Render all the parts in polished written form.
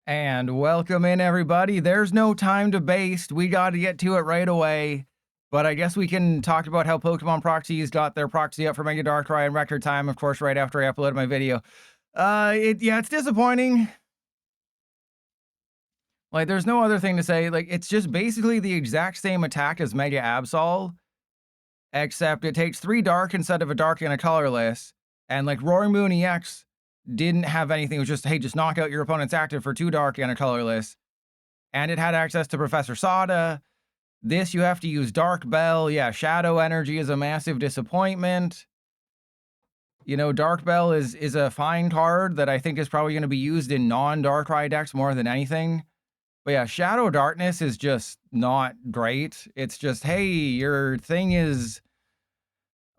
And welcome in, everybody. There's no time to baste. We got to get to it right away. But I guess we can talk about how Pokemon proxies got their proxy up for Mega Darkrai in record time, of course, right after I uploaded my video. It's disappointing. Like, there's no other thing to say. Like, it's just basically the exact same attack as Mega Absol, except it takes 3 Dark instead of a Dark and a Colorless. And, like, Roaring Moon EX didn't have anything. It was just, hey, just knock out your opponent's active for 2 Dark and a Colorless. And it had access to Professor Sada. This, you have to use Dark Bell. Yeah, Shadow Energy is a massive disappointment. You know, Dark Bell is a fine card that I think is probably going to be used in non-Darkrai decks more than anything. But yeah, Shadow Darkness is just not great. It's just, hey, your thing is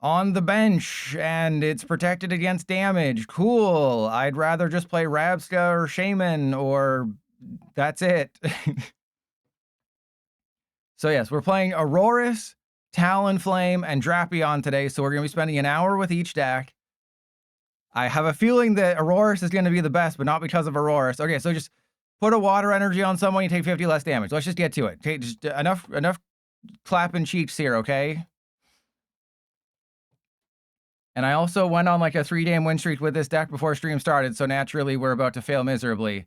on the bench and it's protected against damage. Cool. I'd rather just play Rabska or Shaman, or that's it. So yes, we're playing Aurorus, Talonflame, and Draion today. So we're going to be spending an hour with each deck. I have a feeling that Aurorus is going to be the best, but not because of Aurorus. Okay, so just put a water energy on someone, you take 50 less damage. Let's just get to it. Okay, just enough clapping cheeks here, okay? And I also went on like a 3-game win streak with this deck before stream started, so naturally we're about to fail miserably.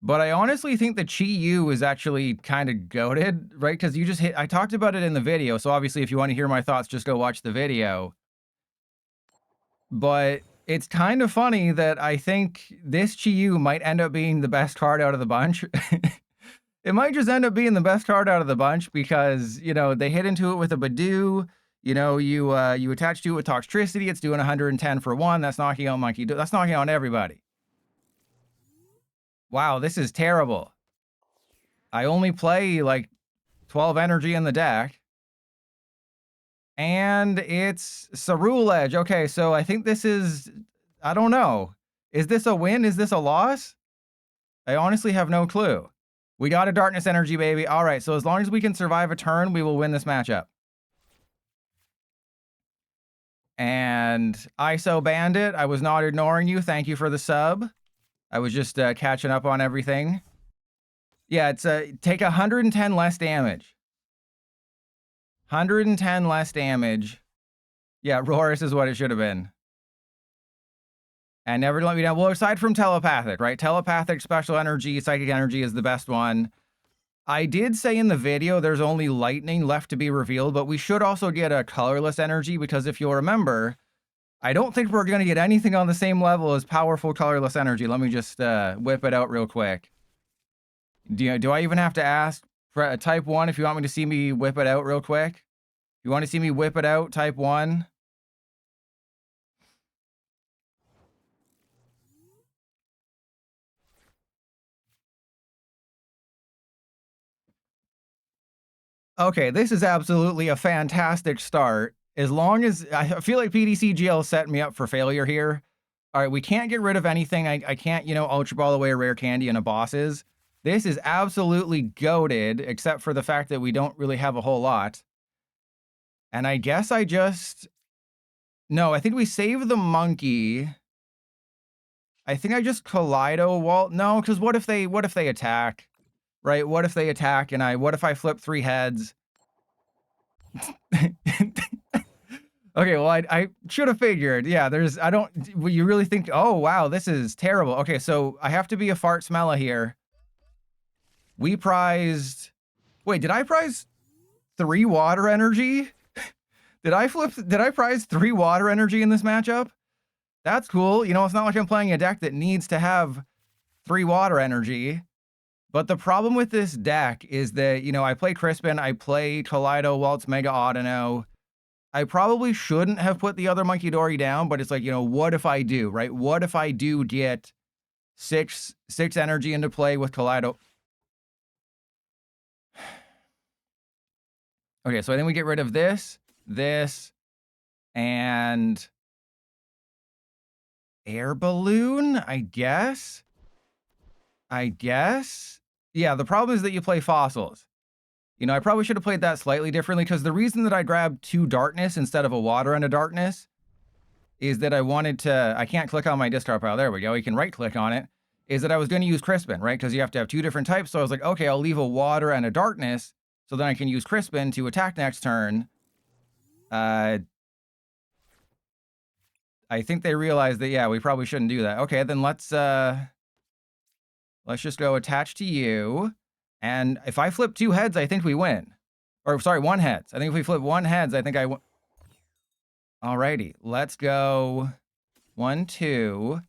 But I honestly think the Chi-Yu is actually kind of goated, right? Because you just hit, I talked about it in the video, so obviously if you want to hear my thoughts, just go watch the video. But it's kind of funny that I think this Chi-Yu might end up being the best card out of the bunch. It might just end up being the best card out of the bunch because, you know, they hit into it with a Badoo. You know, you attach to it with Toxtricity. It's doing 110 for 1. That's knocking out Monkey. That's knocking out everybody. Wow, this is terrible. I only play like 12 energy in the deck. And it's Cerule Edge. Okay, so I think this is, I don't know. Is this a win? Is this a loss? I honestly have no clue. We got a Darkness Energy, baby. All right, so as long as we can survive a turn, we will win this matchup. And ISO Bandit, I was not ignoring you. Thank you for the sub. I was just catching up on everything. Yeah, it's take 110 less damage. 110 less damage. Yeah, Aurorus is what it should have been. And never let me down. Well, aside from telepathic, right? Telepathic, special energy, psychic energy is the best one. I did say in the video there's only lightning left to be revealed, but we should also get a colorless energy because if you'll remember, I don't think we're going to get anything on the same level as powerful colorless energy. Let me just whip it out real quick. Do I even have to ask for a type 1 if you want me to see me whip it out real quick? You want to see me whip it out, type 1? Okay, this is absolutely a fantastic start. As long as I feel like PDCGL set me up for failure here. All right, we can't get rid of anything. I can't, you know, Ultra Ball away a rare candy and a bosses. This is absolutely goated, except for the fact that we don't really have a whole lot. And I guess I just... No, I think we save the monkey. I think I just Kaleido Walt. No, because what if they attack? Right? What if they attack and what if I flip 3 heads? Okay, well, I should have figured. Yeah, you really think, oh, wow, this is terrible. Okay, so I have to be a fart smella here. We prized, wait, did I prize 3 water energy? Did I prize 3 water energy in this matchup? That's cool. You know, it's not like I'm playing a deck that needs to have 3 water energy. But the problem with this deck is that, you know, I play Crispin, I play Kaleido, Waltz, Mega Audino. I probably shouldn't have put the other Monkey Dory down, but it's like, you know, what if I do, right? What if I do get 6 energy into play with Kaleido? Okay, so I think we get rid of this, and Air Balloon, I guess. Yeah, the problem is that you play Fossils. You know, I probably should have played that slightly differently because the reason that I grabbed 2 Darkness instead of a Water and a Darkness is that I wanted to... I can't click on my discard pile. There we go. You can right-click on it. is that I was going to use Crispin, right? Because you have to have 2 different types. So I was like, okay, I'll leave a water and a darkness, so then I can use Crispin to attack next turn. I think they realized that, yeah, we probably shouldn't do that. Okay, then let's just go attach to you. And if I flip 2 heads, I think we win. Or sorry, 1 heads. I think if we flip 1 heads, I think I win. Alrighty, let's go 1, 2.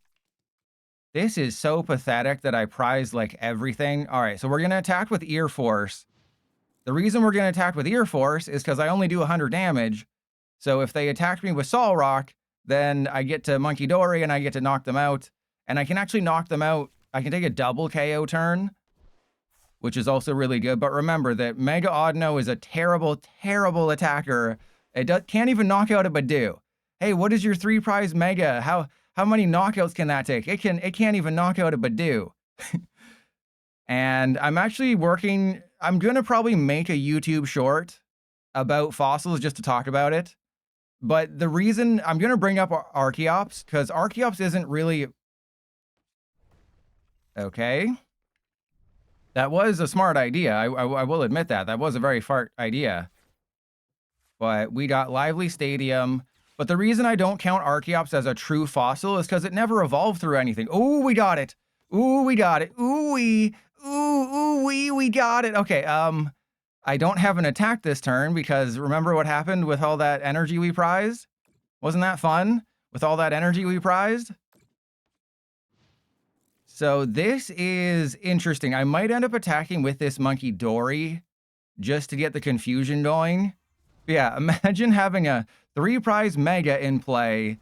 This is so pathetic that I prized like everything. All right, so we're gonna attack with Ear Force. The reason we're gonna attack with Ear Force is because I only do 100 damage. So if they attack me with Sol Rock, then I get to Monkey Dory and I get to knock them out. And I can actually knock them out. I can take a double KO turn, which is also really good. But remember that Mega Audino is a terrible, terrible attacker. It can't even knock out a Badoo. Hey, what is your 3 prize Mega? How many knockouts can that take? It can't even knock out a Badoo. And I'm actually working. I'm gonna probably make a YouTube short about fossils just to talk about it. But the reason I'm gonna bring up Archeops, because Archeops isn't really okay. That was a smart idea. I will admit that. That was a very fart idea. But we got Lively Stadium. But the reason I don't count Archeops as a true fossil is because it never evolved through anything. Ooh, we got it. Ooh, we got it. We got it. Okay, I don't have an attack this turn because remember what happened with all that energy we prized? Wasn't that fun? With all that energy we prized? So this is interesting. I might end up attacking with this Monkey Dory just to get the confusion going. Yeah, imagine having a 3 prize Mega in play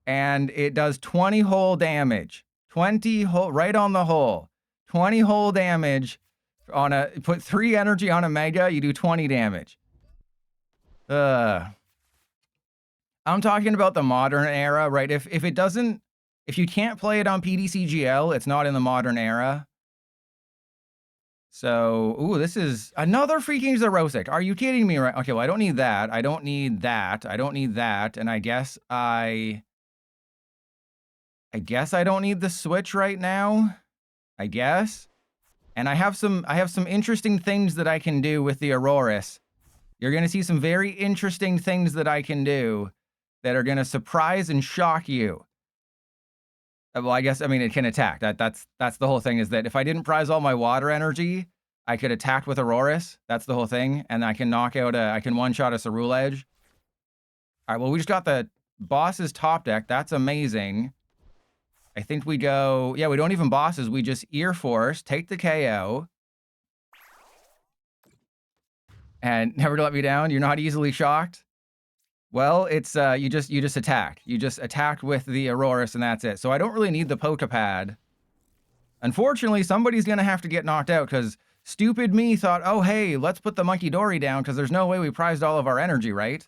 and it does 20 whole damage. 20 whole, right on the hole. 20 whole damage on a, put 3 energy on a Mega, you do 20 damage. I'm talking about the modern era, right? If it doesn't, if you can't play it on PDCGL, it's not in the modern era. So, ooh, this is another freaking Xerosic. Are you kidding me? Right? Okay, well, I don't need that. I don't need that. I don't need that. And I guess I don't need the switch right now. I guess. And I have some interesting things that I can do with the Aurorus. You're going to see some very interesting things that I can do that are going to surprise and shock you. Well, I guess, I mean, it can attack. That's the whole thing, is that if I didn't prize all my water energy, I could attack with Aurorus. That's the whole thing. And I can knock out I can one-shot a Cerule Edge. All right, well, we just got the boss's top deck. That's amazing. I think we go, yeah, we don't even bosses. We just Ear Force, take the KO. And never to let me down. You're not easily shocked. Well, it's you just attack. You just attack with the Aurorus and that's it. So I don't really need the Pokepad. Unfortunately, somebody's going to have to get knocked out because stupid me thought, oh, hey, let's put the Monkey Dory down because there's no way we prized all of our energy, right?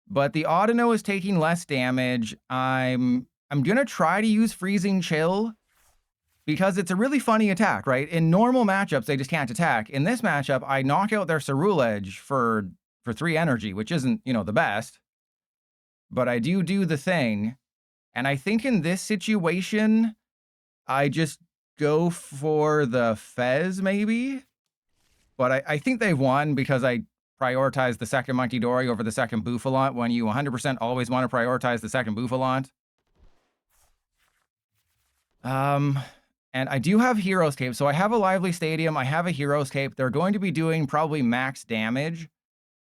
But the Audino is taking less damage. I'm going to try to use Freezing Chill because it's a really funny attack, right? In normal matchups, they just can't attack. In this matchup, I knock out their Cerule Edge for 3 energy, which isn't, you know, the best. But I do the thing. And I think in this situation, I just go for the Fez, maybe? But I think they won because I prioritized the second Monkey Dory over the second Bouffalante when you 100% always want to prioritize the second Bouffalante. And I do have Hero's Cape. So I have a Lively Stadium. I have a Hero's Cape. They're going to be doing probably max damage,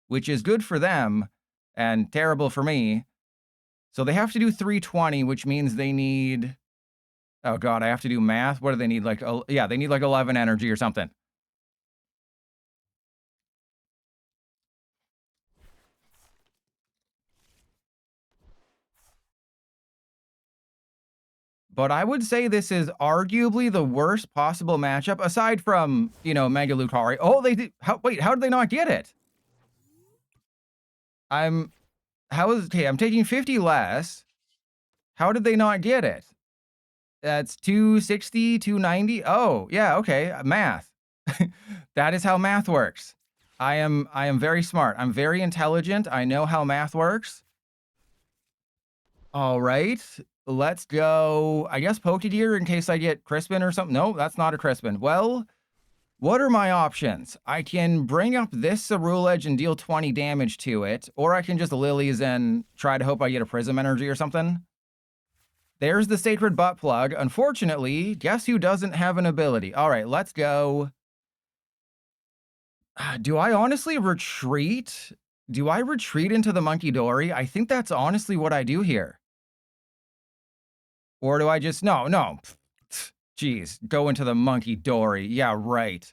which is good for them and terrible for me. So they have to do 320, which means they need, oh God, I have to do math. What do they need? Like, yeah, they need like 11 energy or something. But I would say this is arguably the worst possible matchup, aside from, you know, Mega Lucario. Oh, they did. Wait, how did they not get it? I'm taking 50 less. How did they not get it? That's 260, 290. Oh, yeah, okay. Math. That is how math works. I am very smart. I'm very intelligent. I know how math works. All right. let's go, I guess, Pokegear in case I get Crispin or something. No, that's not a Crispin. Well, what are my options? I can bring up this Ceruledge and deal 20 damage to it, or I can just Lilies and try to hope I get a Prism Energy or something. There's the Sacred Butt Plug. Unfortunately, guess who doesn't have an ability? All right, let's go. Do I honestly retreat? Do I retreat into the Monkey Dory? I think that's honestly what I do here. Or do I just, no. Jeez, go into the Monkey Dory. Yeah, right.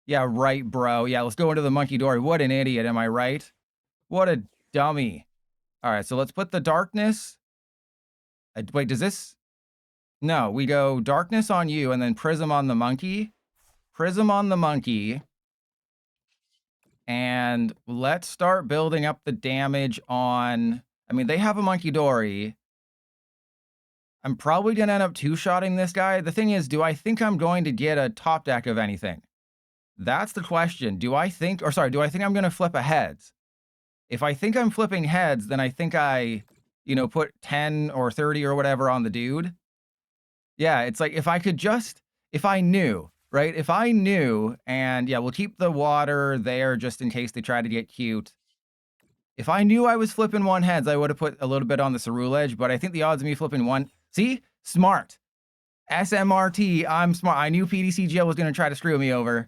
Yeah, right, bro. Yeah, let's go into the Monkey Dory. What an idiot, am I right? What a dummy. All right, so let's put the Darkness. Wait, does this? No, we go Darkness on you and then Prism on the Monkey. Prism on the Monkey. And let's start building up the damage on... I mean, they have a Monkey Dory. I'm probably going to end up two-shotting this guy. The thing is, do I think I'm going to get a top deck of anything? That's the question. Do I think I'm going to flip a heads? If I think I'm flipping heads, then I think I, put 10 or 30 or whatever on the dude. Yeah, it's like if I knew, right? If I knew, and yeah, we'll keep the water there just in case they try to get cute. If I knew I was flipping one heads, I would have put a little bit on the Ceruledge, but I think the odds of me flipping one... See? Smart. SMRT, I'm smart. I knew PDCGL was going to try to screw me over.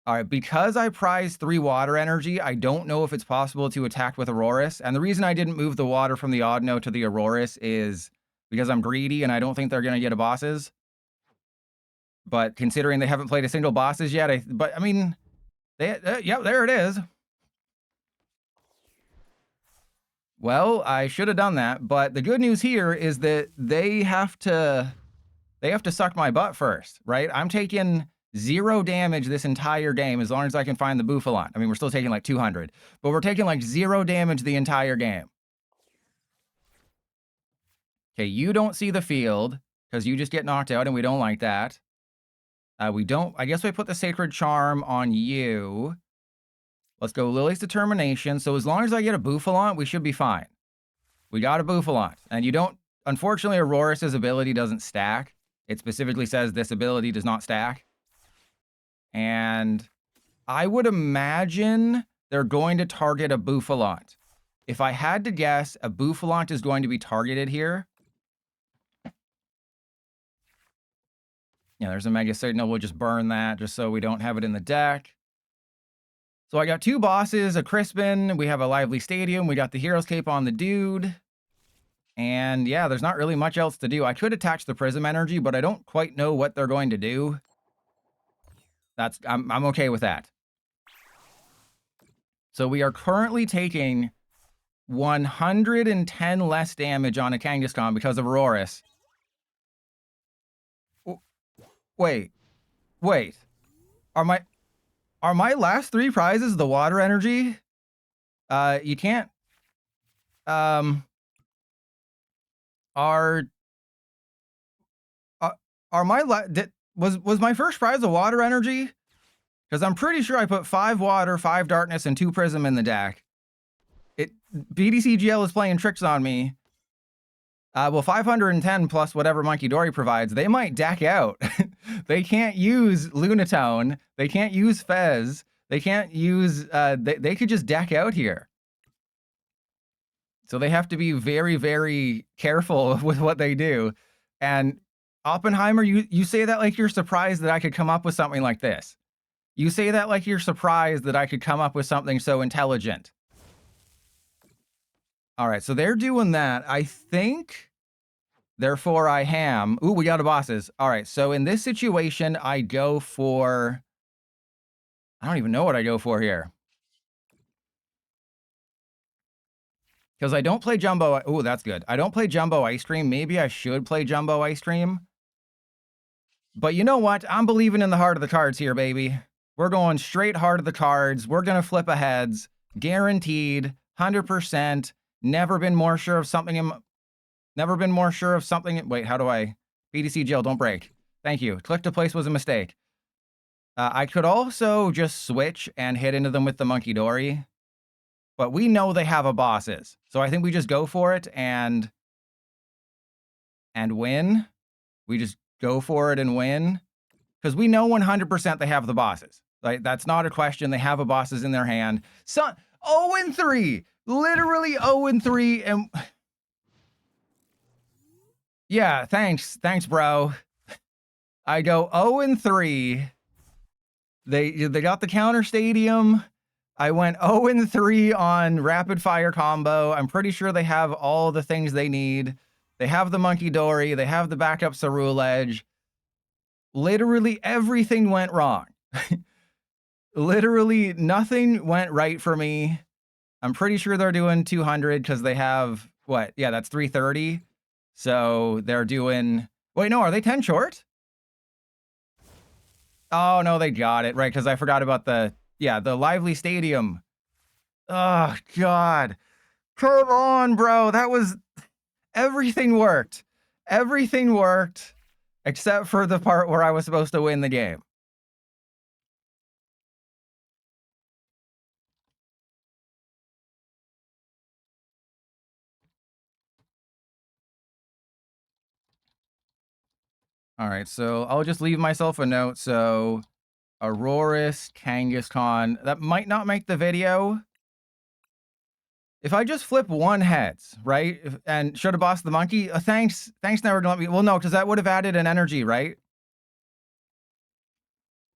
All right, because I prize 3 water energy, I don't know if it's possible to attack with Aurorus. And the reason I didn't move the water from the Audino to the Aurorus is because I'm greedy and I don't think they're going to get a bosses. But considering they haven't played a single bosses yet, I mean, yep, there it is. Well, I should have done that, but the good news here is that they have to suck my butt first, right? I'm taking 0 damage this entire game as long as I can find the Bouffalon. I mean, we're still taking like 200, but we're taking like 0 damage the entire game. Okay, you don't see the field because you just get knocked out and we don't like that. I guess we put the Sacred Charm on you. Let's go Lily's Determination. So as long as I get a Bouffalon, we should be fine. We got a Bouffalon. And you don't... Unfortunately, Aurorus' ability doesn't stack. It specifically says this ability does not stack. And I would imagine they're going to target a Bouffalon. If I had to guess, a Bouffalon is going to be targeted here. Yeah, there's a Mega Signal. We'll just burn that just so we don't have it in the deck. So I got 2 bosses, a Crispin, we have a Lively Stadium, we got the Hero's Cape on the dude. And yeah, there's not really much else to do. I could attach the Prism Energy, but I don't quite know what they're going to do. I'm okay with that. So we are currently taking 110 less damage on a Kangaskhan because of Aurorus. Wait. Are my last 3 prizes the water energy? You can't... Are my... Was my first prize a water energy? Because I'm pretty sure I put 5 water, 5 darkness, and 2 prism in the deck. BDCGL is playing tricks on me. Well, 510 plus whatever Monkey Dory provides, they might deck out. They can't use Lunatone. They can't use Fez. They can't use... they could just deck out here. So they have to be very, very careful with what they do. And Oppenheimer, you say that like you're surprised that I could come up with something like this. You say that like you're surprised that I could come up with something so intelligent. All right, so they're doing that. I think, therefore I am... Ooh, we got a bosses. All right, so in this situation, I go for... I don't even know what I go for here. Because I don't play Jumbo... Ooh, that's good. I don't play Jumbo Ice Cream. Maybe I should play Jumbo Ice Cream. But you know what? I'm believing in the heart of the cards here, baby. We're going straight heart of the cards. We're going to flip a heads. Guaranteed. 100%. Never been more sure of something. Never been more sure of something. Wait, how do I... BDCGL, don't break. Thank you. Click to place was a mistake. I could also just switch and hit into them with the Monkey Dory. But we know they have a bosses. So I think we just go for it and and win. We just go for it and win. Because we know 100% they have the bosses. Like, that's not a question. They have a bosses in their hand. So, 0-3. Literally 0-3. And yeah, thanks. Thanks, bro. I go 0-3. They got the counter stadium. I went 0-3 on rapid fire combo. I'm pretty sure they have all the things they need. They have the Monkey Dory. They have the backup Cerule Edge. Literally everything went wrong. Literally nothing went right for me. I'm pretty sure they're doing 200 because they have, what? Yeah, that's 330. So they're doing, wait, no, are they 10 short? Oh, no, they got it. Right, because I forgot about the Lively Stadium. Oh, God. Come on, bro. That was, everything worked. Everything worked except for the part where I was supposed to win the game. All right, so I'll just leave myself a note. So Aurorus, Kangaskhan, that might not make the video. If I just flip one heads, right? And should have bossed the monkey, thanks, never let me. Well, no, because that would have added an energy, right?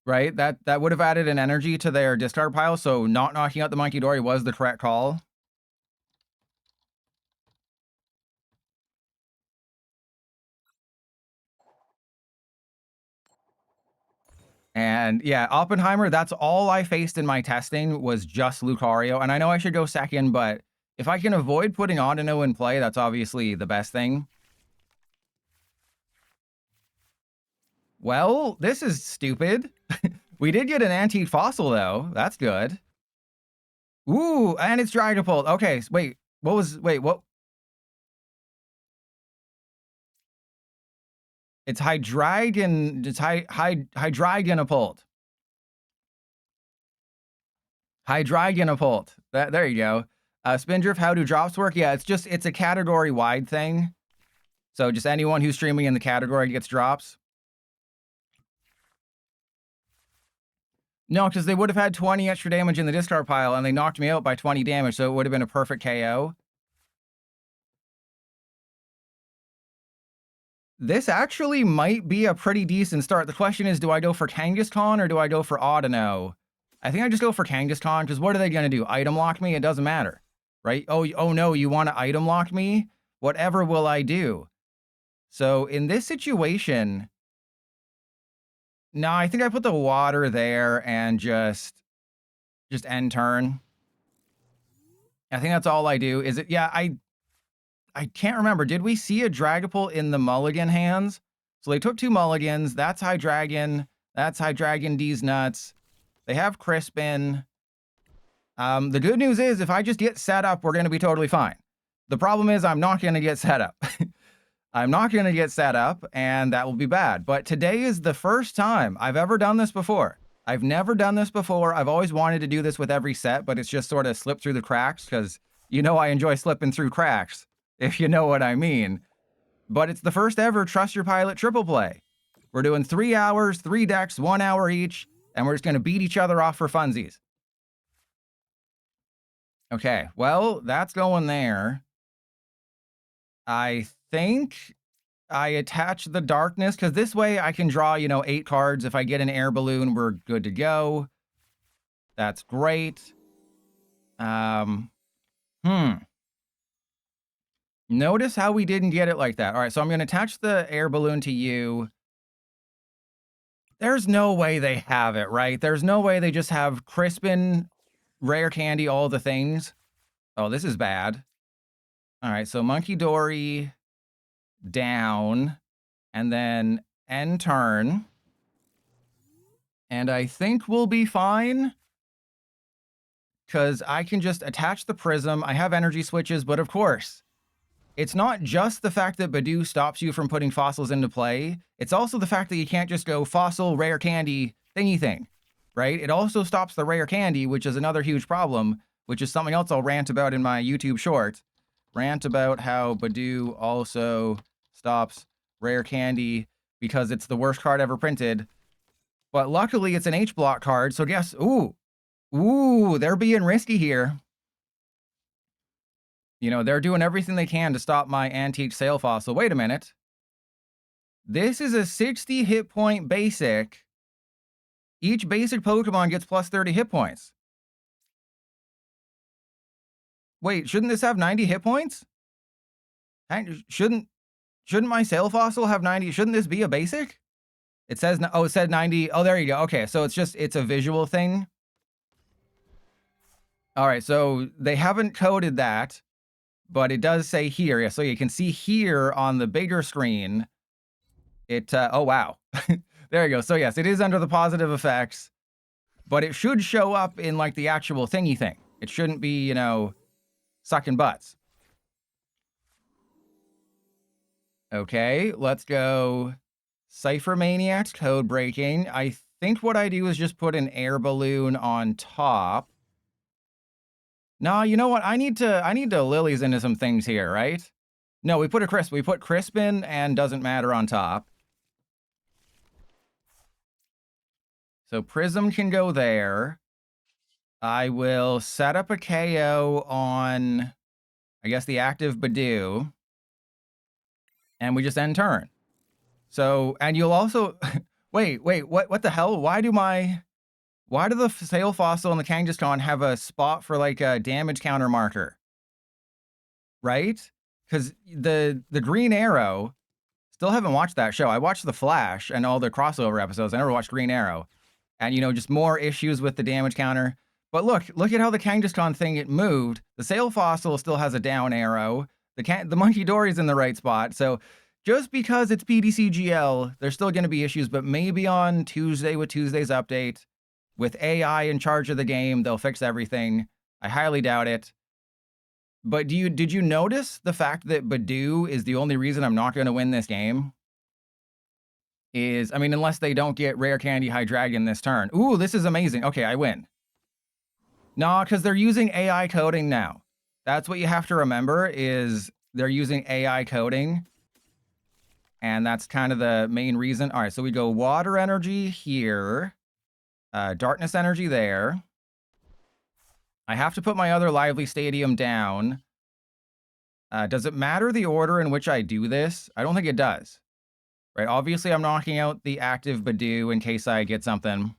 Right, that would have added an energy to their discard pile, so not knocking out the Monkey Dory was the correct call. And yeah, Oppenheimer, that's all I faced in my testing was just Lucario. And I know I should go second, but if I can avoid putting Audino in play, that's obviously the best thing. Well, this is stupid. We did get an antique fossil, though. That's good. Ooh, and it's Dragapult. Okay, wait, what? It's Hydreigon, it's Hydreigonapult. Hydreigonapult. There you go. Spindrift, how do drops work? Yeah, it's a category-wide thing. So just anyone who's streaming in the category gets drops. No, because they would have had 20 extra damage in the discard pile, and they knocked me out by 20 damage, so it would have been a perfect KO. This actually might be a pretty decent start. The question is, do I go for Kangaskhan or do I go for Audino? I think I just go for Kangaskhan, because what are they going to do? Item lock me? It doesn't matter, right? Oh no, you want to item lock me? Whatever will I do? So in this situation, no, I think I put the water there and just end turn. I think that's all I do. Is it? Yeah, I can't remember. Did we see a Dragapult in the mulligan hands? So they took 2 mulligans. That's Hydreigon. That's Hydreigon D's nuts. They have Crispin. The good news is if I just get set up, we're going to be totally fine. The problem is I'm not going to get set up. I'm not going to get set up, and that will be bad. But today is the first time I've ever done this before. I've never done this before. I've always wanted to do this with every set, but it's just sort of slipped through the cracks because, you know, I enjoy slipping through cracks, if you know what I mean. But it's the first ever Trust Your Pilot triple play. We're doing 3 hours, 3 decks, 1 hour each, and we're just going to beat each other off for funsies. Okay, well, that's going there. I think I attach the darkness, because this way I can draw, 8 cards. If I get an air balloon, we're good to go. That's great. Notice how we didn't get it like that. All right, so I'm going to attach the air balloon to you. There's no way they have it, right? There's no way they just have Crispin, Rare Candy, all the things. Oh, this is bad. All right, so Monkey Dory down, and then end turn. And I think we'll be fine, because I can just attach the Prism. I have energy switches, but of course, it's not just the fact that Badoo stops you from putting fossils into play. It's also the fact that you can't just go fossil, rare candy, thingy thing, right? It also stops the rare candy, which is another huge problem, which is something else I'll rant about in my YouTube short. Rant about how Badoo also stops rare candy because it's the worst card ever printed. But luckily, it's an H-block card, so guess... Ooh, they're being risky here. You know, they're doing everything they can to stop my antique sail fossil. Wait a minute. This is a 60 hit point basic. Each basic Pokemon gets plus 30 hit points. Wait, shouldn't this have 90 hit points? Shouldn't my sail fossil have 90? Shouldn't this be a basic? It says, oh, it said 90. Oh, there you go. Okay, so it's a visual thing. All right, so they haven't coded that, but it does say here. Yeah, so you can see here on the bigger screen, oh, wow. There you go. So yes, it is under the positive effects, but it should show up in like the actual thingy thing. It shouldn't be, you know, sucking butts. Okay, let's go Cypher Maniacs code breaking. I think what I do is just put an air balloon on top. No, you know what? I need to lilies into some things here, right? No, we put a crisp. We put Crispin and doesn't matter on top. So Prism can go there. I will set up a KO on, I guess, the active Badoo. And we just end turn. So, and you'll also... wait, what the hell? Why do the sail fossil and the Kangaskhan have a spot for like a damage counter marker? Right? Because the Green Arrow, still haven't watched that show. I watched The Flash and all the crossover episodes. I never watched Green Arrow. And, you know, just more issues with the damage counter. But look at how the Kangaskhan thing, it moved. The sail fossil still has a down arrow. The Monkey Dory's in the right spot. So just because it's PDCGL, there's still going to be issues. But maybe on Tuesday with Tuesday's update, with AI in charge of the game, they'll fix everything. I highly doubt it. But did you notice the fact that Badoo is the only reason I'm not going to win this game? I mean, unless they don't get Rare Candy Hydreigon this turn. Ooh, this is amazing. Okay, I win. No, because they're using AI coding now. That's what you have to remember, is they're using AI coding. And that's kind of the main reason. All right, so we go Water Energy here. Darkness Energy there. I have to put my other Lively Stadium down. Does it matter the order in which I do this? I don't think it does. Right, obviously I'm knocking out the active Badoo in case I get something.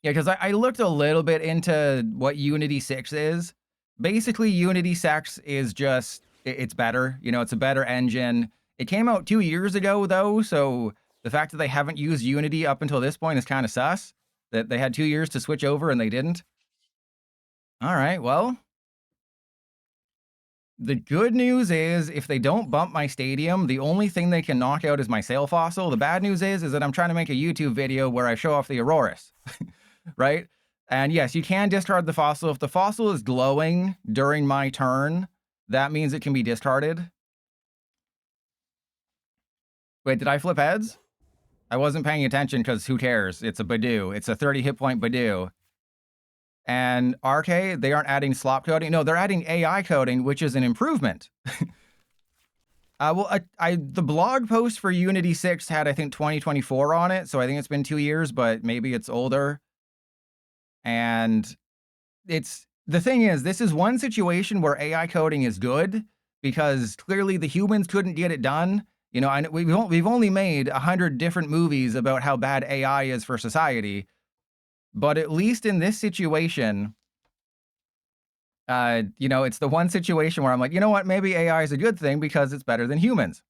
Yeah, because I looked a little bit into what Unity 6 is. Basically, Unity 6 is just, it's better. You know, it's a better engine. It came out 2 years ago, though, so the fact that they haven't used Unity up until this point is kind of sus. That they had 2 years to switch over and they didn't. All right, well... The good news is, if they don't bump my stadium, the only thing they can knock out is my sail fossil. The bad news is that I'm trying to make a YouTube video where I show off the Aurorus, right? And yes, you can discard the fossil. If the fossil is glowing during my turn, that means it can be discarded. Wait, did I flip heads? I wasn't paying attention because who cares? It's a Badoo. It's a 30 hit point Badoo. And RK, they aren't adding slop coding. No, they're adding AI coding, which is an improvement. Well, the blog post for Unity 6 had, I think, 2024 on it. So I think it's been 2 years, but maybe it's older. And the thing is, this is one situation where AI coding is good because clearly the humans couldn't get it done. You know, and we've only made 100 different movies about how bad AI is for society. But at least in this situation, you know, it's the one situation where I'm like, you know what, maybe AI is a good thing because it's better than humans.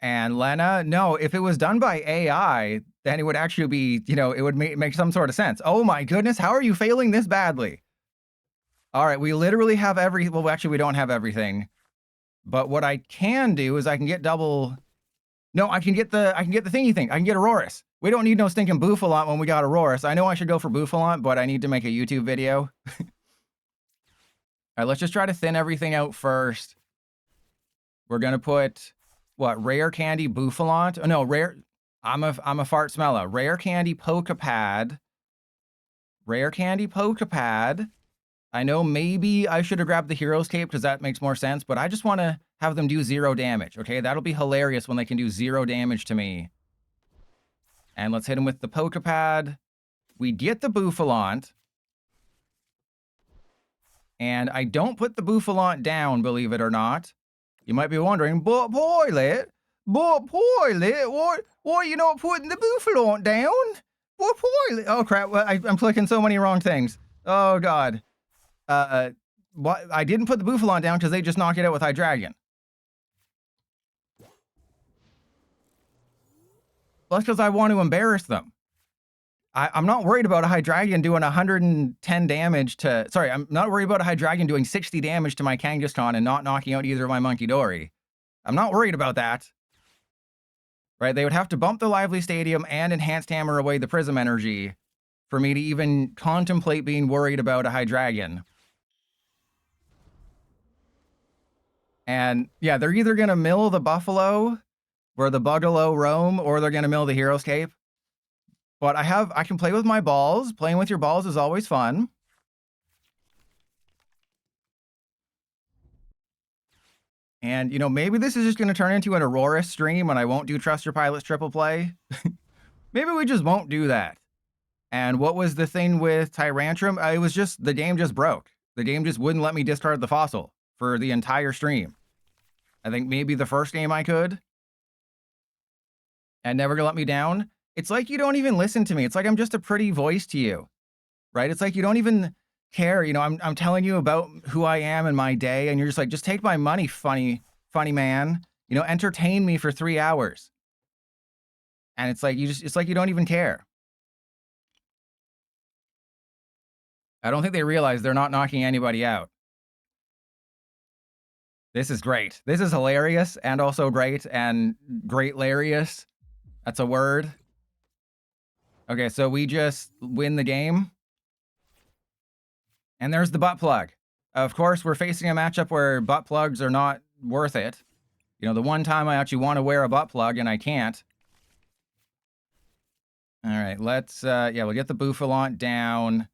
And Lena, no, if it was done by AI, then it would actually be, you know, it would make some sort of sense. Oh my goodness, how are you failing this badly? All right, we literally have well, actually, we don't have everything. But what I can do is I can get double No, I can get the thingy thing. I can get Aurorus. We don't need no stinking Bouffalant when we got Aurorus. I know I should go for Bouffalant, but I need to make a YouTube video. All right, let's just try to thin everything out first. We're gonna put what? Rare candy Bouffalant? Oh no, rare. I'm a fart smeller. Rare candy Pokapad. Rare candy Pokapad. I know maybe I should have grabbed the Hero's Cape because that makes more sense, but I just want to have them do 0 damage, okay? That'll be hilarious when they can do 0 damage to me. And let's hit him with the Pokapad. We get the Bouffalant. And I don't put the Bouffalant down, believe it or not. You might be wondering, but Pilot, why are you not putting the Bouffalant down? But Pilot, oh crap, I'm clicking so many wrong things. Oh god. What? I didn't put the Bouffalant down because they just knock it out with Hydreigon. That's because I want to embarrass them. I'm not worried about a Hydreigon doing 110 damage to... Sorry, I'm not worried about a Hydreigon doing 60 damage to my Kangaskhan and not knocking out either of my Munkidori. I'm not worried about that. Right, they would have to bump the Lively Stadium and Enhanced Hammer away the Prism Energy for me to even contemplate being worried about a Hydreigon. And yeah, they're either going to mill the Buffalo where the Buggalo roam, or they're going to mill the Hero's Cape. But I can play with my balls. Playing with your balls is always fun. And, you know, maybe this is just going to turn into an Aurorus stream and I won't do Trust Your Pilots triple play. Maybe we just won't do that. And what was the thing with Tyrantrum? It was just, the game just broke. The game just wouldn't let me discard the fossil for the entire stream. I think maybe the first game I could. And never gonna let me down. It's like you don't even listen to me. It's like I'm just a pretty voice to you, right? It's like you don't even care. You know, I'm telling you about who I am in my day, and you're just like, just take my money, funny man. You know, entertain me for 3 hours. And it's like it's like you don't even care. I don't think they realize they're not knocking anybody out. This is great. This is hilarious and also great and great-larious. That's a word. Okay, so we just win the game. And there's the butt plug. Of course, we're facing a matchup where butt plugs are not worth it. You know, the one time I actually want to wear a butt plug and I can't. All right, let's, yeah, we'll get the Bouffalant down.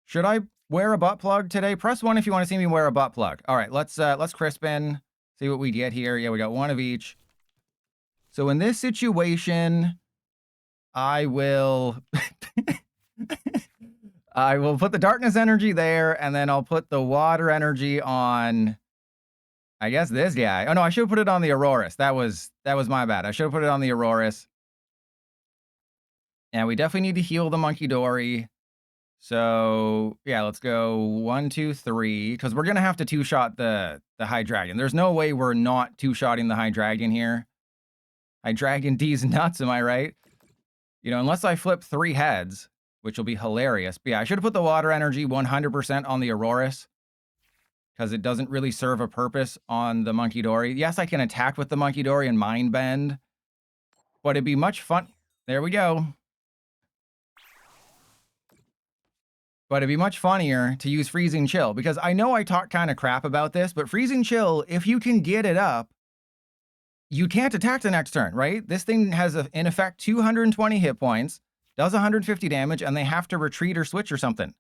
Should I wear a butt plug today? Press 1 if you want to see me wear a butt plug. All right, let's Crispin, see what we get here. Yeah, we got one of each. So in this situation, I will... I will put the Darkness Energy there, and then I'll put the Water Energy on, I guess, this guy. Oh, no, I should have put it on the Aurorus. That was my bad. I should have put it on the Aurorus. And we definitely need to heal the Munkidori. So, yeah, let's go 1, 2, 3, because we're going to have to two-shot the Hydreigon. There's no way we're not two-shotting the Hydreigon here. Hydreigon D's nuts, am I right? You know, unless I flip 3 heads, which will be hilarious. But yeah, I should have put the Water Energy 100% on the Aurorus, because it doesn't really serve a purpose on the Munkidori. Yes, I can attack with the Munkidori and Mind Bend, but it'd be much fun. There we go. But it'd be much funnier to use Freezing Chill, because I know I talk kind of crap about this, but Freezing Chill, if you can get it up, you can't attack the next turn, right? This thing has, in effect, 220 hit points, does 150 damage, and they have to retreat or switch or something.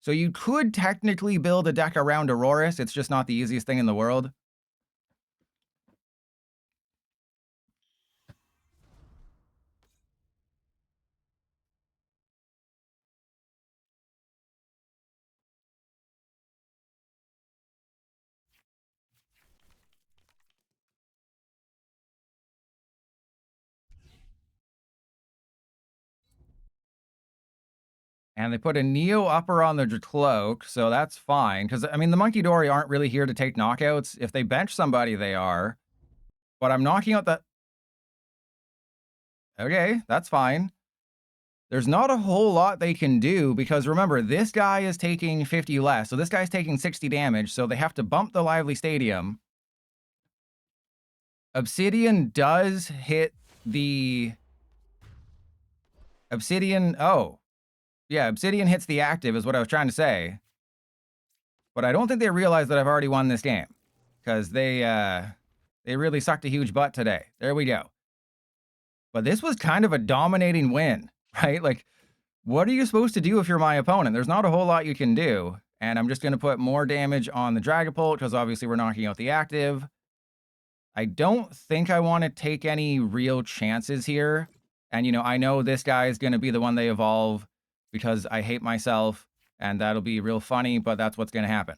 So you could technically build a deck around Aurorus. It's just not the easiest thing in the world. And they put a Neo Upper on the Cloak, so that's fine. Because, I mean, the Munkidori aren't really here to take knockouts. If they bench somebody, they are. But I'm knocking out the... Okay, that's fine. There's not a whole lot they can do, because remember, this guy is taking 50 less. So this guy's taking 60 damage, so they have to bump the Lively Stadium. Obsidian does hit the... Obsidian... Oh. Yeah, Obsidian hits the active is what I was trying to say. But I don't think they realize that I've already won this game. Because they really sucked a huge butt today. There we go. But this was kind of a dominating win, right? Like, what are you supposed to do if you're my opponent? There's not a whole lot you can do. And I'm just going to put more damage on the Dragapult, because obviously we're knocking out the active. I don't think I want to take any real chances here. And, you know, I know this guy is going to be the one they evolve, because I hate myself. And that'll be real funny, but that's what's going to happen.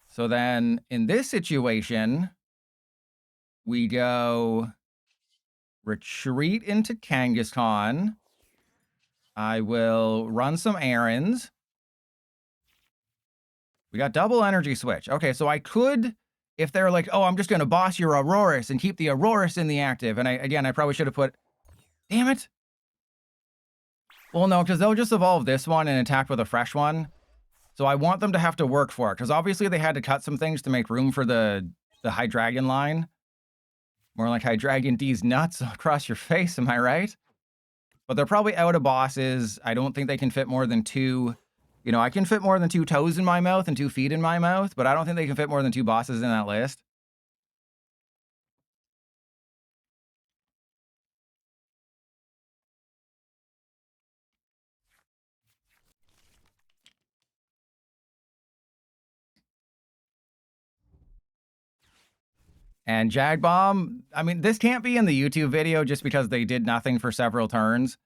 So then, in this situation, we go retreat into Kangaskhan. I will run some errands. We got double energy switch. Okay, so I could, if they're like, oh, I'm just going to boss your Aurorus and keep the Aurorus in the active. And I probably should have put, damn it. Well, no, because they'll just evolve this one and attack with a fresh one. So I want them to have to work for it, because obviously they had to cut some things to make room for the Hydreigon line. More like Hydreigon D's nuts across your face, am I right? But they're probably out of bosses. I don't think they can fit more than 2. You know, I can fit more than 2 toes in my mouth and 2 feet in my mouth, but I don't think they can fit more than 2 bosses in that list. And Jag Bomb, I mean, this can't be in the YouTube video just because they did nothing for several turns.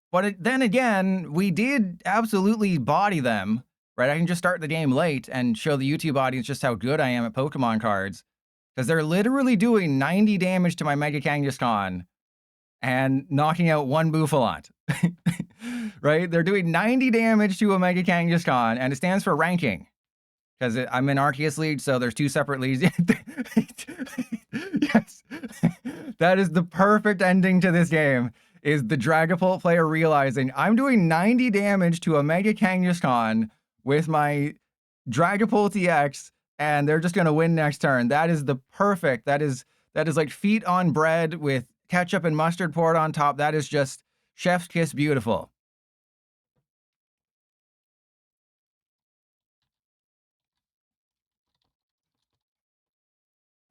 But then again, we did absolutely body them, right? I can just start the game late and show the YouTube audience just how good I am at Pokemon cards. Because they're literally doing 90 damage to my Mega Kangaskhan and knocking out 1 Buffalant. Right? They're doing 90 damage to a Mega Kangaskhan, and it stands for ranking. Because I'm in Arceus League, so there's 2 separate leagues. Yes. That is the perfect ending to this game, is the Dragapult player realizing I'm doing 90 damage to a Mega Kangaskhan with my Dragapult EX, and they're just going to win next turn. That is the perfect. That is like feet on bread with ketchup and mustard poured on top. That is just chef's kiss beautiful.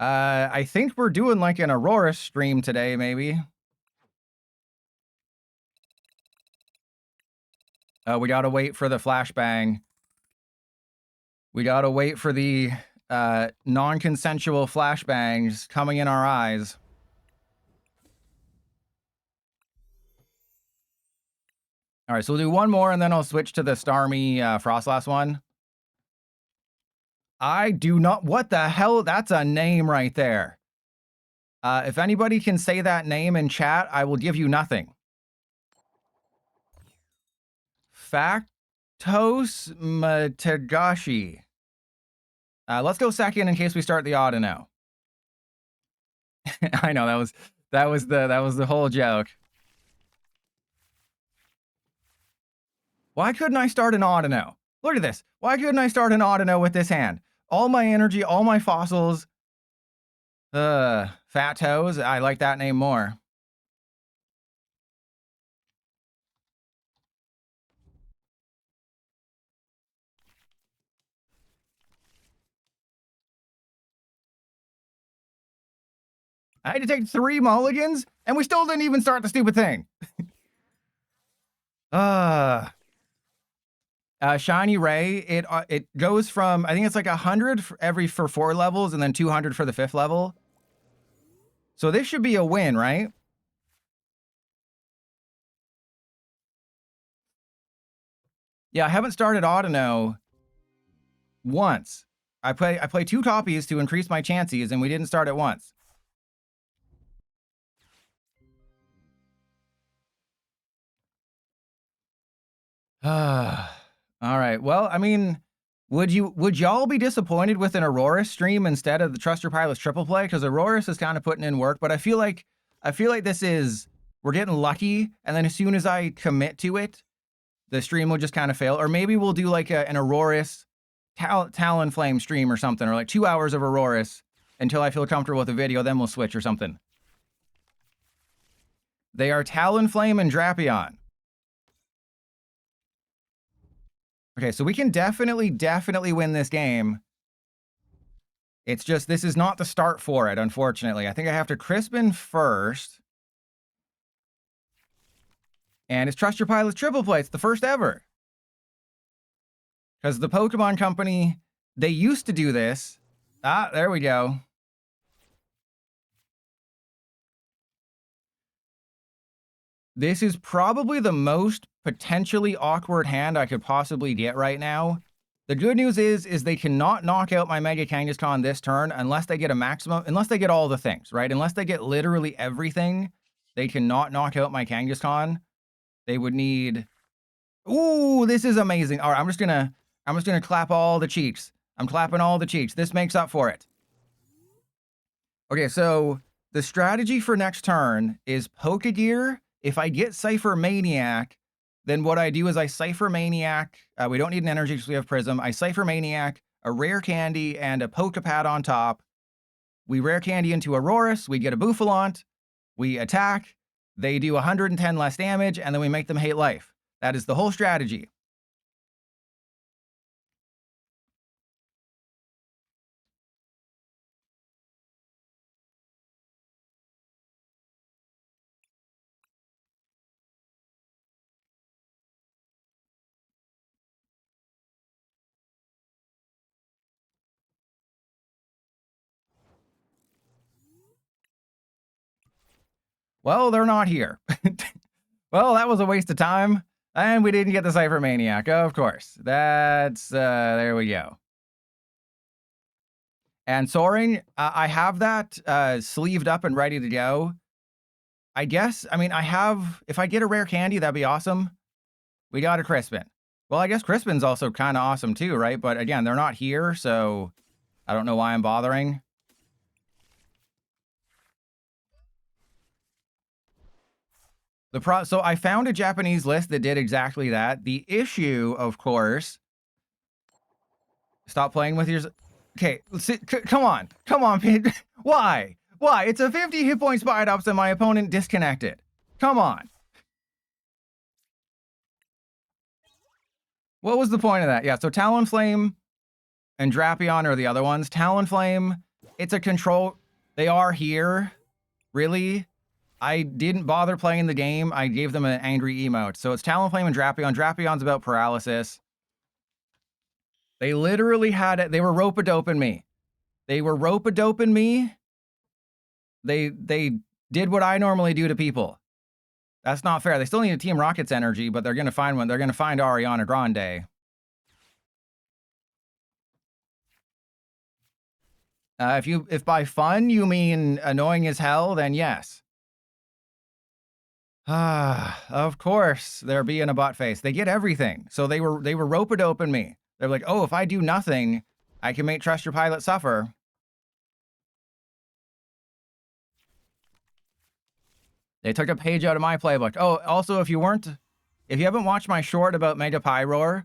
I think we're doing like an Aurorus stream today, maybe. We gotta wait for the flashbang. We gotta wait for the non-consensual flashbangs coming in our eyes. All right, so we'll do one more, and then I'll switch to the Starmie Frostlass one. I do not... What the hell? That's a name right there. If anybody can say that name in chat, I will give you nothing. Factos Matagashi. Let's go second in case we start the Audino. I know, that was the whole joke. Why couldn't I start an Audino? Look at this. Why couldn't I start an Audino with this hand? All my energy, all my fossils. Fat Toes. I like that name more. I had to take 3 mulligans, and we still didn't even start the stupid thing. Shiny Ray, it goes from, I think it's like 100 for 4 levels, and then 200 for the 5th level. So this should be a win, right? Yeah, I haven't started Audino once. I play 2 copies to increase my chances, and we didn't start it once. All right. Well, I mean, would y'all be disappointed with an Aurorus stream instead of the Trust Your Pilots triple play? Because Aurorus is kind of putting in work, but I feel like this is, we're getting lucky, and then as soon as I commit to it, the stream will just kind of fail. Or maybe we'll do like an Aurorus Talonflame stream or something, or like 2 hours of Aurorus, until I feel comfortable with the video, then we'll switch or something. They are Talonflame and Draion. Okay, so we can definitely win this game. It's just, this is not the start for it, unfortunately. I think I have to Crispin first. And it's Trust Your Pilot's triple play. It's the first ever. Because the Pokemon Company, they used to do this. Ah, there we go. This is probably the most potentially awkward hand I could possibly get right now. The good news is they cannot knock out my Mega Kangaskhan this turn unless they get a maximum, unless they get all the things, right? Unless they get literally everything, they cannot knock out my Kangaskhan. They would need... Ooh, this is amazing. All right, I'm just gonna clap all the cheeks. I'm clapping all the cheeks. This makes up for it. Okay, so the strategy for next turn is Pokegear. If I get Cypher Maniac, then what I do is I Cypher Maniac. We don't need an energy because we have Prism. I Cypher Maniac, a Rare Candy, and a Pokepad on top. We Rare Candy into Aurorus. We get a Bouffalante. We attack. They do 110 less damage, and then we make them hate life. That is the whole strategy. Well, they're not here. Well, that was a waste of time. And we didn't get the Cypher Maniac, of course. That's, there we go. And Soaring, I have that sleeved up and ready to go. I guess, I mean, I have, if I get a Rare Candy, that'd be awesome. We got a Crispin. Well, I guess Crispin's also kind of awesome too, right? But again, they're not here, so I don't know why I'm bothering. So I found a Japanese list that did exactly that. The issue, of course... Stop playing with yours. Okay, come on. Come on, Pete. Why? Why? It's a 50 hit point Spide Ups and my opponent disconnected. Come on. What was the point of that? Yeah, so Talonflame and Draion are the other ones. Talonflame, it's a control... They are here. Really? I didn't bother playing the game. I gave them an angry emote. So it's Talonflame and Draion. Draion's about paralysis. They literally had it. They were rope-a-doping me. They were rope-a-doping me. They did what I normally do to people. That's not fair. They still need a Team Rocket's energy, but they're going to find one. They're going to find Ariana Grande. If by fun you mean annoying as hell, then yes. Of course, they're being a butt face. They get everything. So they were rope-a-doping me. They're like, oh, if I do nothing, I can make Trust Your Pilot suffer. They took a page out of my playbook. Oh, also, if you haven't watched my short about Mega Pyroar,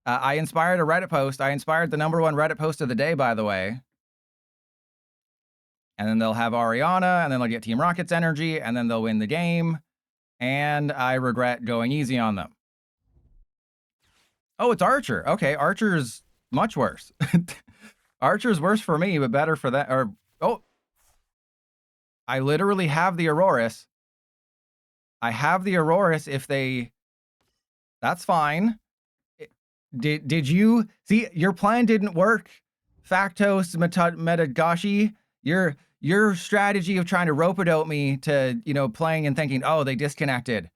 I inspired a Reddit post. I inspired the #1 Reddit post of the day, by the way. And then they'll have Ariana, and then they'll get Team Rocket's energy, and then they'll win the game. And I regret going easy on them. Oh, it's Archer. Okay, Archer's much worse. Archer's worse for me, but better for that. Or, oh. I literally have the Aurorus. I have the Aurorus if they... That's fine. Did you... See, your plan didn't work. Factos Metagashi. Your strategy of trying to rope-a-dope me to, playing and thinking, oh, they disconnected.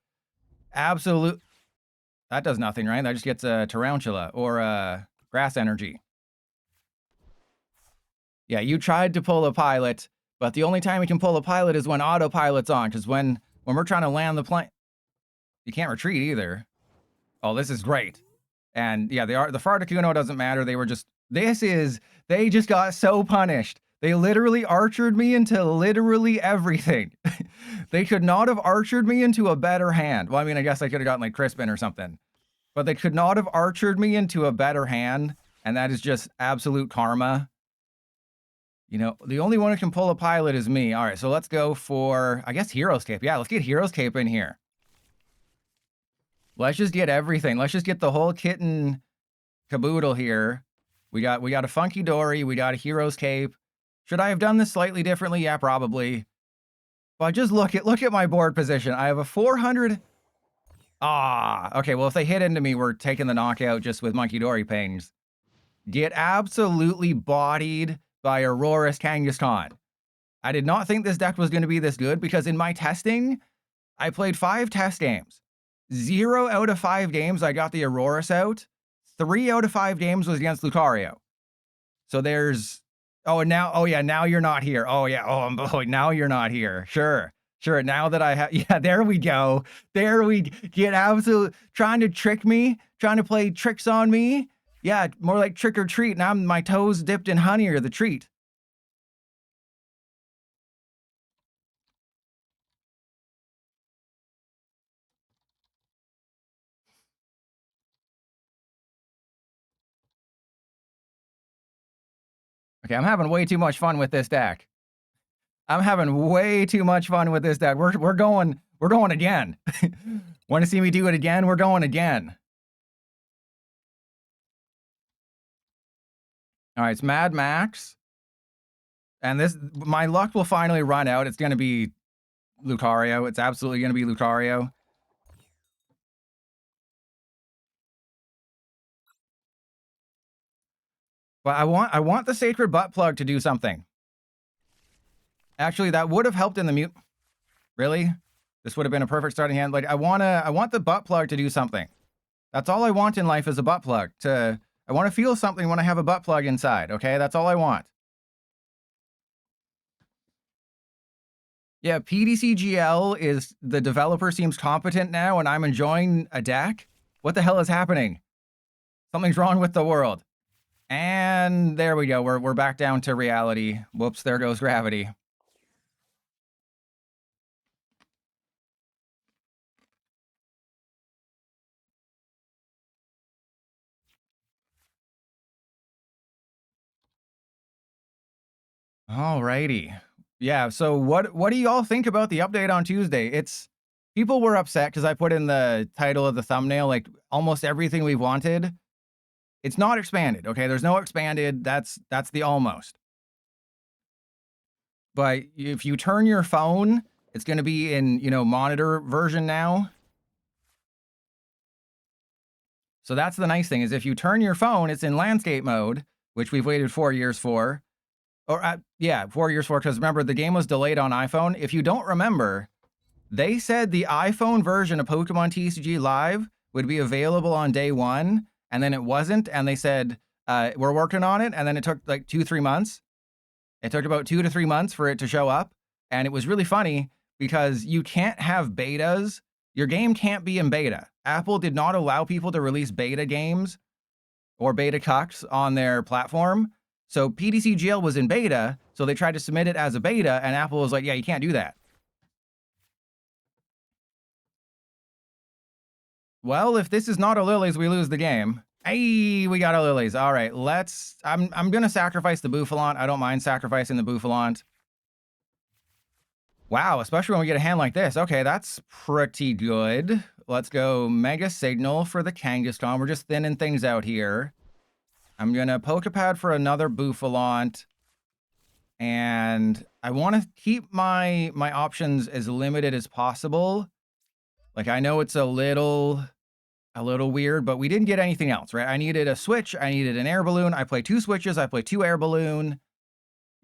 Absolute... That does nothing, right? That just gets a Tarantula or a Grass Energy. Yeah, you tried to pull a pilot, but the only time you can pull a pilot is when autopilot's on, because when we're trying to land the plane, you can't retreat either. Oh, this is great. And yeah, the Farticuno doesn't matter. They just got so punished. They literally archered me into literally everything. They could not have archered me into a better hand. Well, I mean, I guess I could have gotten like Crispin or something. But they could not have archered me into a better hand. And that is just absolute karma. You know, the only one who can pull a pilot is me. All right, so let's go for, I guess, Hero's Cape. Yeah, let's get Hero's Cape in here. Let's just get everything. Let's just get the whole kit and caboodle here. We got a Funky Dory. We got a Hero's Cape. Should I have done this slightly differently? Yeah, probably. But just look at my board position. I have a 400. Okay. Well, if they hit into me, we're taking the knockout just with Monkey Dory pings. Get absolutely bodied by Aurorus Kangaskhan. I did not think this deck was going to be this good because in my testing, I played 5 test games. 0 out of 5 games, I got the Aurorus out. 3 out of 5 games was against Lucario. So there's, now you're not here. Now you're not here. Sure. Now that I have, yeah, there we go. There we get absolute, trying to trick me, trying to play tricks on me. Yeah, more like trick or treat. Now my toes dipped in honey or the treat. Okay, I'm having way too much fun with this deck. I'm having way too much fun with this deck. We're going again. Want to see me do it again? We're going again. All right, it's Mad Max. And this, my luck will finally run out. It's going to be Lucario. It's absolutely going to be Lucario. But I want the Sacred Butt Plug to do something. Actually, that would have helped in the mute. Really? This would have been a perfect starting hand. Like, I want the butt plug to do something. That's all I want in life is a butt plug. I want to feel something when I have a butt plug inside, okay? That's all I want. Yeah, PDCGL is, the developer seems competent now, and I'm enjoying a deck. What the hell is happening? Something's wrong with the world. And there we go. We're back down to reality. Whoops, there goes gravity. Alrighty. Yeah, so what do you all think about the update on Tuesday? People were upset because I put in the title of the thumbnail, like almost everything we wanted. It's not expanded, okay? There's no expanded. That's the almost. But if you turn your phone, it's going to be in, monitor version now. So that's the nice thing is if you turn your phone, it's in landscape mode, which we've waited 4 years for. Or 4 years for, because remember, the game was delayed on iPhone. If you don't remember, they said the iPhone version of Pokemon TCG Live would be available on day 1, and then it wasn't, and they said, we're working on it, and then it took like 2-3 months. It took about 2 to 3 months for it to show up, and it was really funny because you can't have betas. Your game can't be in beta. Apple did not allow people to release beta games or beta cucks on their platform. So PDCGL was in beta, so they tried to submit it as a beta, and Apple was like, yeah, you can't do that. Well, if this is not a Lilies, we lose the game. Hey, we got a Lilies. All right, I'm going to sacrifice the Bouffalant. I don't mind sacrificing the Bouffalant. Wow, especially when we get a hand like this. Okay, that's pretty good. Let's go Mega Signal for the Kangaskhan. We're just thinning things out here. I'm going to Pokepad for another Bouffalant. And I want to keep my options as limited as possible. Like, I know it's a little weird, but we didn't get anything else, right? I needed a switch. I needed an air balloon. I play 2 switches. I play 2 air balloon.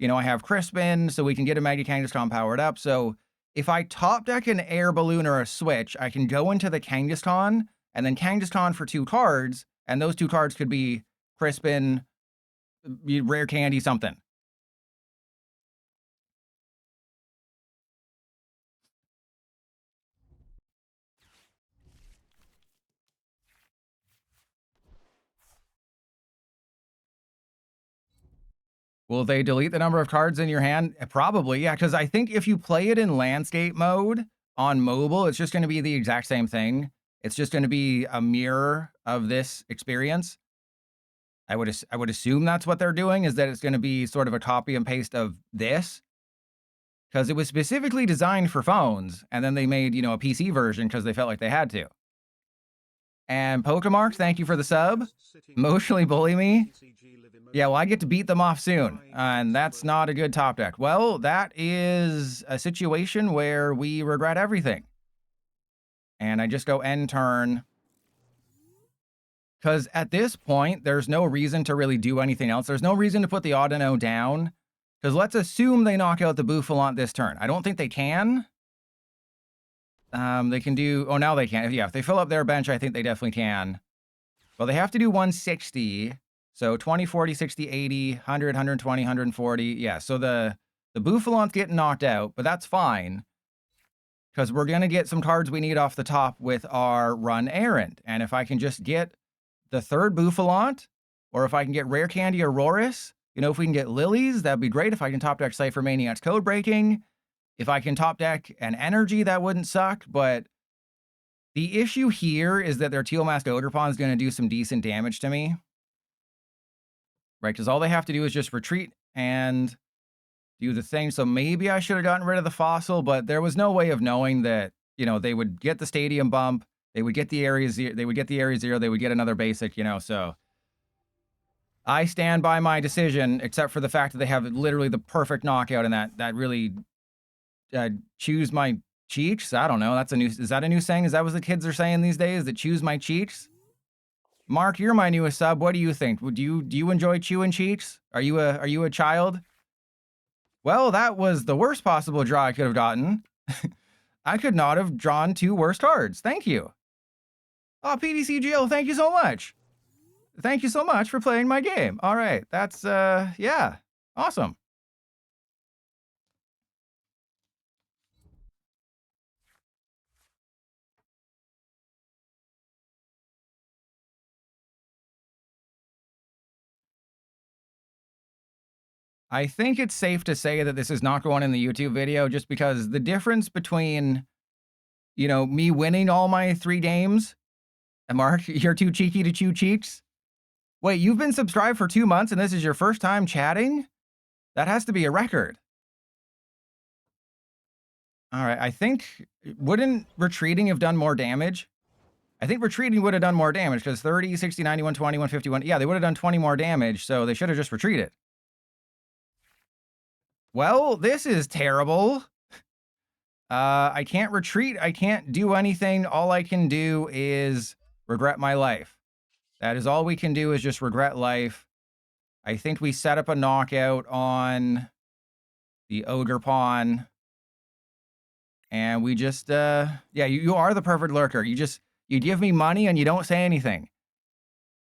I have Crispin, so we can get a Mega Kangaskhan powered up. So if I top deck an air balloon or a switch, I can go into the Kangaskhan and then Kangaskhan for 2 cards. And those 2 cards could be Crispin, Rare Candy, something. Will they delete the number of cards in your hand? Probably, yeah, because I think if you play it in landscape mode on mobile, it's just going to be the exact same thing. It's just going to be a mirror of this experience. I would assume that's what they're doing, is that it's going to be sort of a copy and paste of this, because it was specifically designed for phones, and then they made, you know, a PC version because they felt like they had to. And Pokemark, thank you for the sub. Emotionally bully me. Yeah, well, I get to beat them off soon, and that's not a good top deck. Well, that is a situation where we regret everything. And I just go end turn. Because at this point, there's no reason to really do anything else. There's no reason to put the Audino down. Because let's assume they knock out the Bouffalant this turn. I don't think they can. They can do... Oh, now they can. Yeah, if they fill up their bench, I think they definitely can. Well, they have to do 160. So 20, 40, 60, 80, 100, 120, 140. Yeah, so the Bouffalant's getting knocked out, but that's fine. Because we're going to get some cards we need off the top with our run errand. And if I can just get the third Bouffalant, or if I can get Rare Candy Aurorus, you know, if we can get Lilies, that'd be great. If I can top deck Cypher Maniac's Code Breaking. If I can top deck an Energy, that wouldn't suck, but... The issue here is that their Teal Masked Ogerpon is going to do some decent damage to me. Right, because all they have to do is just retreat and do the thing. So maybe I should have gotten rid of the Fossil, but there was no way of knowing that, you know, they would get the Stadium bump, they would get the Area Zero, they would get another basic, you know, so... I stand by my decision, except for the fact that they have literally the perfect knockout, and that really chews my cheeks. I don't know. Is that a new saying? Is that what the kids are saying these days? That chews my cheeks? Mark, you're my newest sub. What do you think? Do you enjoy chewing cheeks? Are you a child? Well, that was the worst possible draw I could have gotten. I could not have drawn 2 worse cards. Thank you. Oh, PDCGL, thank you so much. Thank you so much for playing my game. All right, that's yeah, awesome. I think it's safe to say that this is not going in the YouTube video, just because the difference between, you know, me winning all my 3 games, and Mark, you're too cheeky to chew cheeks. Wait, you've been subscribed for 2 months and this is your first time chatting? That has to be a record. All right, I think, wouldn't retreating have done more damage? I think retreating would have done more damage, because 30, 60, 90, 120, 151, yeah, they would have done 20 more damage, so they should have just retreated. Well, this is terrible. I can't retreat. I can't do anything. All I can do is regret my life. That is all we can do, is just regret life. I think we set up a knockout on the Ogerpon. And we just, yeah, you are the perfect lurker. You give me money and you don't say anything.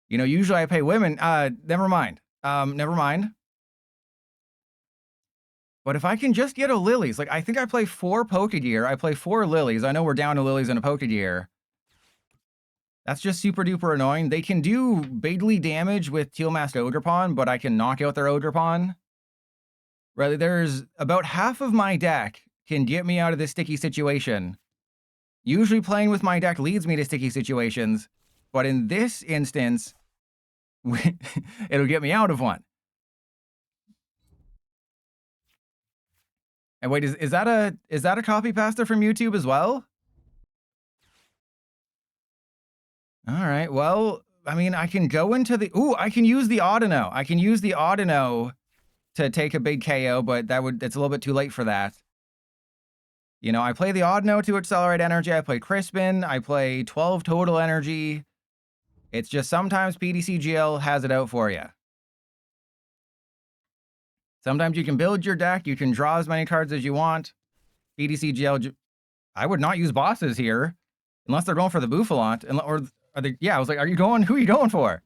You know, usually I pay women. Never mind. Never mind. But if I can just get a Lilies, like, I think I play 4 Pokegear. I play 4 Lilies. I know we're down to Lilies and a Pokegear. That's just super duper annoying. They can do bigly damage with Teal Masked Ogerpon, but I can knock out their Ogerpon. Right, there's about half of my deck can get me out of this sticky situation. Usually playing with my deck leads me to sticky situations, but in this instance, it'll get me out of one. And wait, is that a copy pasta from YouTube as well? All right. Well, I mean, I can go into the... Ooh, I can use the Audino. I can use the Audino to take a big KO, but it's a little bit too late for that. You know, I play the Audino to accelerate energy. I play Crispin. I play 12 total energy. It's just sometimes PDCGL has it out for you. Sometimes you can build your deck. You can draw as many cards as you want. PDCGL... I would not use bosses here unless they're going for the Bouffalant. Or are they... Yeah, I was like, who are you going for?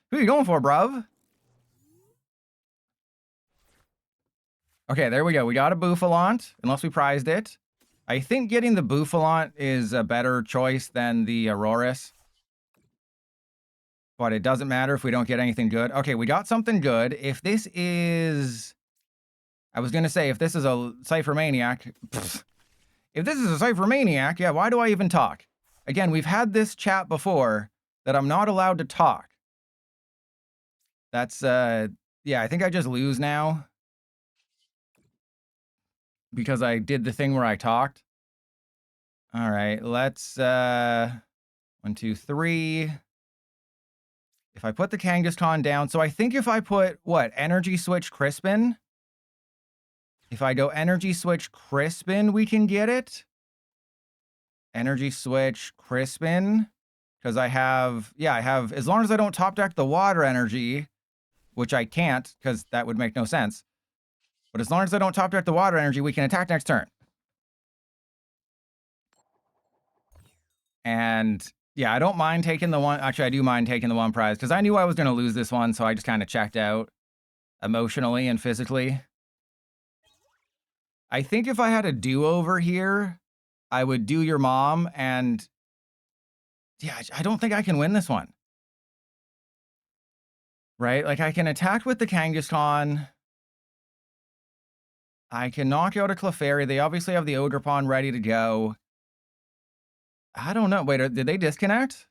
Who are you going for, bruv? Okay, there we go. We got a Bouffalant, unless we prized it. I think getting the Bouffalant is a better choice than the Aurorus. But it doesn't matter if we don't get anything good. Okay, we got something good. If this is... I was going to say, if this is a Cypher Maniac... If this is a Cypher Maniac, yeah, why do I even talk? Again, we've had this chat before that I'm not allowed to talk. That's, yeah, I think I just lose now. Because I did the thing where I talked. All right, let's, 1, 2, 3. If I put the Kangaskhan down, so I think if I put, what, Energy Switch Crispin? If I go Energy Switch Crispin, we can get it. Energy Switch Crispin. Because I have, yeah, I have, as long as I don't top deck the water energy, which I can't, because that would make no sense. But as long as I don't top deck the water energy, we can attack next turn. And yeah, I don't mind taking the one. Actually, I do mind taking the one prize because I knew I was going to lose this one. So I just kind of checked out emotionally and physically. I think if I had a do-over here, I would do your mom. And yeah, I don't think I can win this one. Right? Like I can attack with the Kangaskhan. I can knock out a Clefairy. They obviously have the Ogerpon ready to go. I don't know. Wait, did they disconnect?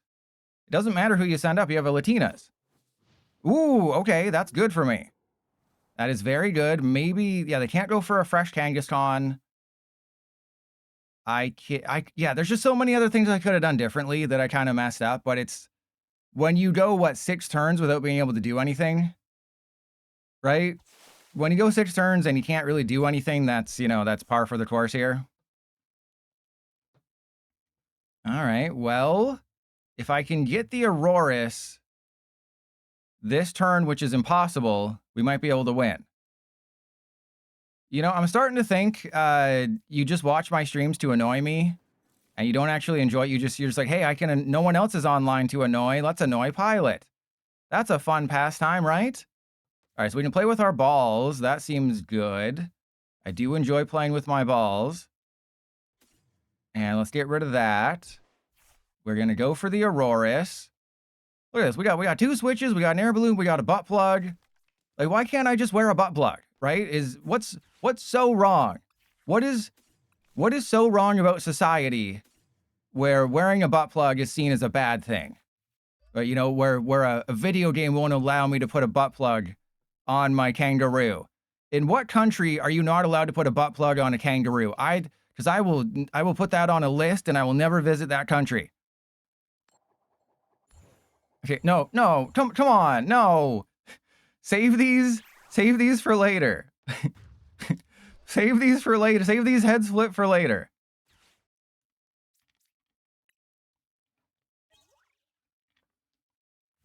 It doesn't matter who you send up. You have a Latinas. Ooh, okay. That's good for me. That is very good. Maybe, yeah, they can't go for a fresh Kangaskhan. Yeah, there's just so many other things I could have done differently that I kind of messed up, but it's when you go, what, 6 turns without being able to do anything, right? When you go 6 turns and you can't really do anything, that's, you know, that's par for the course here. All right, well, if I can get the Aurorus this turn, which is impossible, we might be able to win. You know, I'm starting to think you just watch my streams to annoy me, and you don't actually enjoy it. You're just like, hey, no one else is online to annoy. Let's annoy Pilot. That's a fun pastime, right? All right, so we can play with our balls. That seems good. I do enjoy playing with my balls. And let's get rid of that. We're gonna go for the Aurorus. Look at this. We got 2 switches. We got an air balloon. We got a butt plug. Like, why can't I just wear a butt plug? Right? What's so wrong? What is so wrong about society where wearing a butt plug is seen as a bad thing? But you know, where a video game won't allow me to put a butt plug on my kangaroo. In what country are you not allowed to put a butt plug on a kangaroo? Because I will put that on a list and I will never visit that country. Okay, no, come on, no. Save these for later. Save these for later. Save these heads flip for later.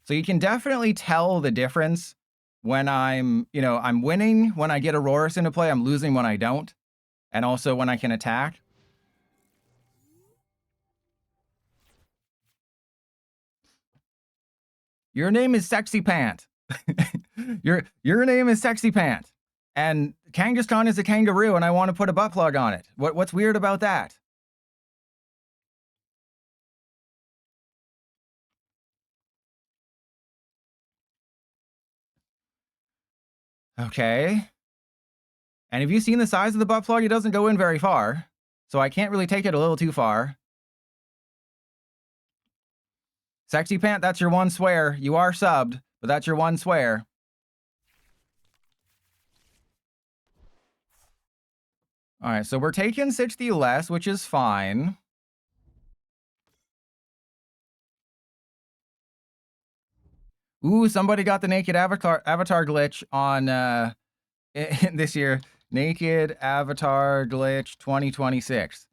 So you can definitely tell the difference when I'm winning when I get Aurorus into play, I'm losing when I don't, and also when I can attack. Your name is Sexy Pant. your name is Sexy Pant. And Kangaskhan is a kangaroo, and I want to put a butt plug on it. What's weird about that? Okay. And have you seen the size of the butt plug? It doesn't go in very far. So I can't really take it a little too far. Sexy Pant, that's your one swear. You are subbed, but that's your one swear. All right, so we're taking 60 less, which is fine. Ooh, somebody got the naked avatar glitch on this year. Naked avatar glitch 2026.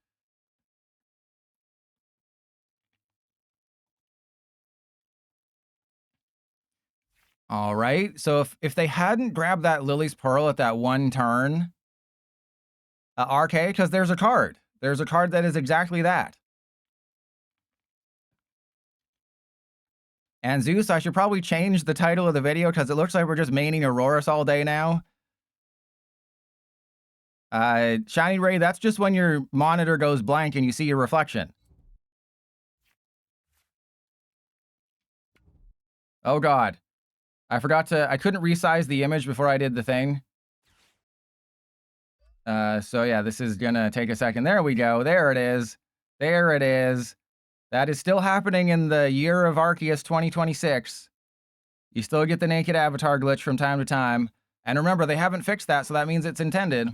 All right, so if they hadn't grabbed that Lily's Pearl at that one turn, RK, because there's a card. There's a card that is exactly that. And Zeus, I should probably change the title of the video because it looks like we're just maining Aurorus all day now. Shiny Ray, that's just when your monitor goes blank and you see your reflection. Oh God. I couldn't resize the image before I did the thing. So yeah, this is gonna take a second. There we go. There it is. There it is. That is still happening in the year of Arceus 2026. You still get the naked avatar glitch from time to time. And remember, they haven't fixed that, so that means it's intended.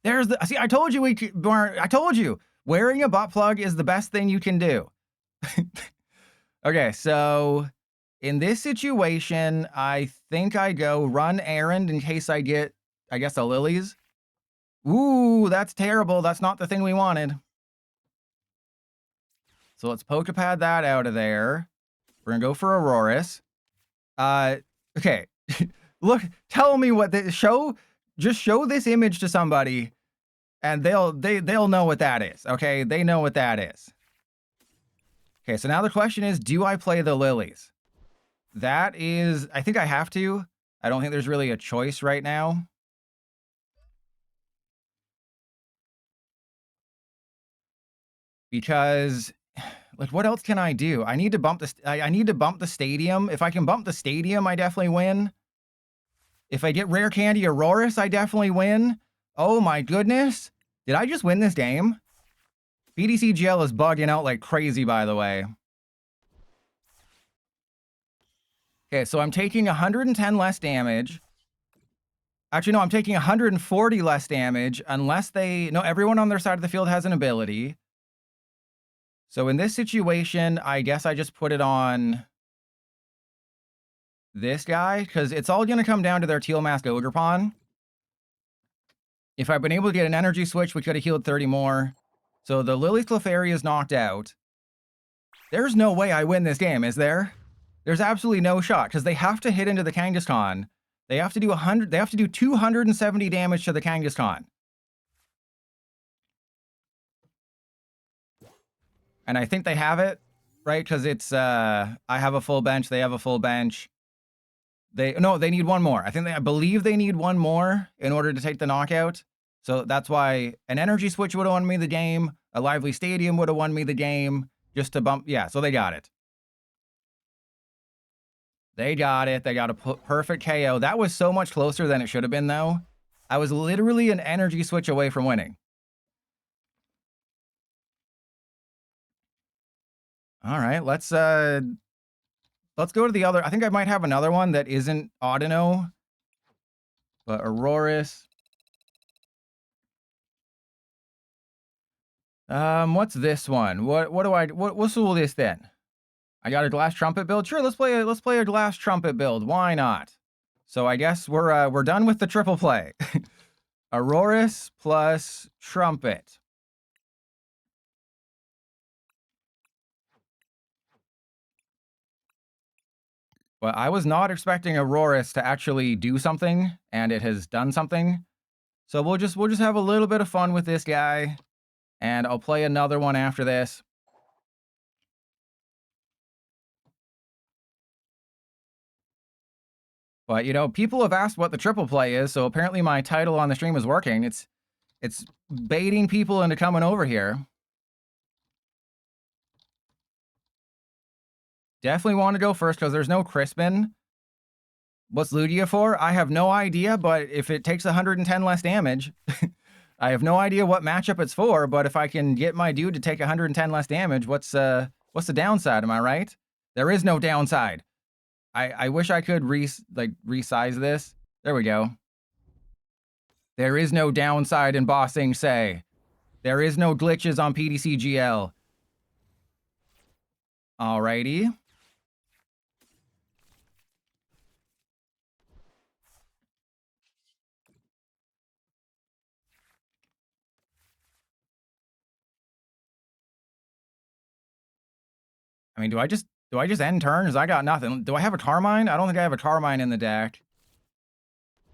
There's the... See, I told you I told you! Wearing a butt plug is the best thing you can do. Okay, so... in this situation, I think I go run errand in case I get, I guess, the lilies. Ooh, that's terrible. That's not the thing we wanted. So let's Pokepad that out of there. We're gonna go for Aurorus. Okay. Look, tell me what the just show this image to somebody and they'll know what that is. Okay, they know what that is. Okay, so now the question is, do I play the lilies? That is, I think I have to. I don't think there's really a choice right now. Because, like, what else can I do? I need to bump I need to bump the stadium. If I can bump the stadium, I definitely win. If I get rare candy Aurorus, I definitely win. Oh my goodness. Did I just win this game? BDCGL is bugging out like crazy, by the way. Okay, so I'm taking 110 less damage. Actually, no, I'm taking 140 less damage unless they... No, everyone on their side of the field has an ability. So in this situation, I guess I just put it on this guy, because it's all going to come down to their Teal Mask Ogerpon. If I'd been able to get an energy switch, we could have healed 30 more. So the Lily's Clefairy is knocked out. There's no way I win this game, is there? There's absolutely no shot, because they have to hit into the Kangaskhan. They have to do 100. They have to do 270 damage to the Kangaskhan. And I think they have it, right? Because it's I have a full bench. They have a full bench. They need one more. I believe they need one more in order to take the knockout. So that's why an energy switch would have won me the game. A lively stadium would have won me the game. Just to bump. Yeah, so they got it. They got it. They got a perfect KO. That was so much closer than it should have been, though. I was literally an energy switch away from winning. All right, let's go to the other. I think I might have another one that isn't Audino, but Aurorus. What's this one? What's this then? I got a glass trumpet build. Sure, let's play a glass trumpet build. Why not? So I guess we're done with the triple play. Aurorus plus trumpet. But I was not expecting Aurorus to actually do something, and it has done something. So we'll just have a little bit of fun with this guy, and I'll play another one after this. But, you know, people have asked what the triple play is, so apparently my title on the stream is working. It's baiting people into coming over here. Definitely want to go first because there's no Crispin. What's Lugia for? I have no idea, but if it takes 110 less damage, I have no idea what matchup it's for, but if I can get my dude to take 110 less damage, what's the downside, am I right? There is no downside. I wish I could resize this. There we go. There is no downside in bossing, say. There is no glitches on PDCGL. Alrighty. I mean, do I just end turn? Because I got nothing. Do I have a Carmine? I don't think I have a Carmine in the deck.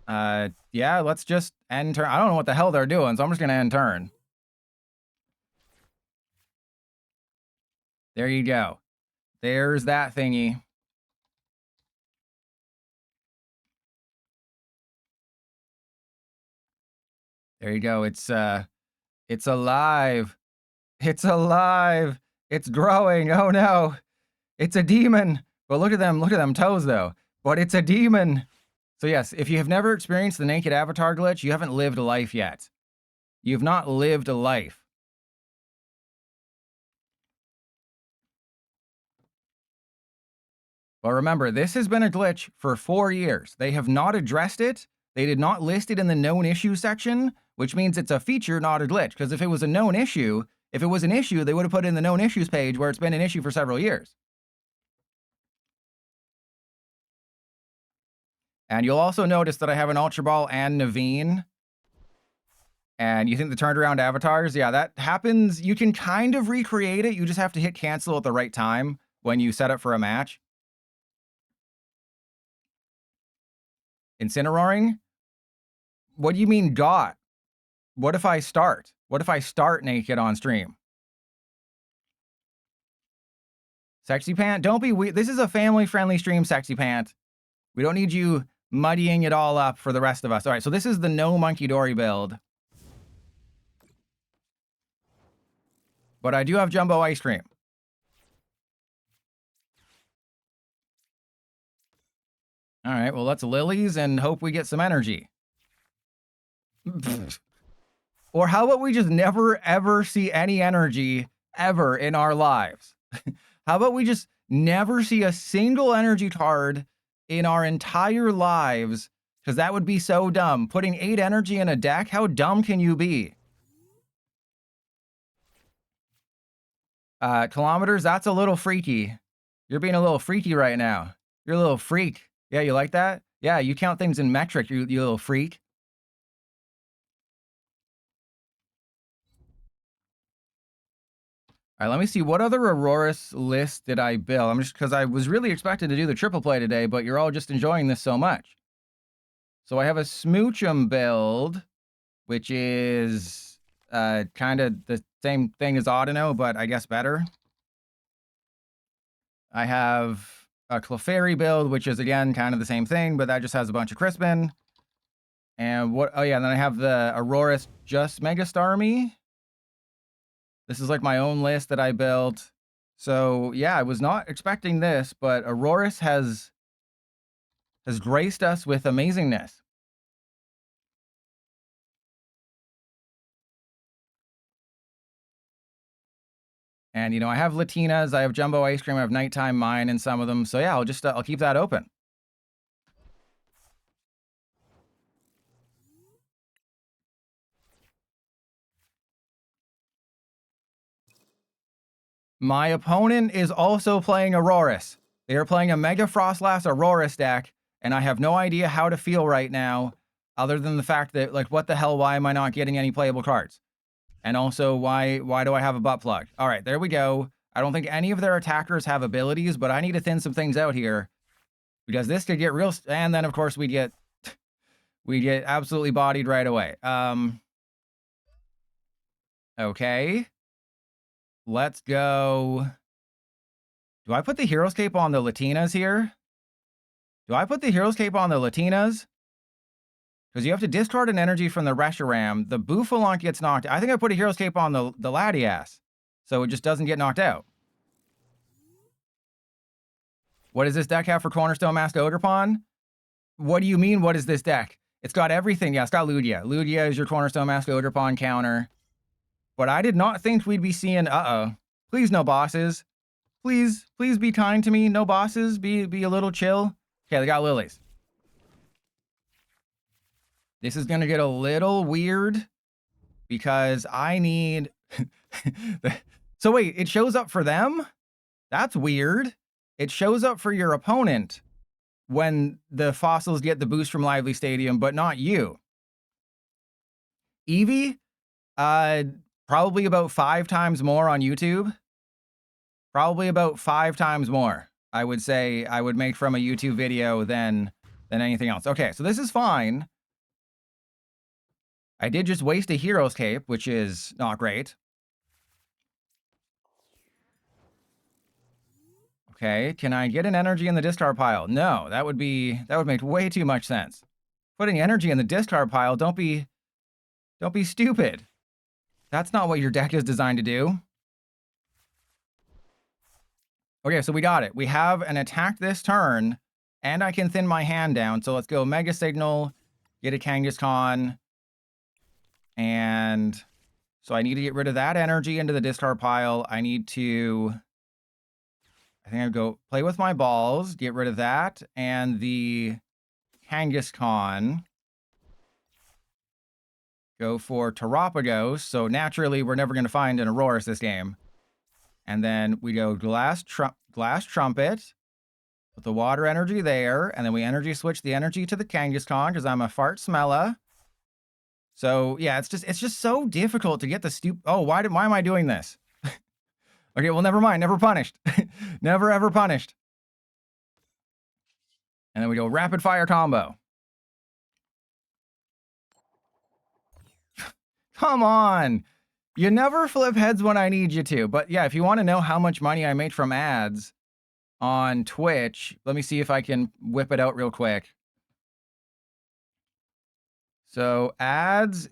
Yeah, let's just end turn. I don't know what the hell they're doing, so I'm just gonna end turn. There you go. There's that thingy. There you go. It's alive. It's alive. It's growing. Oh no. It's a demon. But look at them toes though. But it's a demon. So yes, if you have never experienced the naked avatar glitch, you haven't lived a life yet. You've not lived a life. Well, remember, this has been a glitch for 4 years. They have not addressed it. They did not list it in the known issue section, which means it's a feature, not a glitch. Because if it was a known issue, if it was an issue, they would have put it in the known issues page where it's been an issue for several years. And you'll also notice that I have an Ultra Ball and Naveen. And you think the turned around avatars? Yeah, that happens. You can kind of recreate it. You just have to hit cancel at the right time when you set up for a match. Incinerating? What do you mean got? What if I start? What if I start naked on stream? Sexy Pant? Don't be weird. This is a family-friendly stream, Sexy Pant. We don't need you muddying it all up for the rest of us. All right, so this is the no Monkey Dory build. But I do have Jumbo Ice Cream. All right, well, let's Lilies and hope we get some energy. Or how about we just never, ever see any energy ever in our lives? How about we just never see a single energy card in our entire lives? Because that would be so dumb. Putting 8 energy in a deck, how dumb can you be? Kilometers, that's a little freaky. You're being a little freaky right now. You're a little freak. Yeah, you like that? Yeah, you count things in metric, you little freak. All right, let me see. What other Aurorus list did I build? I'm just, because I was really expected to do the triple play today, but you're all just enjoying this so much. So I have a Smoochum build, which is kind of the same thing as Audino, but I guess better. I have a Clefairy build, which is, again, kind of the same thing, but that just has a bunch of Crispin. And what? Oh, yeah, and then I have the Aurorus Just Mega Starmie. This is like my own list that I built. So, yeah, I was not expecting this, but Aurorus has graced us with amazingness. And, you know, I have Latinas, I have Jumbo Ice Cream, I have Nighttime Mine in some of them. So, yeah, I'll just, I'll keep that open. My opponent is also playing Aurorus. They are playing a Mega Frostlass Aurorus deck, and I have no idea how to feel right now, other than the fact that, like, what the hell, why am I not getting any playable cards? And also, why do I have a butt plug? All right, there we go. I don't think any of their attackers have abilities, but I need to thin some things out here. Because this could get real... And then, of course, we get absolutely bodied right away. Okay. Let's go... Do I put the Hero's Cape on the Latinas here? Do I put the Hero's Cape on the Latinas? Because you have to discard an energy from the Reshiram. The Buffalant gets knocked... I think I put a Hero's Cape on the Latias, so it just doesn't get knocked out. What does this deck have for Cornerstone Masked Ogerpon? What do you mean, what is this deck? It's got everything. Yeah, it's got Lugia. Lugia is your Cornerstone Masked Ogerpon counter. But I did not think we'd be seeing... Uh-oh. Please, no bosses. Please be kind to me. No bosses. Be a little chill. Okay, they got Lilies. This is going to get a little weird because I need... So wait, it shows up for them? That's weird. It shows up for your opponent when the fossils get the boost from Lively Stadium, but not you. Eevee? Probably about 5 times more on YouTube. Probably about 5 times more, I would say, I would make from a YouTube video than anything else. Okay, so this is fine. I did just waste a Hero's Cape, which is not great. Okay, can I get an energy in the discard pile? No, that would make way too much sense. Putting energy in the discard pile, don't be stupid. That's not what your deck is designed to do. Okay, so we got it. We have an attack this turn, and I can thin my hand down. So let's go Mega Signal, get a Kangaskhan, and so I need to get rid of that energy into the discard pile. I need to I think I'd go play with my balls, get rid of that, and the Kangaskhan. Go for Terapagos. So naturally, we're never going to find an Aurorus this game. And then we go Glass Trumpet. Put the water energy there. And then we energy switch the energy to the Kangaskhan because I'm a fart smeller. So yeah, it's just so difficult to get the Oh, why am I doing this? Okay, well, never mind. Never punished. Never ever punished. And then we go rapid fire combo. Come on. You never flip heads when I need you to. But yeah, if you want to know how much money I made from ads on Twitch, let me see if I can whip it out real quick. So ads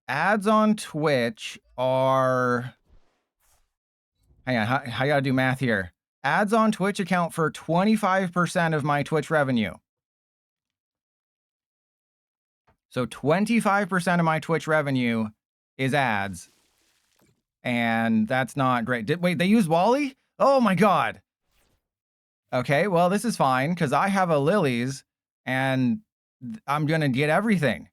on Twitch are, hang on, I gotta do math here. Ads on Twitch account for 25% of my Twitch revenue. So 25% of my Twitch revenue is ads. And that's not great. Wait, they use Wally? Oh my God. Okay, well, this is fine because I have a Lilies and I'm going to get everything.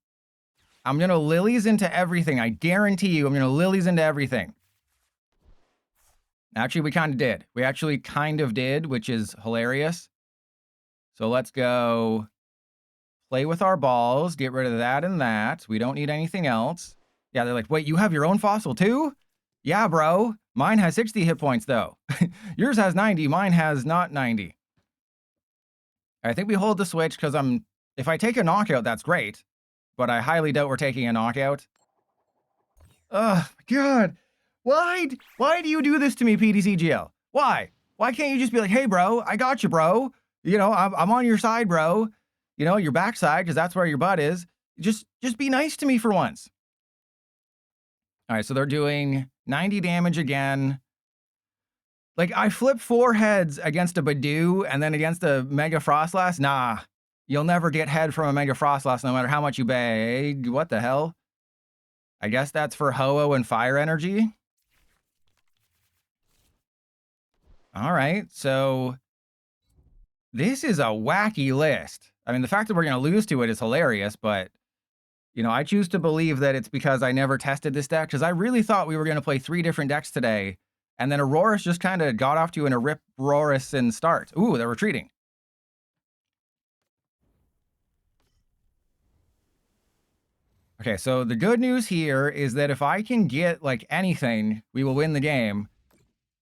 I'm going to Lilies into everything. I guarantee you I'm going to Lilies into everything. Actually, we kind of did. We actually kind of did, which is hilarious. So let's go play with our balls, get rid of that and that. We don't need anything else. Yeah, they're like, wait, you have your own fossil too? Yeah, bro. Mine has 60 hit points, though. Yours has 90. Mine has not 90. I think we hold the switch because if I take a knockout, that's great. But I highly doubt we're taking a knockout. Ugh, God. Why do you do this to me, PDCGL? Why? Why can't you just be like, hey, bro, I got you, bro. You know, I'm on your side, bro. You know, your backside, because that's where your butt is. Just be nice to me for once. All right, so they're doing 90 damage again. Like, I flip 4 heads against a Badoo and then against a Mega Frostlass. Nah, you'll never get head from a Mega Frostlass no matter how much you beg. What the hell? I guess that's for Ho-Oh and Fire Energy. All right, so this is a wacky list. I mean, the fact that we're going to lose to it is hilarious, but, you know, I choose to believe that it's because I never tested this deck, because I really thought we were going to play 3 different decks today, and then Aurorus just kind of got off to an Aurorus and start. Ooh, they're retreating. Okay, so the good news here is that if I can get, like, anything, we will win the game.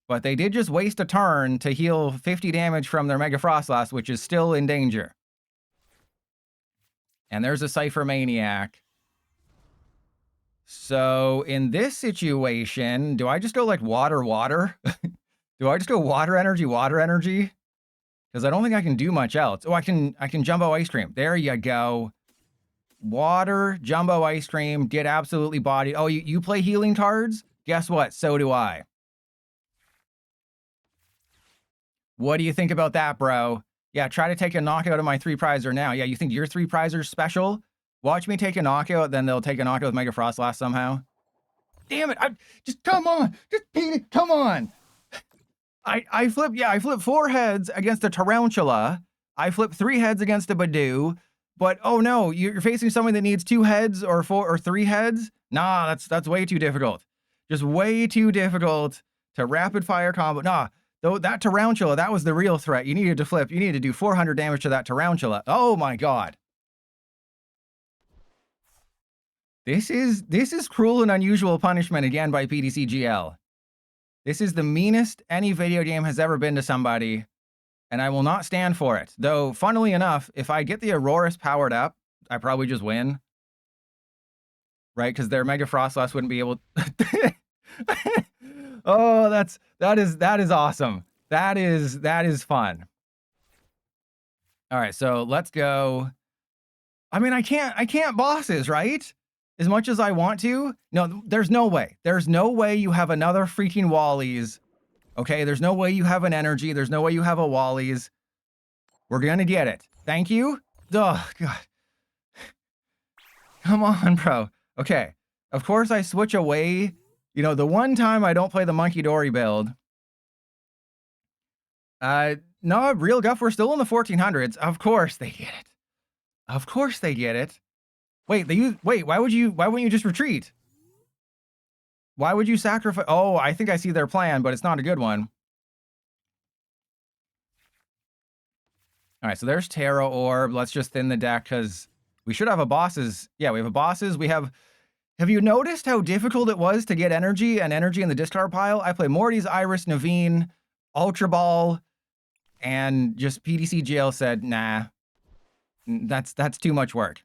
But they did just waste a turn to heal 50 damage from their Mega Frostlass, which is still in danger. And there's a Cypher Maniac. So in this situation, do I just go like water? Do I just go water energy? Because I don't think I can do much else. Oh, I can Jumbo Ice Cream. There you go. Water, Jumbo Ice Cream, get absolutely bodied. Oh, you play healing cards? Guess what? So do I. What do you think about that, bro? Yeah, try to take a knockout of my 3-prizer now. Yeah, you think your 3-prizer's special? Watch me take a knockout, then they'll take a knockout with Mega Frostlass somehow. Damn it! Just come on! Just beat it! Come on! I flip 4 heads against a Tarantula. I flip 3 heads against a Badoo. But oh no, you're facing someone that needs 2 heads or 4 or 3 heads? Nah, that's way too difficult. Just way too difficult to rapid fire combo. Nah. Though that Tarantula, that was the real threat. You needed to flip. You needed to do 400 damage to that Tarantula. Oh my God. This is cruel and unusual punishment again by PDCGL. This is the meanest any video game has ever been to somebody, and I will not stand for it. Though, funnily enough, if I get the Aurorus powered up, I probably just win. Right? Because their Mega Frostlass wouldn't be able Oh, that is awesome. That is fun. All right, so let's go. I mean, I can't bosses, right? As much as I want to. No, there's no way. There's no way you have another freaking Wallies. Okay, there's no way you have an energy. There's no way you have a Wallies. We're gonna get it. Thank you. Oh, God. Come on, bro. Okay. Of course I switch away. You know, the one time I don't play the Monkey Dory build, No, real guff, we're still in the 1400s. Of course they get it. Of course they get it. Wait, why wouldn't you just retreat? Why would you sacrifice? Oh, I think I see their plan, but it's not a good one. All right, so there's Terra Orb. Let's just thin the deck because we should have a bosses. Yeah, we have a bosses. We have you noticed how difficult it was to get energy and energy in the discard pile? I play Morty's, Iris, Naveen, Ultra Ball, and just PDC GL said, nah, that's too much work.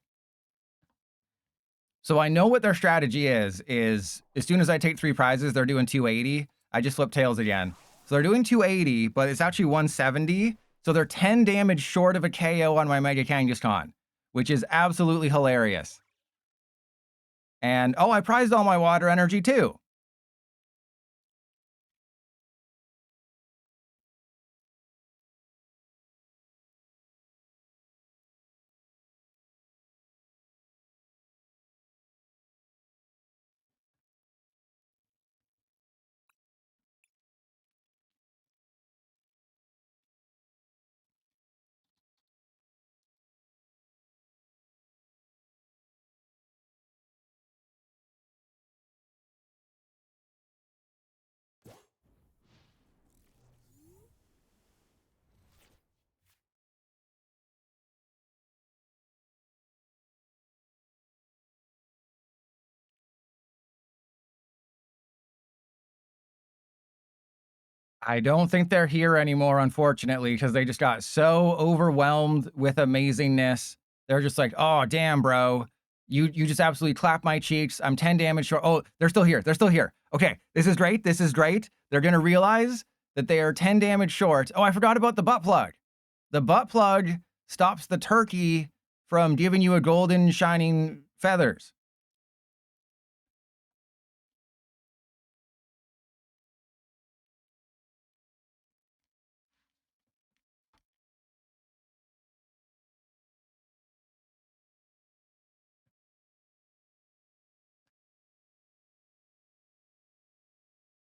So I know what their strategy is as soon as I take 3 prizes, they're doing 280. I just flip tails again. So they're doing 280, but it's actually 170. So they're 10 damage short of a KO on my Mega Kangaskhan, which is absolutely hilarious. And, oh, I prized all my water energy too. I don't think they're here anymore, unfortunately, because they just got so overwhelmed with amazingness. They're just like, oh, damn, bro. You just absolutely clap my cheeks. I'm 10 damage short. Oh, they're still here. They're still here. Okay, this is great. This is great. They're going to realize that they are 10 damage short. Oh, I forgot about the butt plug. The butt plug stops the turkey from giving you a golden shining feathers.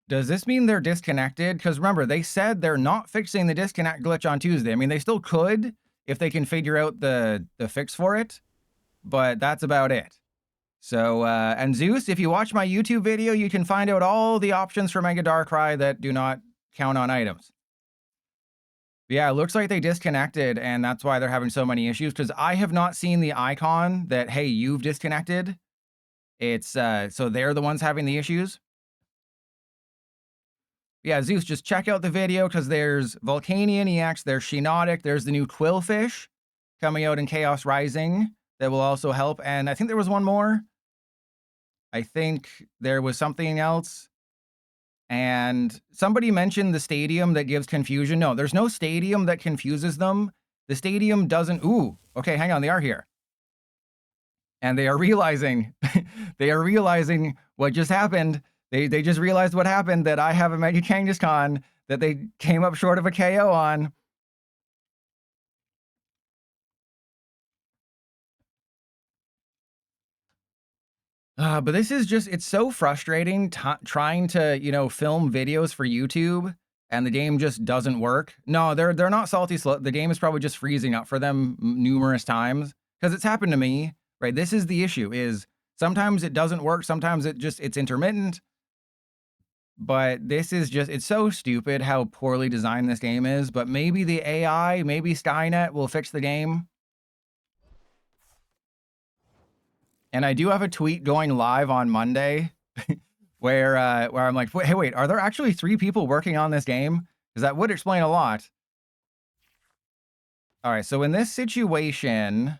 Does this mean they're disconnected? Because remember, they said they're not fixing the disconnect glitch on Tuesday. I mean, they still could if they can figure out the fix for it, but that's about it. So, and Zeus, if you watch my YouTube video, you can find out all the options for Mega Darkrai that do not count on items. But yeah, it looks like they disconnected, and that's why they're having so many issues, because I have not seen the icon that, hey, you've disconnected. It's, so they're the ones having the issues. Yeah, Zeus, just check out the video because there's Volcanion EX, there's Shiinotic, there's the new Quillfish coming out in Chaos Rising that will also help. And I think there was one more. I think there was something else. And somebody mentioned the stadium that gives confusion. No, there's no stadium that confuses them. The stadium doesn't. Ooh, okay, hang on. They are here. And they are realizing, what just happened. They just realized what happened, that I have a Mega Kangaskhan that they came up short of a KO on. But this is just, it's so frustrating trying to, film videos for YouTube and the game just doesn't work. No, they're not salty slow. The game is probably just freezing up for them numerous times because it's happened to me, right? This is the issue, is sometimes it doesn't work. Sometimes it's intermittent. But this is just, it's so stupid how poorly designed this game is. But maybe the AI, maybe Skynet will fix the game. And I do have a tweet going live on Monday where I'm like, hey, wait, are there actually 3 people working on this game? Because that would explain a lot. All right, so in this situation,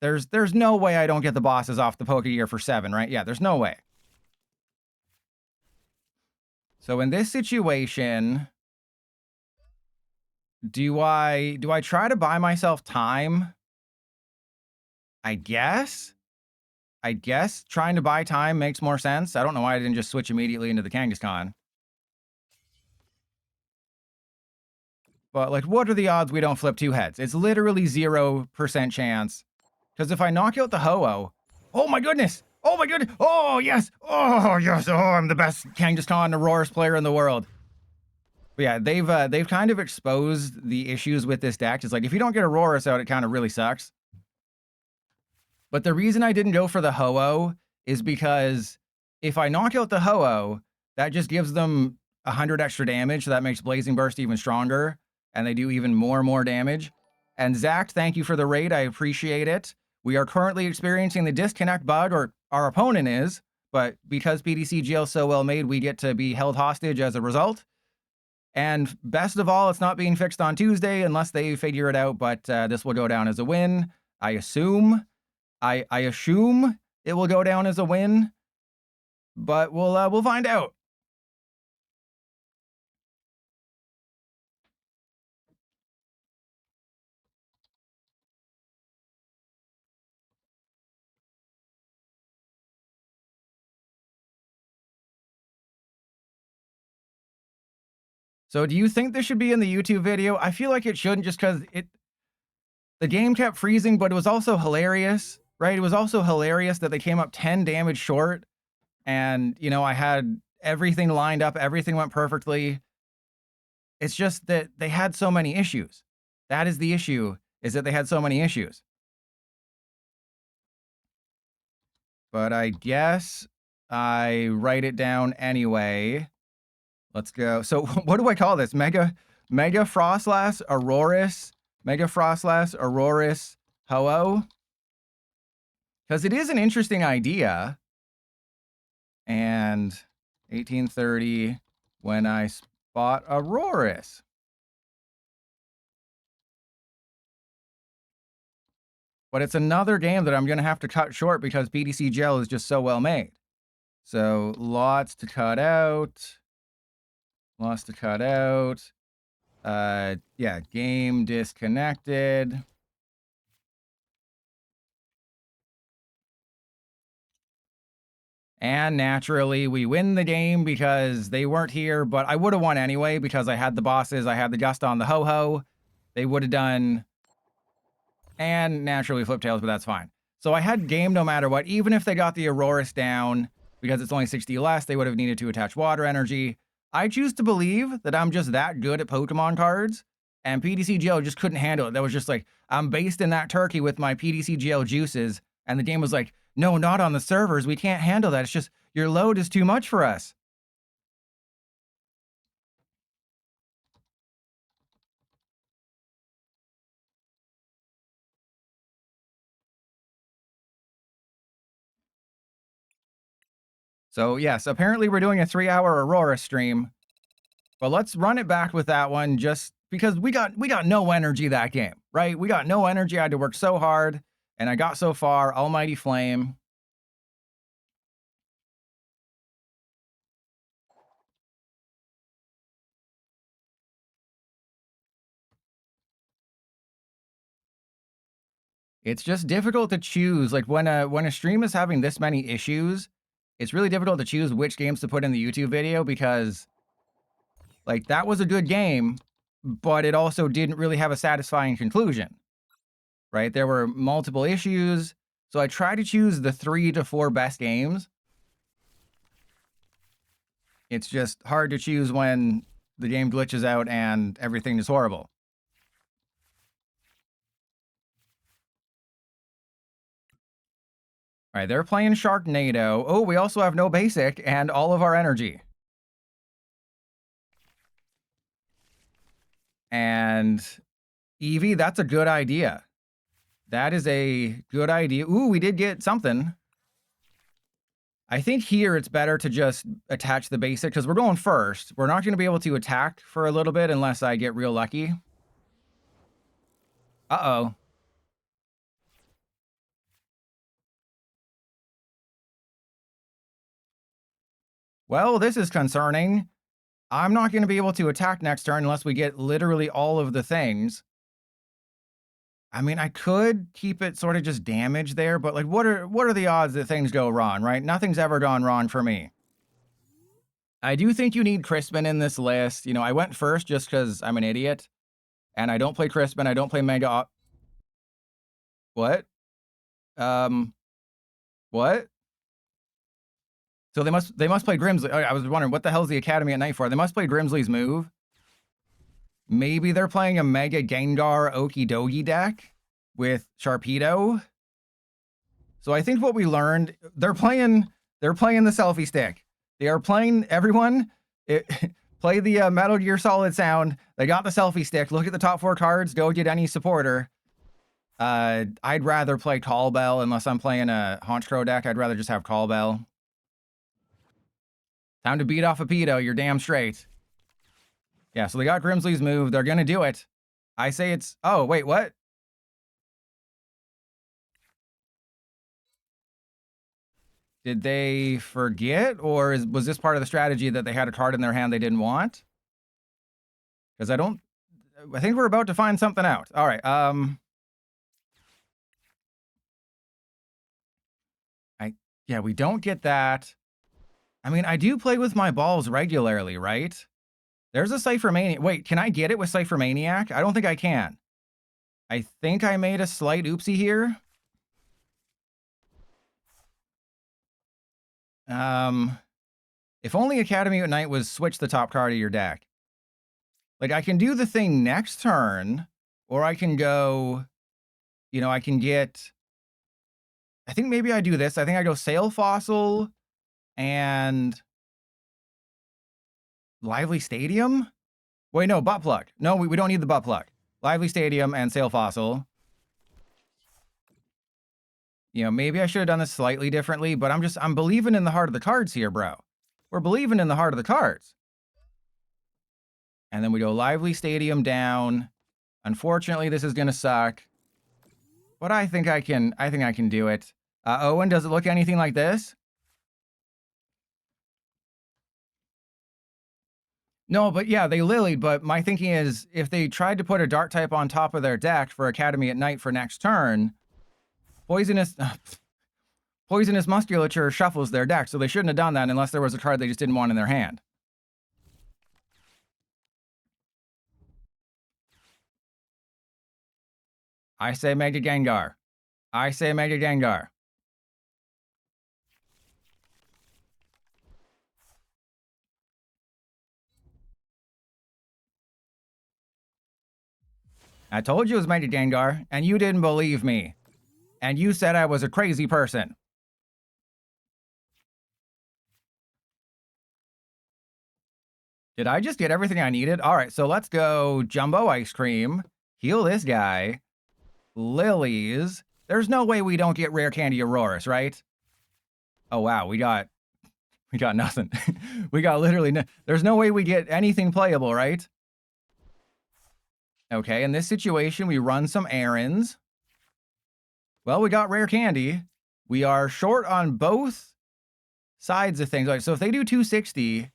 there's no way I don't get the bosses off the Pokegear for 7, right? Yeah, there's no way. So in this situation, do I try to buy myself time? I guess trying to buy time makes more sense. I don't know why I didn't just switch immediately into the Kangaskhan. But, like, what are the odds we don't flip 2 heads? It's literally 0% chance. Because if I knock out the Ho-Oh... Oh, my goodness! Oh, my goodness! Oh, yes! Oh, yes! Oh, I'm the best Kangaskhan Aurorus player in the world. But yeah, they've kind of exposed the issues with this deck. It's like, if you don't get Aurorus out, it kind of really sucks. But the reason I didn't go for the Ho-Oh is because if I knock out the Ho-Oh, that just gives them 100 extra damage, so that makes Blazing Burst even stronger, and they do even more damage. And Zach, thank you for the raid. I appreciate it. We are currently experiencing the disconnect bug, or our opponent is, but because PTCGL is so well made, we get to be held hostage as a result. And best of all, it's not being fixed on Tuesday unless they figure it out, but this will go down as a win, I assume. I assume it will go down as a win, but we'll find out. So do you think this should be in the YouTube video? I feel like it shouldn't, just because the game kept freezing, but it was also hilarious, right? It was also hilarious that they came up 10 damage short, and, you know, I had everything lined up, everything went perfectly. It's just that they had so many issues. That is the issue, is that they had so many issues. But I guess I write it down anyway. Let's go. So what do I call this? Mega Frostlass, Aurorus, Mega Frostlass, Aurorus, Ho-Oh? Because it is an interesting idea. And 1830, when I spot Aurorus. But it's another game that I'm going to have to cut short because PTC Gel is just so well made. So lots to cut out. Lots to cut out. Yeah, game disconnected. And naturally, we win the game because they weren't here, but I would have won anyway because I had the bosses, I had the Gust on the Ho-Ho. They would have done... And naturally flip tails, but that's fine. So I had game no matter what. Even if they got the Aurorus down, because it's only 60 less, they would have needed to attach water energy. I choose to believe that I'm just that good at Pokemon cards, and PTCGL just couldn't handle it. That was just like, I'm based in that turkey with my PTCGL juices, and the game was like, no, not on the servers. We can't handle that. It's just, your load is too much for us. So yes, apparently we're doing a 3-hour Aurora stream, but let's run it back with that one just because we got no energy that game, right? We got no energy. I had to work so hard, and I got so far. Almighty Flame. It's just difficult to choose. Like when a stream is having this many issues, it's really difficult to choose which games to put in the YouTube video because, like, that was a good game, but it also didn't really have a satisfying conclusion, right? There were multiple issues, so I try to choose the 3 to 4 best games. It's just hard to choose when the game glitches out and everything is horrible. All right, they're playing Sharknado. Oh, we also have no basic and all of our energy. And Eevee, that's a good idea. That is a good idea. Ooh, we did get something. I think here it's better to just attach the basic because we're going first. We're not going to be able to attack for a little bit unless I get real lucky. Uh-oh. Well, this is concerning. I'm not going to be able to attack next turn unless we get literally all of the things. I mean, I could keep it sort of just damaged there, but like, what are the odds that things go wrong, right? Nothing's ever gone wrong for me. I do think you need Crispin in this list. You know, I went first just because I'm an idiot, and I don't play Crispin. I don't play Mega. What? What? So they must play Grimsley. I was wondering what the hell's the Academy at night for? They must play Grimsley's move. Maybe they're playing a Mega Gengar Okidogi deck with Sharpedo. So I think what we learned, they're playing the selfie stick. They are playing, everyone, play the Metal Gear Solid sound. They got the selfie stick. Look at the top 4 cards. Don't get any supporter. I'd rather play Call Bell unless I'm playing a Honchkrow deck. I'd rather just have Call Bell. Time to beat off a Pedo. You're damn straight. Yeah, so they got Grimsley's move. They're going to do it. I say it's... Oh, wait, what? Did they forget? Or was this part of the strategy that they had a card in their hand they didn't want? Because I think we're about to find something out. All right, yeah, we don't get that. I mean, I do play with my balls regularly, right? There's a Cypher Maniac. Wait, can I get it with Cypher Maniac? I don't think I can. I think I made a slight oopsie here. If only Academy at Night was switch the top card of your deck. Like, I can do the thing next turn, or I can go, you know, I can get... I think maybe I do this. I think I go Sail Fossil and Lively Stadium? Wait, no, Butt Plug. No, we don't need the Butt Plug. Lively Stadium and Sail Fossil. You know, maybe I should have done this slightly differently, but I'm believing in the heart of the cards here, bro. We're believing in the heart of the cards. And then we go Lively Stadium down. Unfortunately, this is going to suck. But I think I can do it. Owen, does it look anything like this? No, but yeah, they lilied, but my thinking is if they tried to put a Dark type on top of their deck for Academy at Night for next turn, Poisonous Musculature shuffles their deck, so they shouldn't have done that unless there was a card they just didn't want in their hand. I say Mega Gengar. I say Mega Gengar. I told you it was Mega Gengar, and you didn't believe me. And you said I was a crazy person. Did I just get everything I needed? All right, so let's go Jumbo Ice Cream. Heal this guy. Lilies. There's no way we don't get Rare Candy Aurorus, right? Oh, wow, we got nothing. We got literally there's no way we get anything playable, right? Okay, in this situation, we run some errands. Well, we got Rare Candy. We are short on both sides of things. Like, so if they do 260,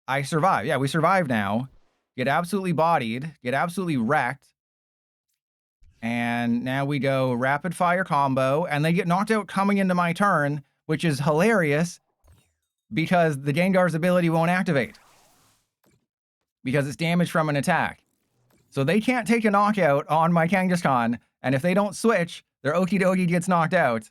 I survive. Yeah, we survive now. Get absolutely bodied. Get absolutely wrecked. And now we go rapid fire combo. And they get knocked out coming into my turn, which is hilarious because the Gengar's ability won't activate. Because it's damage from an attack. So they can't take a knockout on my Kangaskhan. And if they don't switch, their Okidogi gets knocked out.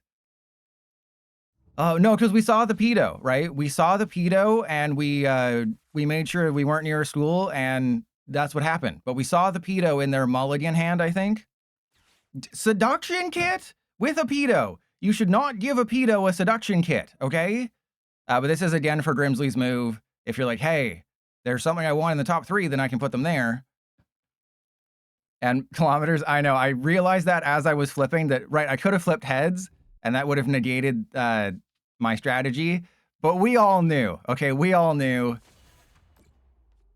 Oh, no, because we saw the pedo, right? We saw the pedo, and we made sure we weren't near a school, and that's what happened. But we saw the pedo in their mulligan hand, I think. Seduction kit with a pedo. You should not give a pedo a seduction kit, okay? But this is, again, for Grimsley's move. If you're like, hey, there's something I want in the top 3, then I can put them there. And kilometers, I know. I realized that as I was flipping that, right, I could have flipped heads, and that would have negated my strategy. But we all knew. Okay, we all knew.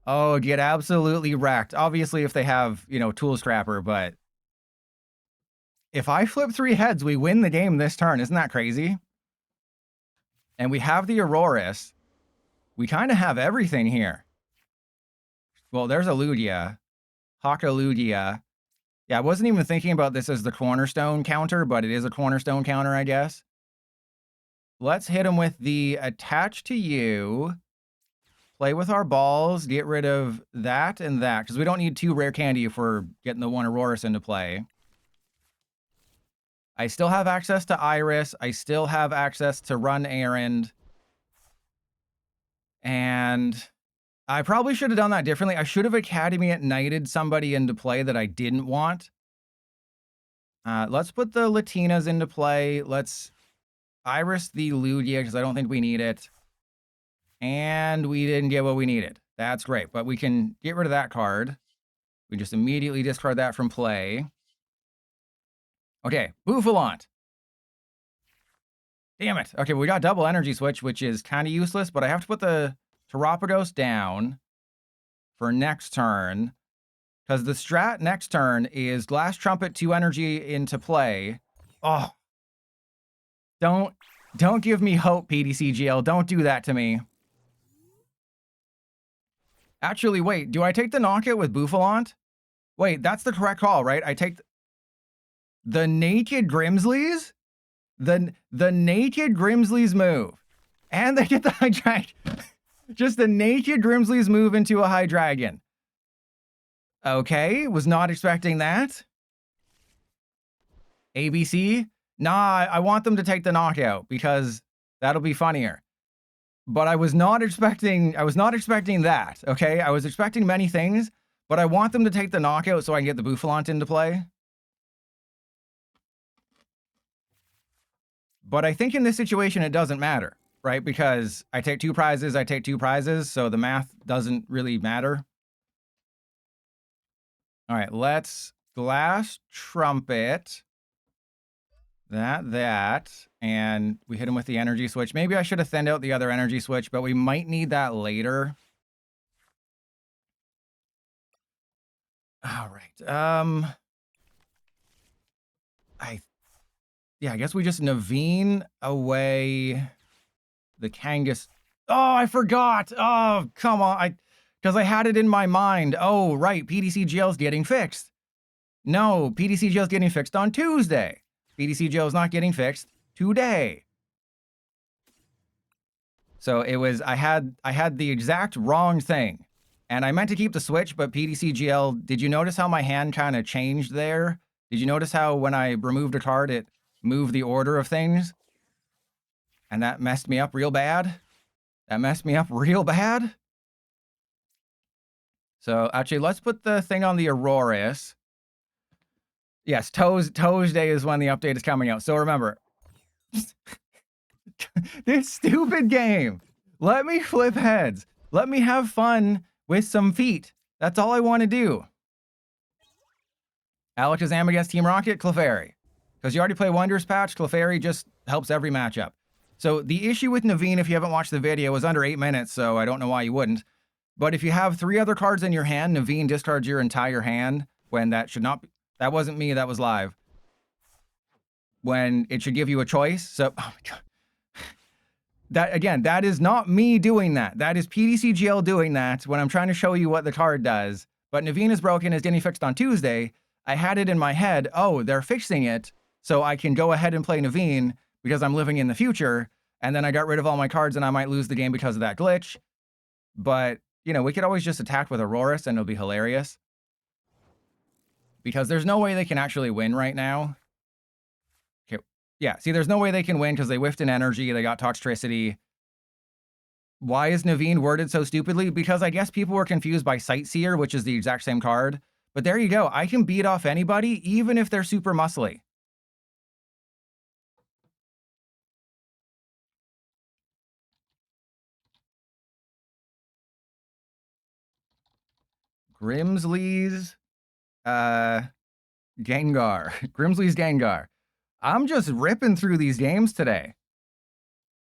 Oh, get absolutely wrecked. Obviously, if they have, you know, Tool Scrapper, but if I flip 3 heads, we win the game this turn. Isn't that crazy? And we have the Aurorus. We kind of have everything here. Well, there's a Lugia. Hakalugia. Yeah, I wasn't even thinking about this as the cornerstone counter, but it is a cornerstone counter, I guess. Let's hit him with the attach to you. Play with our balls. Get rid of that and that, because we don't need 2 rare candy if we're getting the 1 Aurorus into play. I still have access to Iris. I still have access to run errand. And I probably should have done that differently. I should have Academy at Knighted somebody into play that I didn't want. Let's put the Latinas into play. Let's Iris the Lugia because I don't think we need it. And we didn't get what we needed. That's great, but we can get rid of that card. We just immediately discard that from play. Okay, Bouffalante. Damn it. Okay, we got double energy switch, which is kind of useless, but I have to put the Terapagos down for next turn. Because the strat next turn is Glass Trumpet 2 energy into play. Oh. Don't give me hope, PDCGL. Don't do that to me. Actually, wait. Do I take the knockout with Bouffalante? Wait, that's the correct call, right? I take the Naked Grimsleys? The Naked Grimsleys move. And they get the High Dragon. Just the Naked Grimsleys move into a High Dragon. Okay, was not expecting that. ABC? Nah, I want them to take the knockout because that'll be funnier. But I was not expecting that, okay? I was expecting many things, but I want them to take the knockout so I can get the Bouffalante into play. But I think in this situation it doesn't matter, right? Because I take two prizes, so the math doesn't really matter. All right, let's Glass Trumpet. That, and we hit him with the energy switch. Maybe I should have thinned out the other energy switch, but we might need that later. All right. I guess we just Naveen away the Kangas. Oh, I forgot. Oh, come on. Because I had it in my mind. Oh, right. PDCGL is getting fixed. No, PDCGL is getting fixed on Tuesday. PDCGL is not getting fixed today. So it was, I had the exact wrong thing. And I meant to keep the switch, but PDCGL, did you notice how my hand kind of changed there? Did you notice how when I removed a card, it moved the order of things? And that messed me up real bad. So actually, let's put the thing on the Aurorus. Yes, Toes Day is when the update is coming out. So remember, this stupid game. Let me flip heads. Let me have fun with some feet. That's all I want to do. Alakazam against Team Rocket, Clefairy. Because you already play Wonders Patch, Clefairy just helps every matchup. So the issue with Naveen, if you haven't watched the video, is under 8 minutes, so I don't know why you wouldn't. But if you have 3 other cards in your hand, Naveen discards your entire hand when that should not be. That wasn't me, that was live. When it should give you a choice. So, oh my God. That, again, that is not me doing that. That is PDCGL doing that when I'm trying to show you what the card does. But Naveen is broken, is getting fixed on Tuesday. I had it in my head, oh, they're fixing it, so I can go ahead and play Naveen because I'm living in the future. And then I got rid of all my cards and I might lose the game because of that glitch. But, you know, we could always just attack with Aurorus and it'll be hilarious. Because there's no way they can actually win right now. Okay, yeah, see, there's no way they can win because they whiffed an energy, they got Toxtricity. Why is Naveen worded so stupidly? Because I guess people were confused by Sightseer, which is the exact same card. But there you go, I can beat off anybody, even if they're super muscly. Grimsley's Gengar. Grimsley's Gengar. I'm just ripping through these games today.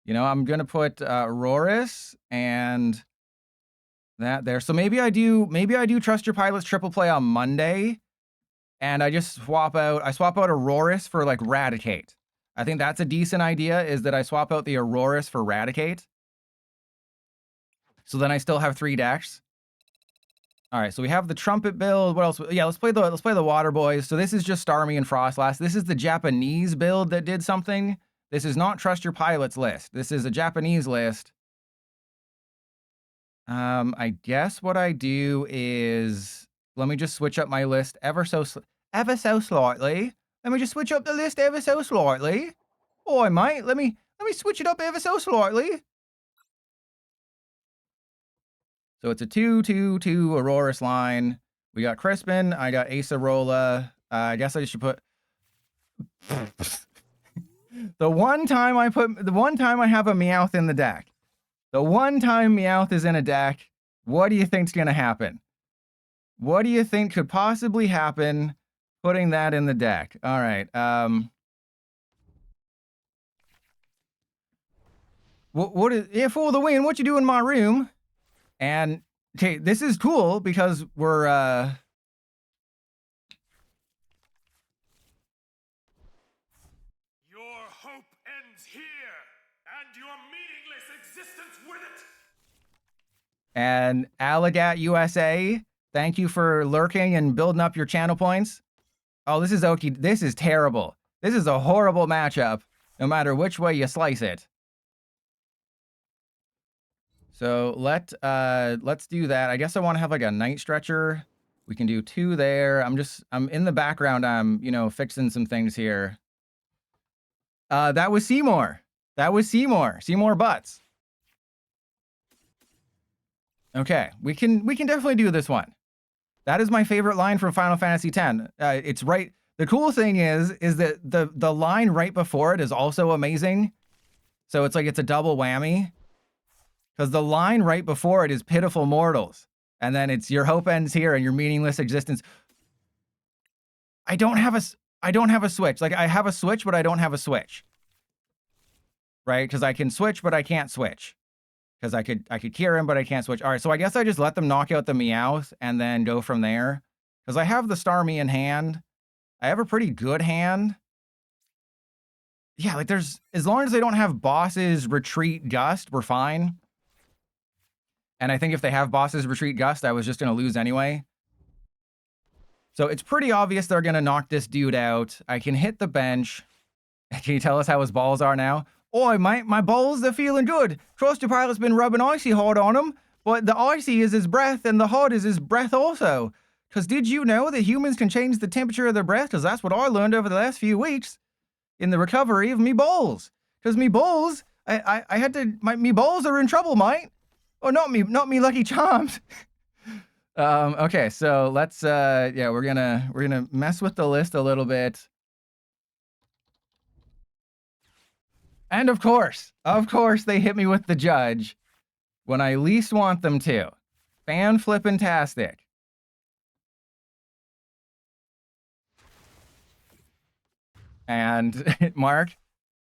You know, I'm gonna put Aurorus and that there. So maybe I do Trust Your Pilots triple play on Monday, and I just swap out Aurorus for like Raticate. I think that's a decent idea, is that I swap out the Aurorus for Raticate. So then I still have 3 decks. All right, so we have the Trumpet build. What else? Yeah, let's play the Water Boys. So this is just Starmie and Frostlass. This is the Japanese build that did something. This is not Trust Your Pilots list. This is a Japanese list. I guess what I do is, let me just switch up my list ever so slightly. Let me just switch up the list ever so slightly. Boy, mate, let me switch it up ever so slightly. So it's a 2-2-2 Aurorus line. We got Crispin. I got Acerola. I guess I should put... the one time I have a Meowth in the deck. The one time Meowth is in a deck, what do you think's going to happen? What do you think could possibly happen putting that in the deck? All right. What is... Yeah, for the win, what you do in my room? And, okay, this is cool because we're, Your hope ends here, and your meaningless existence with it! And Allagat USA, thank you for lurking and building up your channel points. Oh, this is okay. This is terrible. This is a horrible matchup, no matter which way you slice it. So let's do that. I guess I want to have like a night stretcher. We can do 2 there. I'm in the background. I'm, fixing some things here. That was Seymour. That was Seymour. Seymour Butts. Okay, we can definitely do this one. That is my favorite line from Final Fantasy X. It's right. The cool thing is that the line right before it is also amazing. So it's like it's a double whammy. Because the line right before it is pitiful mortals. And then it's your hope ends here and your meaningless existence. I don't have a switch. Like I have a switch, but I don't have a switch. Right? Because I can switch, but I can't switch. Because I could cure him, but I can't switch. All right, so I guess I just let them knock out the Meowth and then go from there. Because I have the Starmie in hand. I have a pretty good hand. Yeah, like as long as they don't have bosses retreat gust, we're fine. And I think if they have bosses retreat gust, I was just going to lose anyway. So it's pretty obvious they're going to knock this dude out. I can hit the bench. Can you tell us how his balls are now? Oi, mate, my balls, they're feeling good. Trusty Pilot's been rubbing icy hot on them, but the icy is his breath and the hot is his breath also. Because did you know that humans can change the temperature of their breath? Because that's what I learned over the last few weeks in the recovery of me balls. Because me balls, I had to, me balls are in trouble, mate. Oh, not me Lucky Charms. Okay, so let's, yeah, we're gonna mess with the list a little bit. And of course, they hit me with the judge when I least want them to. Fan-flippin-tastic. And Mark,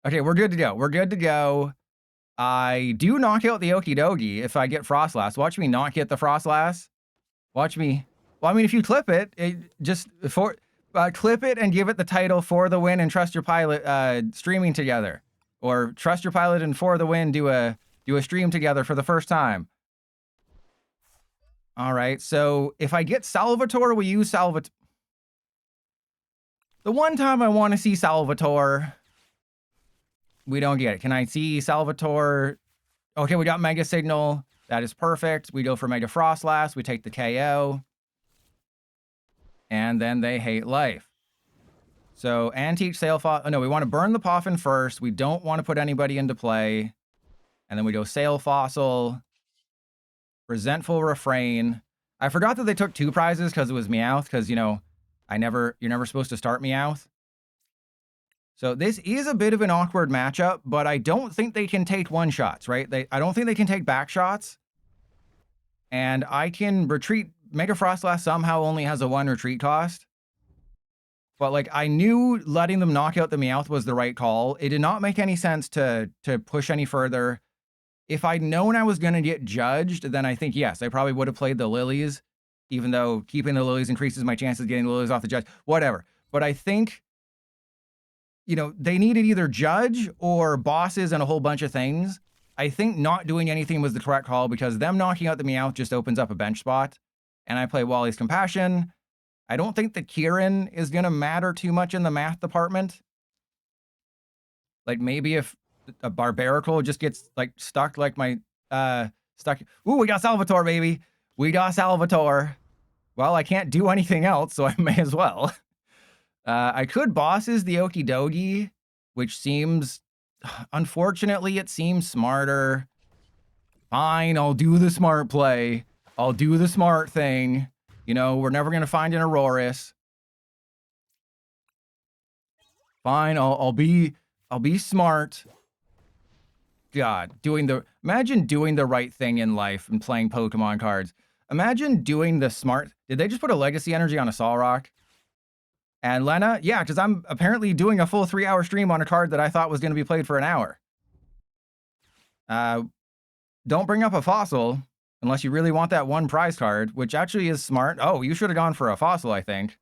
okay, we're good to go. We're good to go. I do knock out the Okie Dokie if I get Frostlass. Watch me not get the Frostlass. Watch me. Well, I mean, if you clip it, clip it and give it the title For the Win and Trust Your Pilot streaming together. Or Trust Your Pilot and For the Win do a stream together for the first time. All right, so if I get Salvatore, we use Salvatore. The one time I want to see Salvatore, we don't get it. Can I see Salvatore? Okay, we got Mega Signal. That is perfect. We go for Mega Frostlass. We take the KO. And then they hate life. So, Antique Sail Fossil. Oh, no, we want to burn the Poffin first. We don't want to put anybody into play. And then we go Sail Fossil. Resentful Refrain. I forgot that they took 2 prizes because it was Meowth. Because, you're never supposed to start Meowth. So this is a bit of an awkward matchup, but I don't think they can take one-shots, right? I don't think they can take back shots. And I can retreat. Mega Frostlass somehow only has a 1 retreat cost. But, like, I knew letting them knock out the Meowth was the right call. It did not make any sense to push any further. If I'd known I was going to get judged, then I think, yes, I probably would have played the Lilies, even though keeping the Lilies increases my chances of getting the Lilies off the judge. Whatever. But I think, they needed either judge or bosses and a whole bunch of things. I think not doing anything was the correct call because them knocking out the Meowth just opens up a bench spot. And I play Wally's Compassion. I don't think the Kieran is going to matter too much in the math department. Like, maybe if a Barbarical just gets, like, stuck like my, stuck. Ooh, we got Salvatore, baby. We got Salvatore. Well, I can't do anything else, so I may as well. I could bosses the Okie Dokie, which seems, unfortunately, it seems smarter. Fine, I'll do the smart play. I'll do the smart thing. You know, we're never gonna find an Aurorus. Fine, I'll be smart. God, imagine doing the right thing in life and playing Pokemon cards. Imagine doing the smart. Did they just put a legacy energy on a Solrock? And Lena, yeah, because I'm apparently doing a full 3-hour stream on a card that I thought was going to be played for an hour. Don't bring up a fossil unless you really want that one prize card, which actually is smart. Oh, you should have gone for a fossil, I think.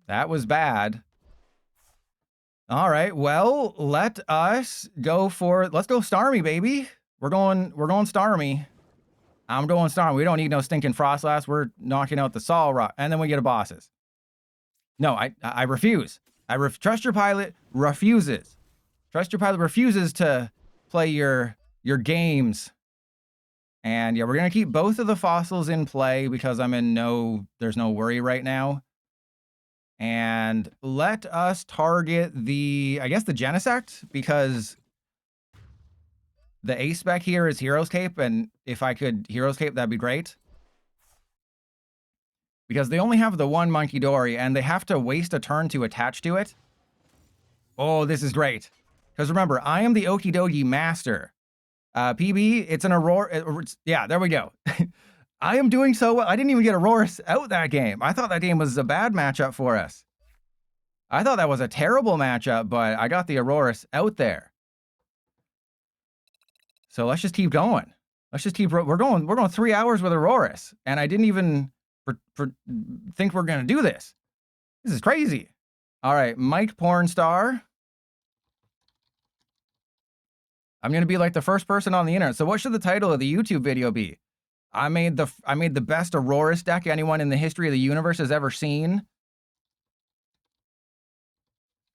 That was bad. All right, well, let's go Starmie, baby. We're going Starmie. I'm going Starmie. We don't need no stinking Frostlass. We're knocking out the Solrock, and then we get a bosses. No, I refuse. Trust Your Pilot refuses. Trust Your Pilot refuses to play your games. And yeah, we're gonna keep both of the fossils in play because there's no worry right now. And let us target the Genesect, because the ace spec here is Hero's Cape, and if I could Hero's Cape, that'd be great. Because they only have the one Monkey Dory, and they have to waste a turn to attach to it. Oh, this is great. Because remember, I am the Okie Dokie Master. PB, it's an Aurora. Yeah, there we go. I am doing so well. I didn't even get Aurorus out that game. I thought that game was a bad matchup for us. I thought that was a terrible matchup, but I got the Aurorus out there. So let's just keep going. We're going 3 hours with Aurorus, and I didn't even think we're gonna do this. This is crazy. All right, Mike Pornstar. I'm gonna be like the first person on the internet. So what should the title of the YouTube video be? I made the best Aurorus deck anyone in the history of the universe has ever seen.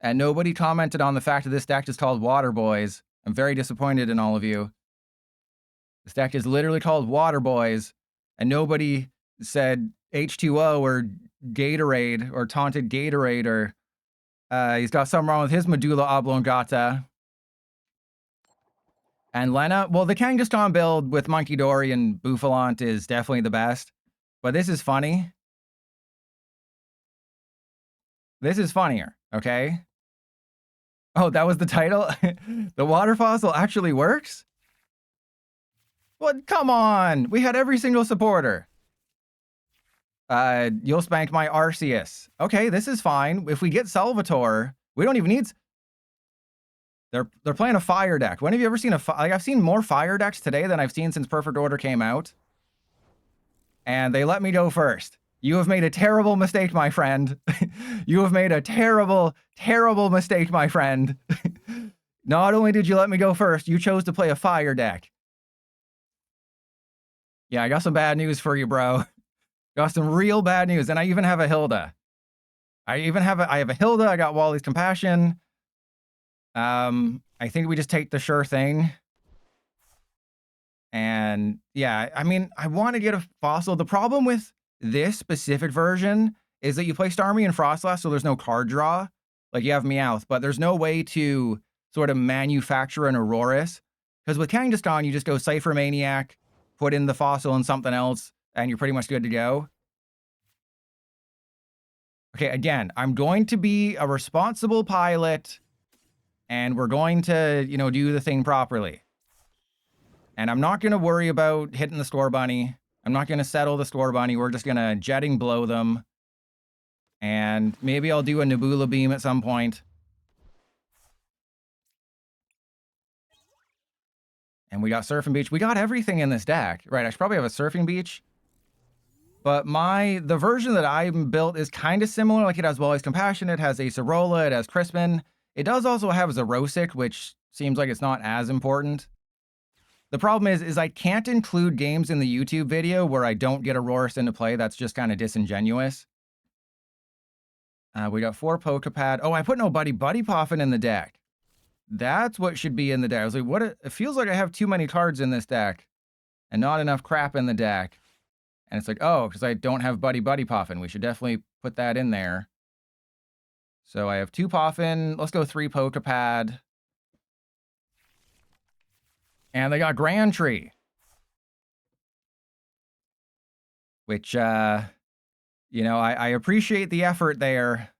And nobody commented on the fact that this deck is called Water Boys. I'm very disappointed in all of you. This deck is literally called Water Boys, and nobody said H2O or Gatorade or taunted Gatorade or he's got something wrong with his medulla oblongata. And Lena, well, the Kangaskhan build with Monkey Dory and Buffalant is definitely the best. But this is funny. This is funnier, okay? Oh, that was the title? The water fossil actually works? Well, come on. We had every single supporter. You'll spank my Arceus. Okay, this is fine. If we get Salvatore, we don't even need... They're playing a fire deck. When have you ever seen I've seen more fire decks today than I've seen since Perfect Order came out. And they let me go first. You have made a terrible mistake, my friend. You have made a terrible, terrible mistake, my friend. Not only did you let me go first, you chose to play a fire deck. Yeah, I got some bad news for you, bro. Got some real bad news. And I even have a Hilda. I have a Hilda. I got Wally's Compassion. I think we just take the sure thing. And yeah, I mean, I want to get a fossil. The problem with this specific version is that you play Starmie and Frostlass, so there's no card draw. Like you have Meowth, but there's no way to sort of manufacture an Aurorus. Because with Kangaskhan, you just go Cypher Maniac, put in the fossil and something else, and you're pretty much good to go. Okay, again, I'm going to be a responsible pilot, and we're going to, do the thing properly. And I'm not going to worry about hitting the Score Bunny. I'm not going to settle the Score Bunny. We're just going to jetting blow them. And maybe I'll do a Nebula Beam at some point. And we got Surfing Beach. We got everything in this deck. Right, I should probably have a Surfing Beach. But the version that I built is kind of similar. Like it has Wally's Compassion, it has Acerola, it has Crispin. It does also have Zerosic, which seems like it's not as important. The problem is I can't include games in the YouTube video where I don't get Aurorus into play. That's just kind of disingenuous. We got 4 Pokepad. Oh, I put no Buddy Poffin in the deck. That's what should be in the deck. I was like, what? It feels like I have too many cards in this deck and not enough crap in the deck. And it's like, oh, because I don't have Buddy Poffin. We should definitely put that in there. So I have 2 Poffin. Let's go 3 Pokepad. And they got Grand Tree. which, you know, I appreciate the effort there.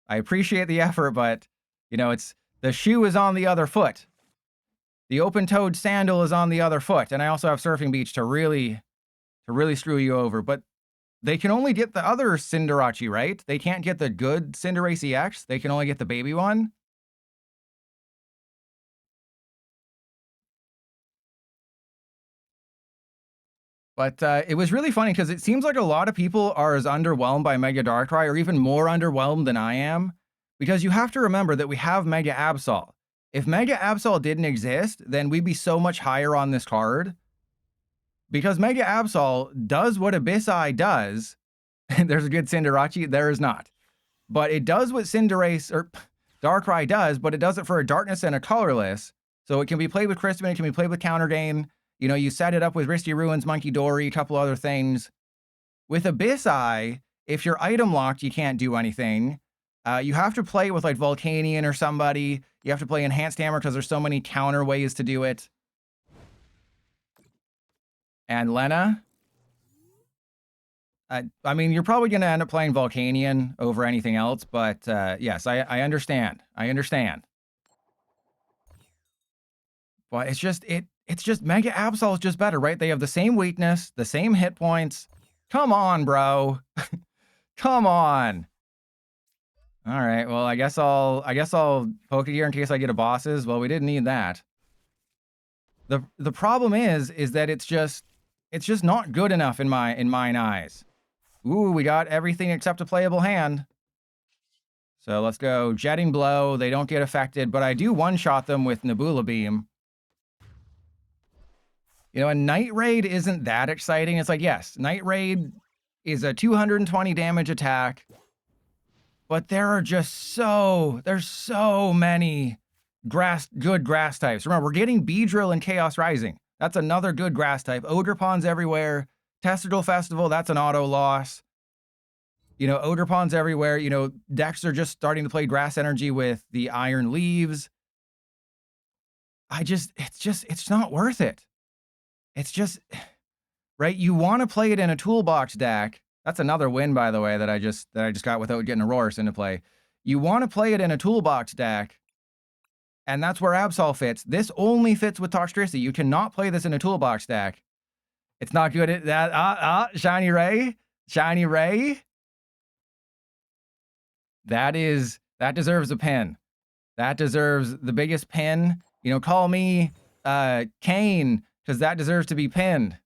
I appreciate the effort, but, you know, it's the shoe is on the other foot. The open-toed sandal is on the other foot, and I also have Surfing Beach to really screw you over. But they can only get the other Cinderace, right? They can't get the good Cinderace X. They can only get the baby one. But it was really funny because it seems like a lot of people are as underwhelmed by Mega Darkrai or even more underwhelmed than I am. Because you have to remember that we have Mega Absol. If Mega Absol didn't exist, then we'd be so much higher on this card. Because Mega Absol does what Abyssai does. There's a good Cinderace. There is not. But it does what Cinderace or Darkrai does, but it does it for a Darkness and a Colorless. So it can be played with Crispin, it can be played with Counter Gain. You know, you set it up with Risty Ruins, Monkey Dory, a couple other things. With Abyssai, if you're item locked, you can't do anything. You have to play with like Volcanion or somebody. You have to play Enhanced Hammer because there's so many counter ways to do it. And Lena, I mean, you're probably going to end up playing Volcanion over anything else, but yes, I understand. I understand. But it's just Mega Absol is just better, right? They have the same weakness, the same hit points. Come on, bro. Come on. All right. Well, I guess I'll poke it here in case I get a bosses. Well, we didn't need that. The problem is that it's just not good enough in mine eyes. Ooh, we got everything except a playable hand. So let's go Jetting Blow. They don't get affected, but I do one-shot them with Nebula Beam. You know, a Night Raid isn't that exciting. It's like, yes, Night Raid is a 220 damage attack, but there's so many good grass types. Remember, we're getting Beedrill and Chaos Rising. That's another good grass type. Ogerpon's everywhere. Testicle Festival, that's an auto loss. You know, Ogerpon's everywhere. You know, decks are just starting to play grass energy with the Iron Leaves. It's not worth it. It's just, right? You want to play it in a toolbox deck. That's another win, by the way, that I just got without getting Aurorus into play. You want to play it in a toolbox deck, and that's where Absol fits. This only fits with Toxtricity. You cannot play this in a toolbox deck. It's not good at that. Shiny Ray. Shiny Ray. That deserves a pin. That deserves the biggest pin. You know, call me Kane, because that deserves to be pinned.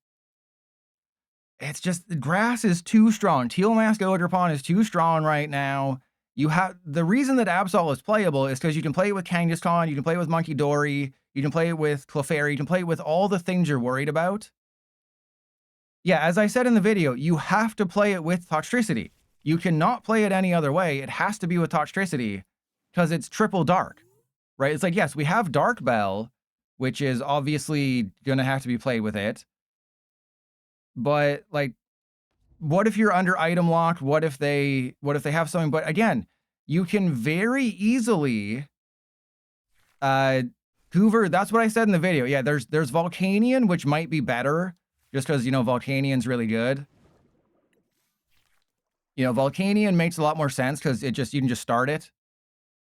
It's just, the grass is too strong. Teal Mask Ogerpon is too strong right now. The reason that Absol is playable is because you can play it with Kangaskhan, you can play it with Monkey Dory, you can play it with Clefairy, you can play it with all the things you're worried about. Yeah, as I said in the video, you have to play it with Toxtricity. You cannot play it any other way. It has to be with Toxtricity because it's triple dark, right? It's like, yes, we have Dark Bell, which is obviously going to have to be played with it. But like, what if you're under item locked? What if they have something? But again, you can very easily Hoover, that's what I said in the video. Yeah, there's Volcanion, which might be better just because, you know, Volcanion's really good. You know, Volcanion makes a lot more sense because you can just start it,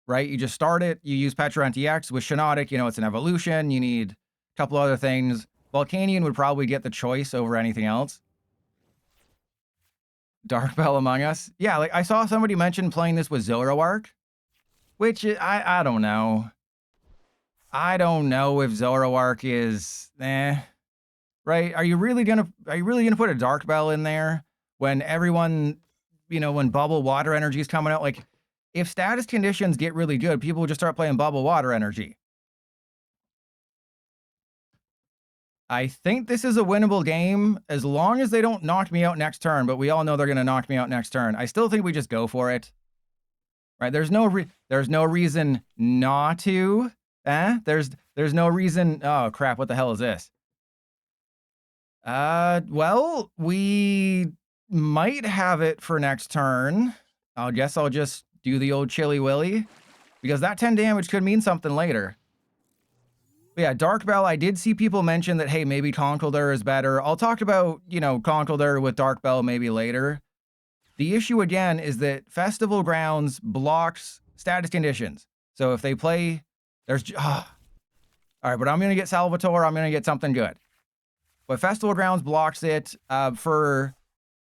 right? You just start it, you use Petrant EX with Shiinotic, you know, it's an evolution, you need a couple other things. Volcanion would probably get the choice over anything else. Dark Bell Among Us. Yeah, like I saw somebody mention playing this with Zoroark, which I don't know. I don't know if Zoroark is right? Are you really gonna put a Dark Bell in there when everyone, you know, when Bubble Water Energy is coming out? Like, if status conditions get really good, people will just start playing Bubble Water Energy. I think this is a winnable game as long as they don't knock me out next turn, but we all know they're going to knock me out next turn. I still think we just go for it. Right? There's no reason not to. There's no reason. Oh crap, what the hell is this? Well, we might have it for next turn. I guess I'll just do the old Chilly Willy because that 10 damage could mean something later. But yeah, Dark Bell, I did see people mention that, hey, maybe Conkeldurr is better. I'll talk about, you know, Conkeldurr with Dark Bell maybe later. The issue, again, is that Festival Grounds blocks status conditions. So if they play, there's... all right, but I'm going to get Salvatore. I'm going to get something good. But Festival Grounds blocks it for...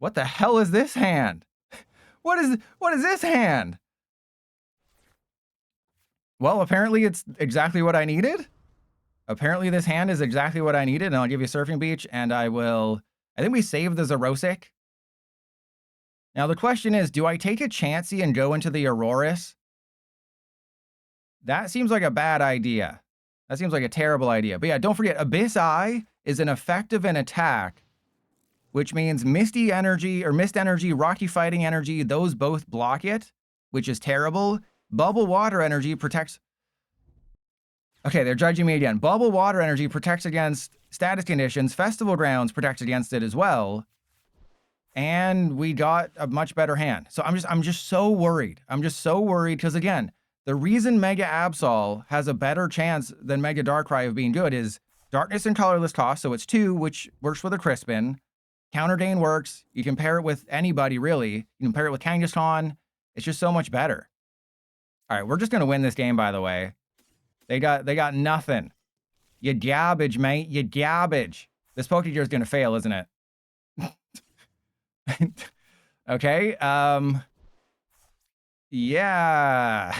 What the hell is this hand? What is this hand? Well, apparently it's exactly what I needed. Apparently this hand is exactly what I needed, and I'll give you Surfing Beach, and I will... I think we saved the Zerosic. Now, the question is, do I take a Chansey and go into the Aurorus? That seems like a bad idea. That seems like a terrible idea. But yeah, don't forget, Abyss Eye is an effective in attack, which means Misty Energy, or Mist Energy, Rocky Fighting Energy, those both block it, which is terrible. Bubble Water Energy protects... Okay, they're judging me again. Bubble Water Energy protects against status conditions. Festival Grounds protects against it as well. And we got a much better hand. So I'm just so worried. I'm just so worried because, again, the reason Mega Absol has a better chance than Mega Darkrai of being good is Darkness and Colorless cost, so it's 2, which works with a Crispin. Counter Dane works. You can pair it with anybody, really. You can pair it with Kangaskhan. It's just so much better. All right, we're just going to win this game, by the way. They got nothing. You garbage, mate. You garbage. This Pokegear is going to fail, isn't it? Okay. Yeah.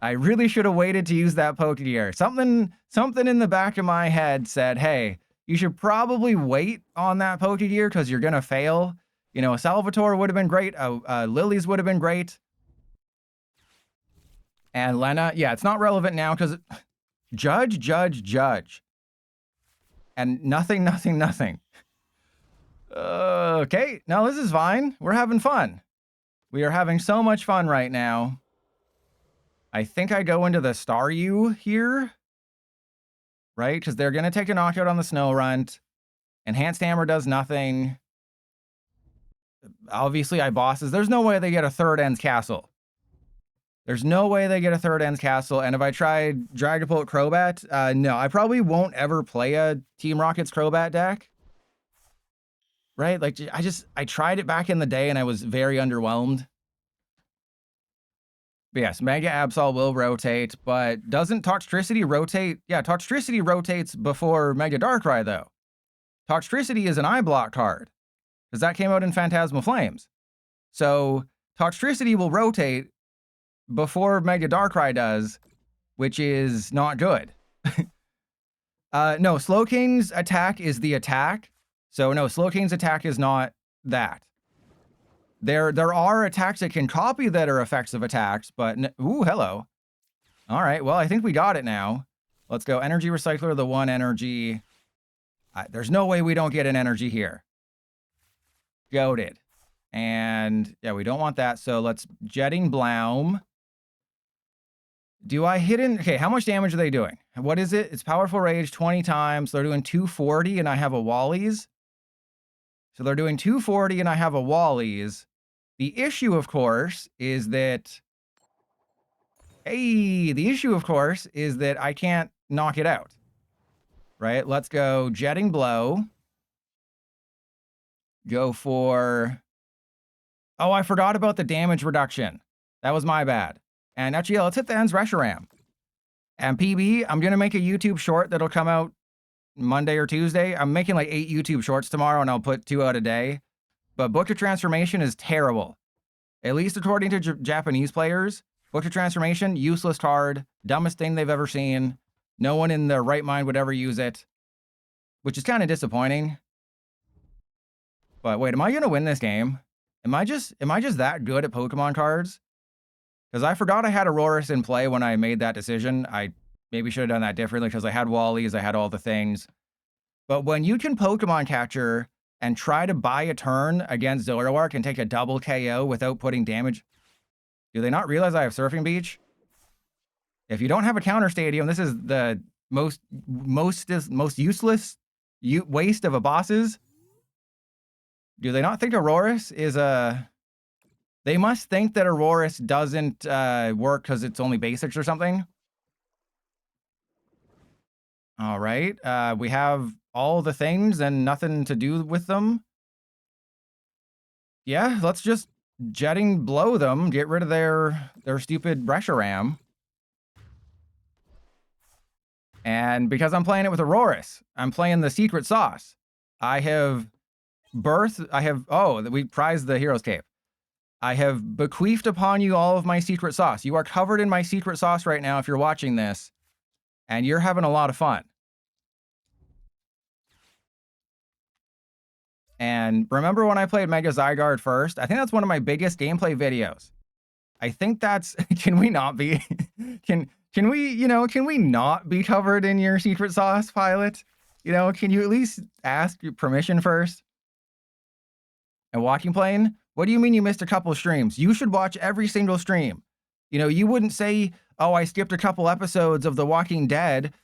I really should have waited to use that Pokegear. Something in the back of my head said, hey, you should probably wait on that Pokegear because you're going to fail. You know, a Salvatore would have been great. Lily's would have been great. And Lena, yeah, it's not relevant now because judge. And nothing. Okay, no, this is fine. We're having fun. We are having so much fun right now. I think I go into the Staryu here. Right? Because they're going to take a knockout on the Snorunt. Enhanced Hammer does nothing. Obviously, I bosses. There's no way they get a third Ends Castle. There's no way they get a third Ends Castle. And if I tried Dragapult Crobat, no, I probably won't ever play a Team Rocket's Crobat deck. Right? Like, I tried it back in the day and I was very underwhelmed. But yes, Mega Absol will rotate, but doesn't Toxtricity rotate? Yeah, Toxtricity rotates before Mega Darkrai, though. Toxtricity is an eye block card, because that came out in Phantasmal Flames. So Toxtricity will rotate before Mega Darkrai does, which is not good. No, Slowking's attack is the attack. So no, Slowking's attack is not that. There are attacks that can copy that are effects of attacks, but... Ooh, hello. All right, well, I think we got it now. Let's go Energy Recycler, the 1 energy. There's no way we don't get an energy here. Goated. And, yeah, we don't want that, so let's Jetting Bloom. Do I hit in... Okay, how much damage are they doing? What is it? It's Powerful Rage 20 times. They're doing 240, and I have a Wally's. So they're doing 240, and I have a Wally's. The issue, of course, is that... Hey, the issue, of course, is that I can't knock it out. Right? Let's go Jetting Blow. Go for... Oh, I forgot about the damage reduction. That was my bad. And actually, yeah, let's hit the Ends Reshiram. And PB, I'm going to make a YouTube short that'll come out Monday or Tuesday. I'm making like 8 YouTube shorts tomorrow, and I'll put 2 out a day. But Book to Transformation is terrible. At least according to Japanese players. Book to Transformation, useless card. Dumbest thing they've ever seen. No one in their right mind would ever use it. Which is kind of disappointing. But wait, am I going to win this game? Am I just that good at Pokemon cards? Because I forgot I had Aurorus in play when I made that decision. I maybe should have done that differently because I had Wally's, I had all the things. But when you can Pokemon Catcher and try to buy a turn against Zoroark and take a double KO without putting damage, do they not realize I have Surfing Beach? If you don't have a counter stadium, this is the most useless waste of a boss's. Do they not think Aurorus is a... They must think that Aurorus doesn't work because it's only basics or something. All right. We have all the things and nothing to do with them. Yeah, let's just jetting blow them, get rid of their stupid Reshiram. And because I'm playing it with Aurorus, I'm playing the secret sauce. I have we prize the hero's cape. I have bequeathed upon you all of my secret sauce. You are covered in my secret sauce right now if you're watching this, and you're having a lot of fun. And remember when I played Mega Zygarde first? I think that's one of my biggest gameplay videos. I think that's can we not be can we not be covered in your secret sauce, pilot? Can you at least ask permission first? And Walking Plane, what do you mean you missed a couple streams? You should watch every single stream. You wouldn't say, oh, I skipped a couple episodes of The Walking Dead.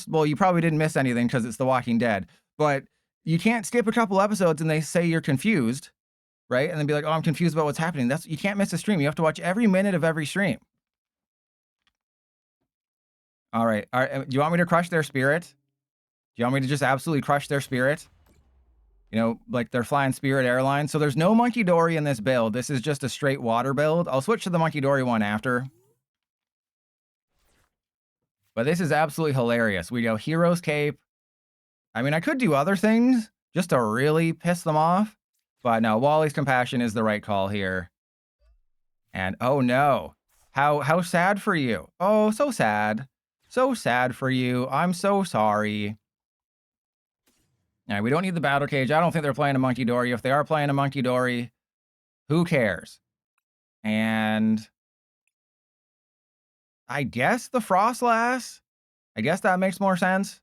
Well, you probably didn't miss anything because it's The Walking Dead. But you can't skip a couple episodes and they say you're confused, right? And then be like, oh, I'm confused about what's happening. You can't miss a stream. You have to watch every minute of every stream. All right. Do you want me to crush their spirit? Do you want me to just absolutely crush their spirit? Like they're flying Spirit Airlines. So there's no Monkey Dory in this build. This is just a straight water build. I'll switch to the Monkey Dory one after. But this is absolutely hilarious. We go Hero's Cape. I mean, I could do other things just to really piss them off. But no, Wally's Compassion is the right call here. And oh no. How sad for you. Oh, so sad. So sad for you. I'm so sorry. Yeah, we don't need the battle cage. I don't think they're playing a Monkey Dory. If they are playing a Monkey Dory, who cares? And I guess the Frostlass. I guess that makes more sense.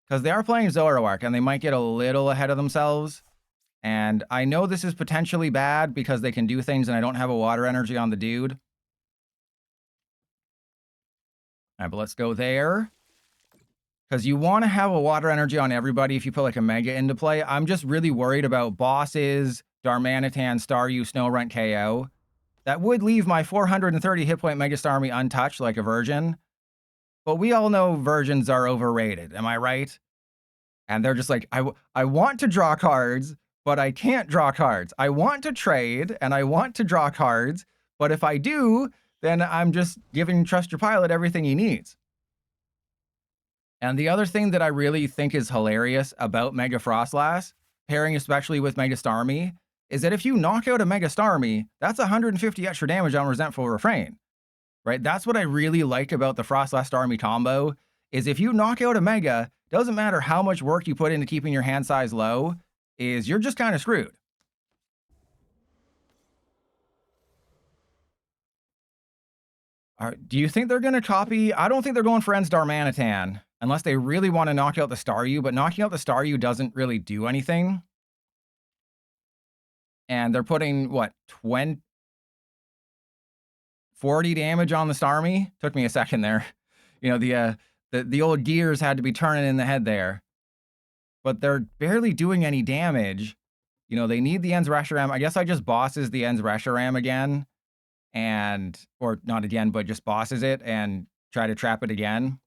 Because they are playing Zoroark, and they might get a little ahead of themselves. And I know this is potentially bad because they can do things and I don't have a water energy on the dude. All right, but let's go there. Because you want to have a water energy on everybody if you put like a Mega into play. I'm just really worried about bosses, Darmanitan, Staryu, Snorunt, KO. That would leave my 430 hit point Mega Starmie untouched like a Virgin. But we all know Virgins are overrated, am I right? And they're just like, I want to draw cards, but I can't draw cards. I want to trade, and I want to draw cards, but if I do, then I'm just giving Trust Your Pilot everything he needs. And the other thing that I really think is hilarious about Mega Frostlass, pairing especially with Mega Starmie, is that if you knock out a Mega Starmie, that's 150 extra damage on Resentful Refrain, right? That's what I really like about the Frostlass Starmie combo, is if you knock out a Mega, doesn't matter how much work you put into keeping your hand size low, is you're just kind of screwed. Do you think they're going to copy? I don't think they're going for Ends Darmanitan, unless they really want to knock out the Staryu, but knocking out the Staryu doesn't really do anything. And they're putting, what, 40 damage on the Starmie? Took me a second there. The old gears had to be turning in the head there. But they're barely doing any damage. They need the Ends Reshiram. I guess I just bosses the Ends Reshiram again. Or not again, but just bosses it and try to trap it again.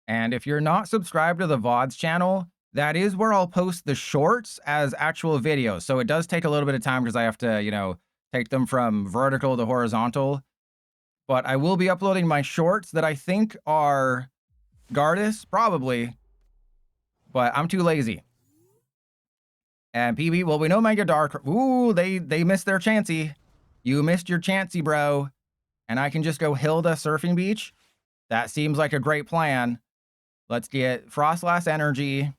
And if you're not subscribed to the VODs channel, that is where I'll post the shorts as actual videos. So it does take a little bit of time because I have to, take them from vertical to horizontal. But I will be uploading my shorts that I think are Gardas, probably. But I'm too lazy. And PB, well, we know Mega Dark. Ooh, they missed their Chansey. You missed your Chansey, bro. And I can just go Hilda Surfing Beach. That seems like a great plan. Let's get Frostlass Energy.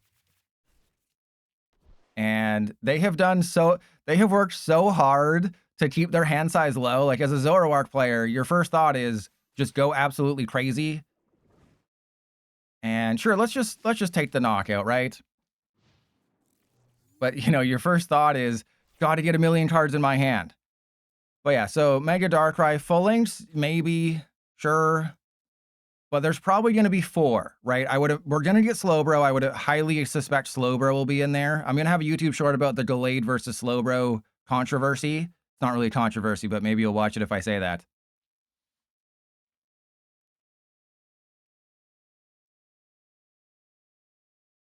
And they have worked so hard to keep their hand size low. Like as a Zoroark player, your first thought is just go absolutely crazy. And sure, let's just take the knockout, right? But you know, your first thought is, got to get a million cards in my hand. But yeah, so Mega Darkrai, full links, maybe, sure. But there's probably going to be 4, right? We're going to get Slowbro. I would highly suspect Slowbro will be in there. I'm going to have a YouTube short about the delayed versus Slowbro controversy. It's not really a controversy, but maybe you'll watch it if I say that.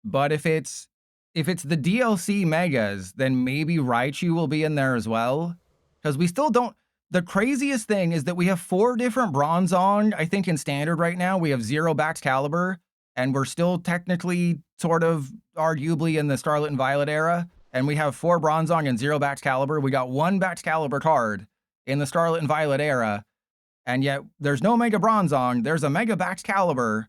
But if it's the DLC megas, then maybe Raichu will be in there as well. Because we still don't. The craziest thing is that we have 4 different Bronzong, I think, in standard right now. We have 0 Baxcalibur, and we're still technically sort of arguably in the Scarlet and Violet era. And we have 4 Bronzong and 0 Baxcalibur. We got 1 Baxcalibur card in the Scarlet and Violet era. And yet there's no Mega Bronzong, there's a Mega Baxcalibur,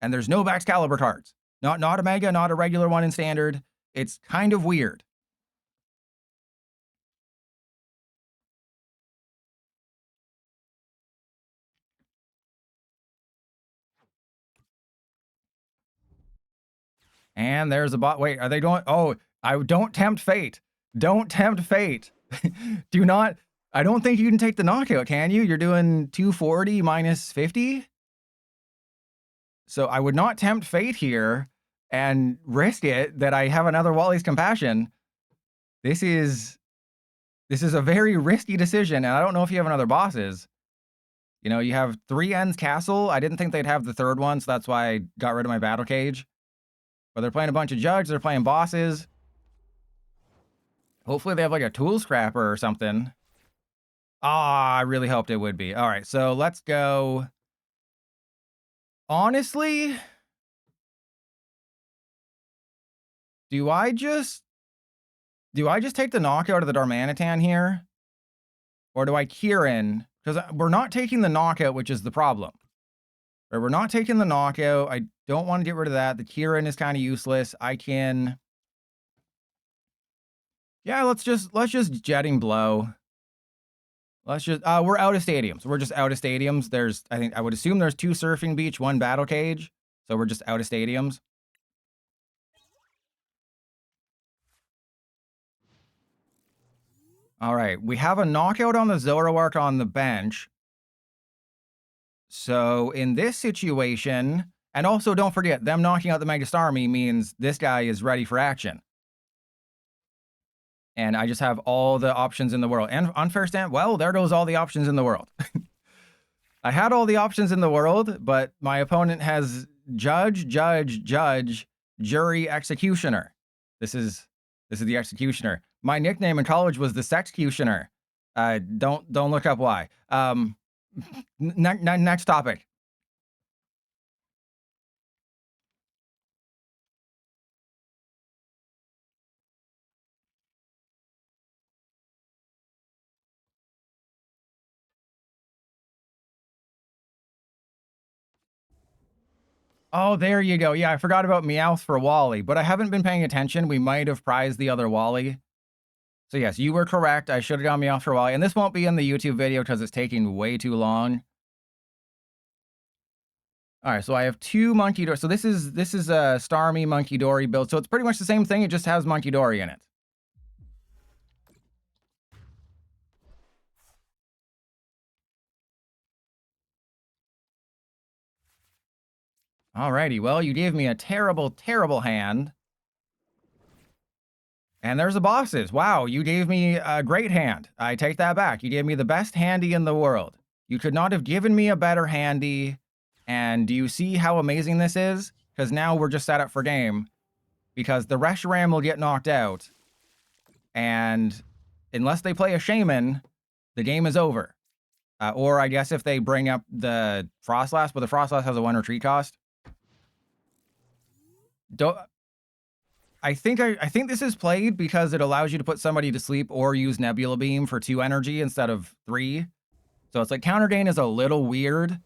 and there's no Baxcalibur cards. Not a Mega, not a regular one in standard. It's kind of weird. And there's a bot. Wait, are they going? Oh, I don't tempt fate. Don't tempt fate. Do not. I don't think you can take the knockout, can you? You're doing 240 minus 50. So I would not tempt fate here and risk it that I have another Wally's Compassion. This is a very risky decision, and I don't know if you have another bosses. You know, you have 3 Ends Castle. I didn't think they'd have the 3rd one, so that's why I got rid of my Battle Cage. But they're playing a bunch of Jugs, they're playing bosses. Hopefully they have like a Tool Scrapper or something. Ah, I really hoped it would be. All right, so let's go. Honestly, do I just take the knockout of the Darmanitan here? Or do I Kieran? Because we're not taking the knockout, which is the problem. Right, we're not taking the knockout. I don't want to get rid of that. The Kieran is kind of useless. I can. Yeah, let's just Jetting Blow. Let's just we're out of stadiums. We're just out of stadiums. There's I would assume there's 2 Surfing Beach, 1 Battle Cage. So we're just out of stadiums. All right, we have a knockout on the Zoroark on the bench. So in this situation, and also don't forget, them knocking out the Mega Starmie means this guy is ready for action. And I just have all the options in the world. And Unfair Stand, well, there goes all the options in the world. I had all the options in the world, but my opponent has Judge, Jury, Executioner. This is the Executioner. My nickname in college was the Sexecutioner. Don't look up why. Next topic. Oh, there you go. Yeah, I forgot about Meowth for Wally, but I haven't been paying attention. We might have prized the other Wally. So yes, you were correct. I should have gone Meowth for Wally. And this won't be in the YouTube video because it's taking way too long. All right, so I have 2 Monkey Dory. So this is a Starmie Monkey Dory build. So it's pretty much the same thing. It just has Monkey Dory in it. Alrighty, well, you gave me a terrible, terrible hand. And there's the bosses. Wow, you gave me a great hand. I take that back. You gave me the best handy in the world. You could not have given me a better handy. And do you see how amazing this is? Because now we're just set up for game. Because the Reshiram will get knocked out. And unless they play a Shaman, the game is over. Or I guess if they bring up the Frostlass, but the Frostlass has a 1 retreat cost. I think this is played because it allows you to put somebody to sleep or use Nebula Beam for 2 energy instead of 3. So it's like counter gain is a little weird.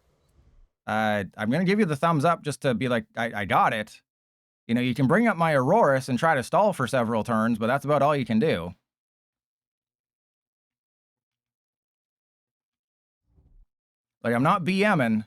I'm gonna give you the thumbs up just to be like, I got it. You know, you can bring up my Aurorus and try to stall for several turns, but that's about all you can do. Like, I'm not BMing.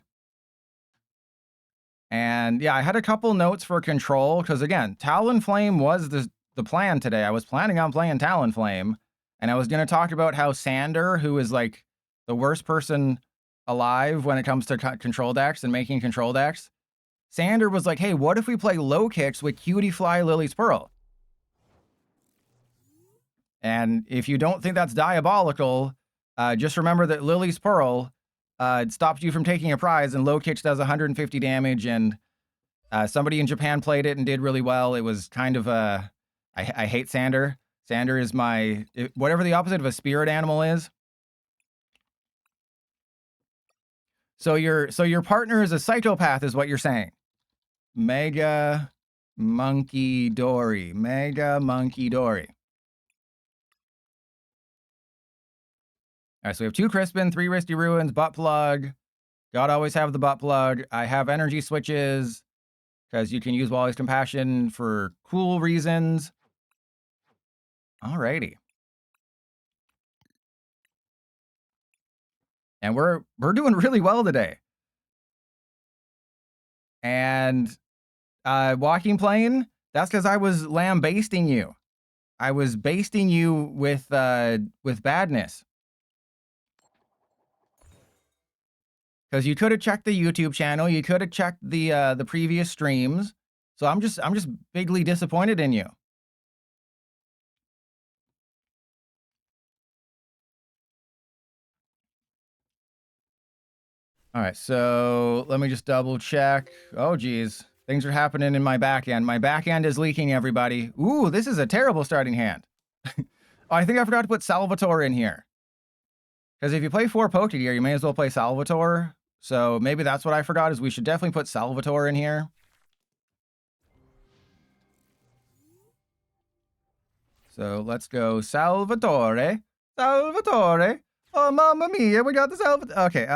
And yeah, I had a couple notes for control because again, Talonflame was the plan today. I was planning on playing Talonflame, and I was going to talk about how Sander, who is like the worst person alive when it comes to control decks and making control decks, Sander was like, hey, what if we play low kicks with Cutie Fly Lily's Pearl? And if you don't think that's diabolical, just remember that Lily's Pearl stops you from taking a prize, and low kicks does 150 damage, and somebody in Japan played it and did really well. It was kind of I hate Sander. Sander is whatever the opposite of a spirit animal is. So your partner is a psychopath, is what you're saying. Mega Monkey Dory. Mega Monkey Dory. All right, so we have 2 Crispin, 3 Risky Ruins, butt plug. Gotta always have the butt plug. I have energy switches because you can use Wally's Compassion for cool reasons. Alrighty. And we're doing really well today. And Walking Plane, that's because I was lambasting you. I was basting you with badness. Because you could have checked the YouTube channel, you could have checked the previous streams. So I'm just bigly disappointed in you. All right, so let me just double check. Oh, geez. Things are happening in my back end. My back end is leaking, everybody. Ooh, this is a terrible starting hand. Oh, I think I forgot to put Salvatore in here. Because if you play 4 Pokegear, you may as well play Salvatore. So maybe that's what I forgot, is we should definitely put Salvatore in here. So let's go Salvatore. Salvatore. Oh, mamma mia, we got the Salvatore. Okay,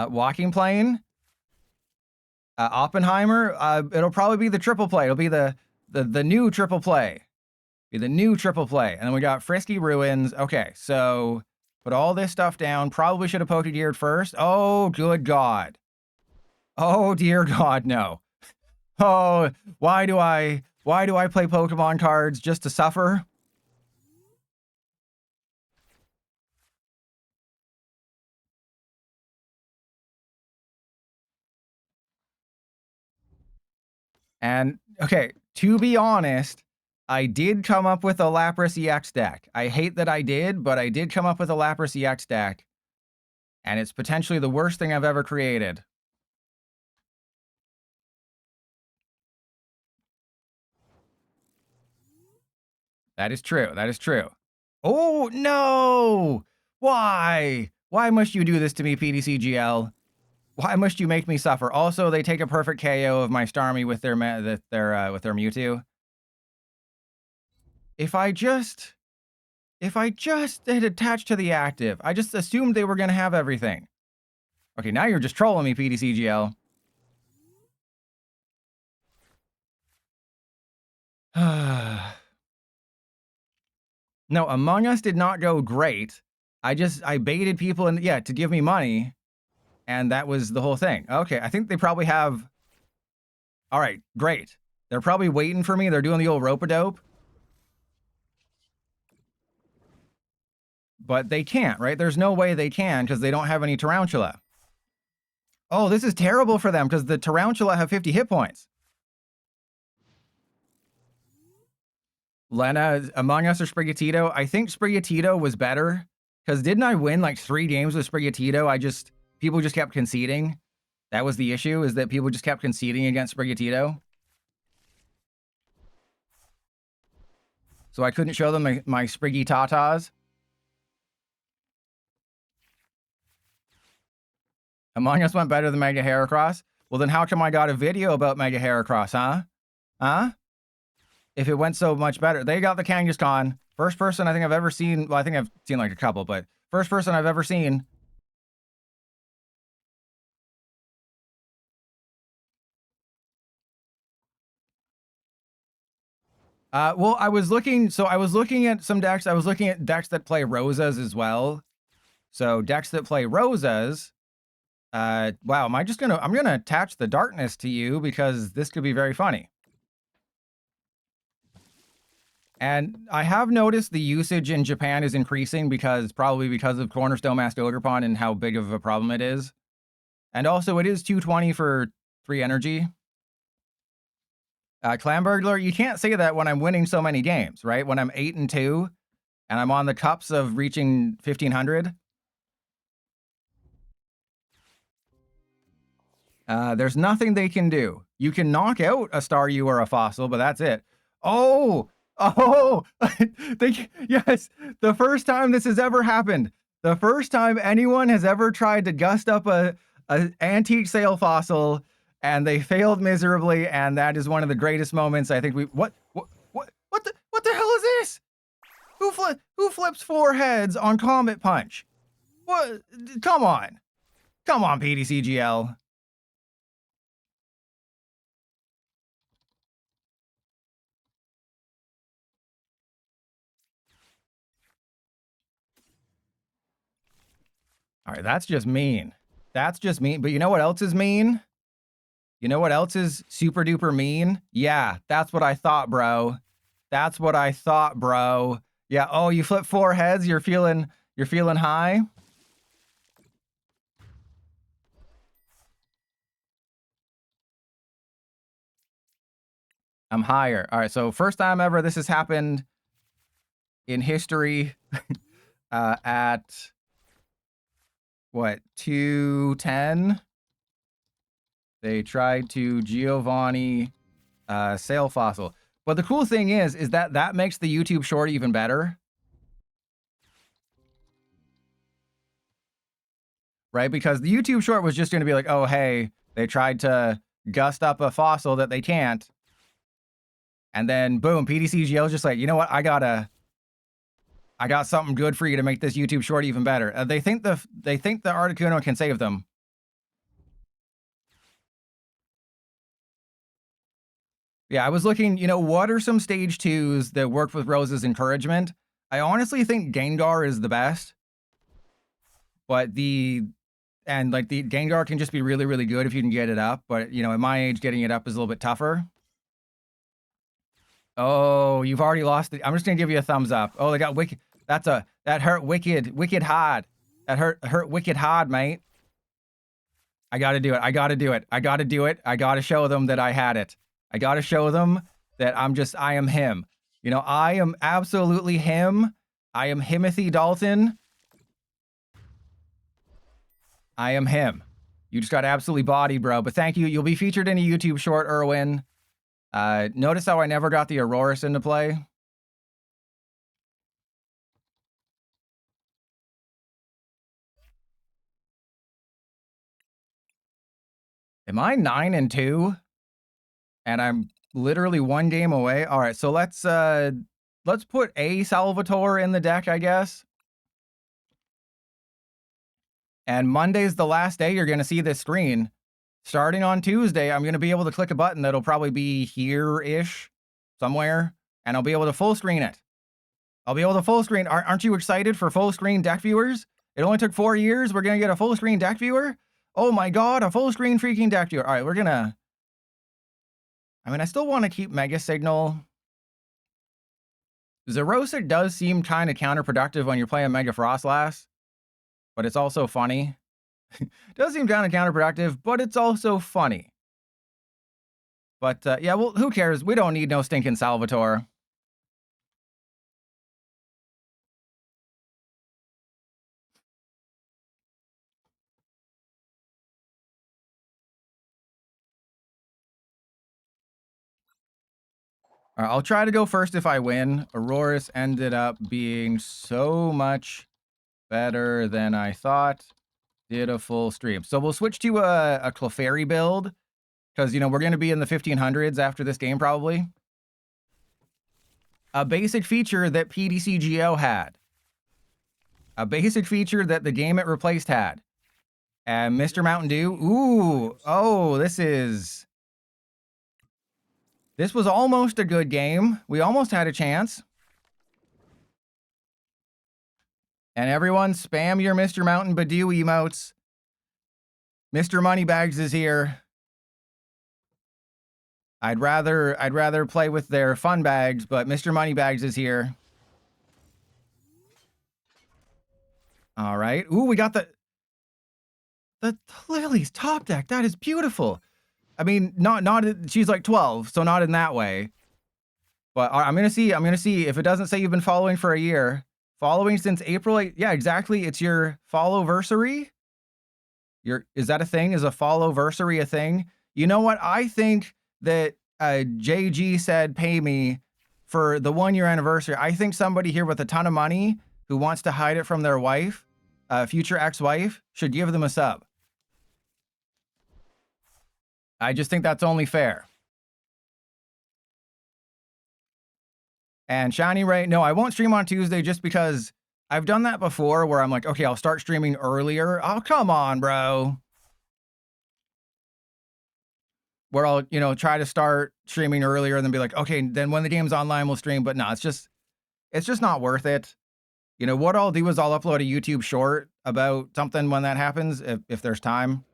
Walking Plane. Oppenheimer. It'll probably be the triple play. It'll be the new triple play. Be the new triple play. And then we got Frisky Ruins. Okay, so put all this stuff down. Probably should have Pokegeared first. Oh, good God. Oh, dear God, no. Oh, why do I play Pokemon cards just to suffer? And okay, to be honest, I did come up with a Lapras EX deck. I hate that I did, but I did come up with a Lapras EX deck. And it's potentially the worst thing I've ever created. That is true. That is true. Oh, no! Why? Why must you do this to me, PDCGL? Why must you make me suffer? Also, they take a perfect KO of my Starmie with their Mewtwo. If I just had attached to the active, I just assumed they were going to have everything. Okay, now you're just trolling me, PDCGL. No, Among Us did not go great. I baited people to give me money, and that was the whole thing. Okay, I think they probably have. All right, great. They're probably waiting for me. They're doing the old rope-a-dope. But they can't, right? There's no way they can because they don't have any Tarantula. Oh, this is terrible for them because the Tarantula have 50 hit points. Lena, Among Us or Sprigatito? I think Sprigatito was better because didn't I win like 3 games with Sprigatito? People just kept conceding. That was the issue, is that people just kept conceding against Sprigatito. So I couldn't show them my Spriggy Tatas. Among Us went better than Mega Heracross? Well, then how come I got a video about Mega Heracross, huh? Huh? If it went so much better. They got the Kangaskhan. First person I think I've ever seen. Well, I think I've seen like a couple, but first person I've ever seen. Well, I was looking at some decks. I was looking at decks that play Rosas as well. So decks that play Rosas, wow, I'm gonna attach the darkness to you because this could be very funny. And I have noticed the usage in Japan is increasing probably because of Cornerstone Masked Ogerpon and how big of a problem it is. And also, it is 220 for 3 energy. Clan Burglar, you can't say that when I'm winning so many games, right? When I'm 8-2 and I'm on the cups of reaching 1500. There's nothing they can do. You can knock out a Staryu or a Fossil, but that's it. Oh, yes, the first time this has ever happened. The first time anyone has ever tried to gust up a antique Sail Fossil and they failed miserably, and that is one of the greatest moments I think what the hell is this? Who flips 4 heads on Comet Punch? What? Come on, PDCGL. All right, that's just mean. That's just mean. But you know what else is mean? You know what else is super duper mean? Yeah, that's what I thought, bro. That's what I thought, bro. Yeah. Oh, you flip 4 heads. You're feeling high. I'm higher. All right. So first time ever this has happened in history. At what, 210? They tried to Giovanni Sail Fossil. But the cool thing is that makes the YouTube short even better. Right? Because the YouTube short was just going to be like, oh, hey, they tried to gust up a fossil that they can't. And then boom, PDCGL is just like, you know what? I got something good for you to make this YouTube short even better. They think the Articuno can save them. Yeah, I was looking, what are some stage 2s that work with Rose's encouragement? I honestly think Gengar is the best. But the Gengar can just be really, really good if you can get it up. But, at my age, getting it up is a little bit tougher. Oh, you've already lost it. I'm just going to give you a thumbs up. Oh, they got wicked. That hurt wicked hard. That hurt wicked hard, mate. I got to do it. I got to show them that I had it. I got to show them that I am him. I am absolutely him. I am Himothy Dalton. I am him. You just got absolutely bodied, bro. But thank you. You'll be featured in a YouTube short, Erwin. Notice how I never got the Aurorus into play? Am I 9-2? And I'm literally 1 game away? All right, so let's put a Salvatore in the deck, I guess. And Monday's the last day you're going to see this screen. Starting on Tuesday, I'm going to be able to click a button that'll probably be here-ish somewhere, and I'll be able to full screen it. I'll be able to full screen. Aren't you excited for full screen deck viewers? It only took 4 years. We're going to get a full screen deck viewer? Oh my god, a full screen freaking deck viewer. All right, we're going to... I still want to keep Mega Signal. Zerosa does seem kind of counterproductive when you're playing Mega Frostlass, but it's also funny. Does seem kind of counterproductive, but it's also funny. But yeah, well, who cares? We don't need no stinking Salvatore. All right, I'll try to go first if I win. Aurorus ended up being so much better than I thought. Did a full stream. So we'll switch to a Clefairy build, because, we're going to be in the 1500s after this game, probably. A basic feature that PDCGO had. A basic feature that the game it replaced had. And Mr. Mountain Dew. Ooh. Oh, this was almost a good game. We almost had a chance. And everyone, spam your Mr. Mountain Badoo emotes. Mr. Moneybags is here. I'd rather play with their fun bags, but Mr. Moneybags is here. All right. Ooh, we got the Lily's top deck. That is beautiful. I mean, not she's like 12, so not in that way. But I'm gonna see if it doesn't say you've been following for a year. Following since April 8th. Yeah, exactly. It's your follow-versary. Is that a thing? Is a follow-versary a thing? You know what? I think that JG said pay me for the 1-year anniversary. I think somebody here with a ton of money who wants to hide it from their wife, future ex-wife, should give them a sub. I just think that's only fair. And Shiny Ray, no, I won't stream on Tuesday just because I've done that before where I'm like, okay, I'll start streaming earlier. Oh, come on, bro. Where I'll, try to start streaming earlier and then be like, okay, then when the game's online, we'll stream. But no, it's just not worth it. What I'll do is I'll upload a YouTube short about something when that happens, if there's time.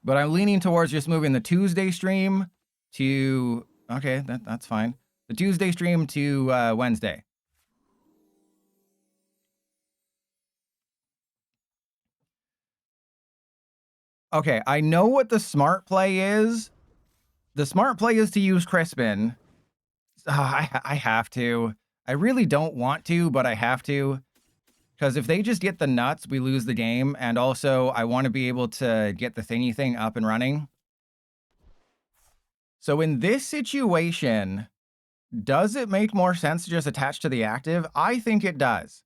But I'm leaning towards just moving the Tuesday stream to, okay, that's fine. The Tuesday stream to Wednesday. Okay, I know what the smart play is. The smart play is to use Crispin. I have to. I really don't want to, but I have to. Because if they just get the nuts, we lose the game. And also, I want to be able to get the thingy thing up and running. So in this situation, does it make more sense to just attach to the active? I think it does.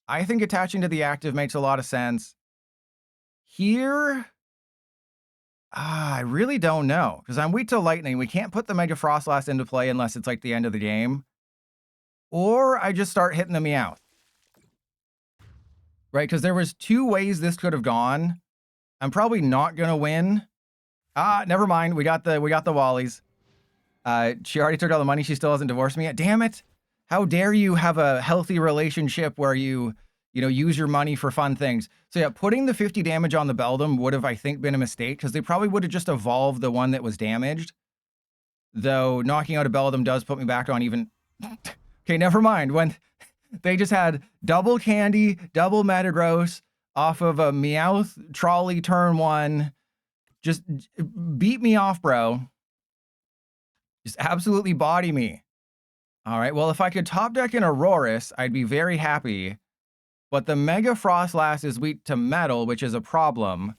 I think attaching to the active makes a lot of sense. Here, I really don't know. Because I'm weak to lightning. We can't put the Mega Frostlass into play unless it's like the end of the game. Or I just start hitting the Meowth. Right, because there was 2 ways this could have gone. I'm probably not gonna win. Never mind. We got the Wallies. She already took all the money. She still hasn't divorced me yet. Damn it! How dare you have a healthy relationship where you use your money for fun things? So yeah, putting the 50 damage on the Beldum would have, I think, been a mistake because they probably would have just evolved the one that was damaged. Though knocking out a Beldum does put me back on even. Okay, never mind. When they just had double candy, double Metagross off of a Meowth trolley turn 1. Just beat me off, bro. Just absolutely body me. All right, well, if I could top deck an Aurorus, I'd be very happy. But the Mega Frostlass is weak to metal, which is a problem.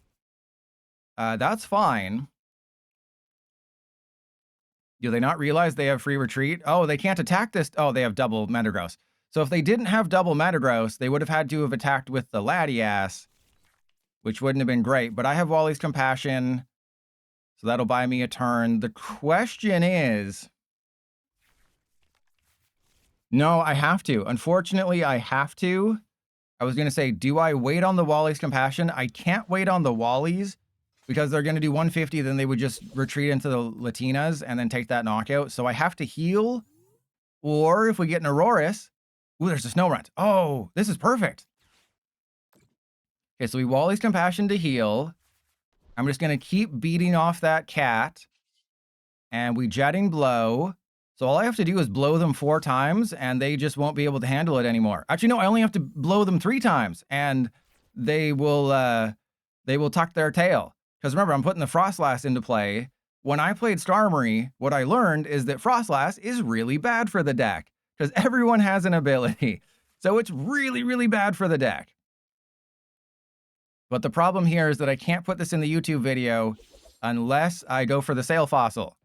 That's fine. Do they not realize they have free retreat? Oh, they can't attack this. Oh, they have double Metagross. So if they didn't have double Metagross, they would have had to have attacked with the Latias, which wouldn't have been great. But I have Wally's Compassion, so that'll buy me a turn. The question is... No, I have to. Unfortunately, I have to. I was going to say, do I wait on the Wally's Compassion? I can't wait on the Wallies because they're going to do 150, then they would just retreat into the Latinas and then take that knockout. So I have to heal. Or if we get an Aurorus... Ooh, there's a Snow Runt. Oh, this is perfect. Okay, so we Wally's Compassion to heal. I'm just going to keep beating off that cat. And we Jetting Blow. So all I have to do is blow them 4 times, and they just won't be able to handle it anymore. Actually, no, I only have to blow them 3 times, and they will tuck their tail. Because remember, I'm putting the Frostlass into play. When I played Starmie, what I learned is that Frostlass is really bad for the deck. Because everyone has an ability. So it's really, really bad for the deck. But the problem here is that I can't put this in the YouTube video unless I go for the Sail Fossil.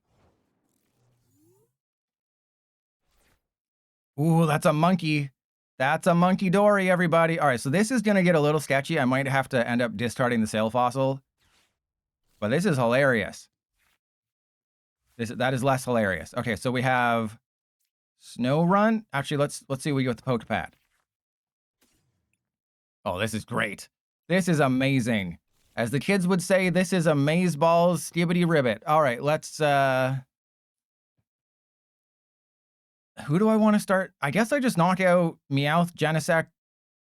Ooh, that's a monkey. That's a Monkey Dory, everybody. All right, so this is going to get a little sketchy. I might have to end up discarding the Sail Fossil. But this is hilarious. That is less hilarious. Okay, so we have... Snow Run? Actually, let's see what we get with the Pokepad. Oh, this is great. This is amazing. As the kids would say, this is amazeballs skibbity ribbit. All right, let's... Who do I want to start? I guess I just knock out Meowth, Genesect,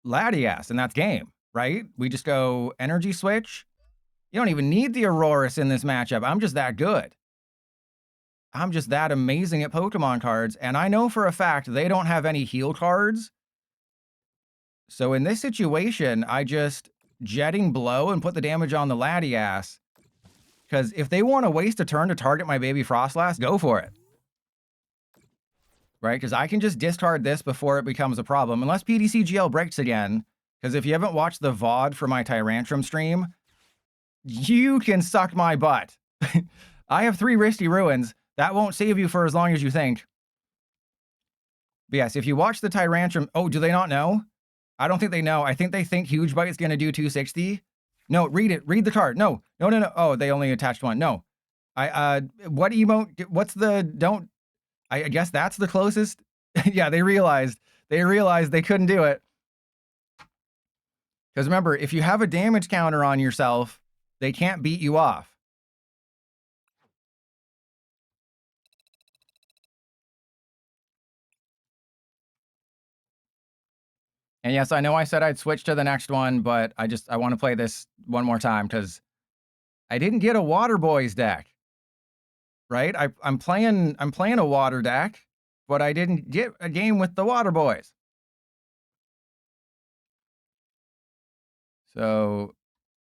Latias, and that's game, right? We just go energy switch. You don't even need the Aurorus in this matchup. I'm just that good. I'm just that amazing at Pokemon cards, and I know for a fact they don't have any heal cards. So in this situation, I just Jetting Blow and put the damage on the Latias. Because if they want to waste a turn to target my baby Frostlass, go for it. Right? Because I can just discard this before it becomes a problem. Unless PDCGL breaks again. Because if you haven't watched the VOD for my Tyrantrum stream, you can suck my butt. I have 3 Risty Ruins. That won't save you for as long as you think. But yes, if you watch the Tyrantrum... Oh, do they not know? I don't think they know. I think they think Huge Bite's going to do 260. No, read it. Read the card. No. Oh, they only attached 1. No. What emote? What's the... Don't... I guess that's the closest. Yeah, they realized. They realized they couldn't do it. Because remember, if you have a damage counter on yourself, they can't beat you off. And yes, I know I said I'd switch to the next one, but I want to play this one more time because I didn't get a Water Boys deck. Right? I'm playing a water deck, but I didn't get a game with the Water Boys. So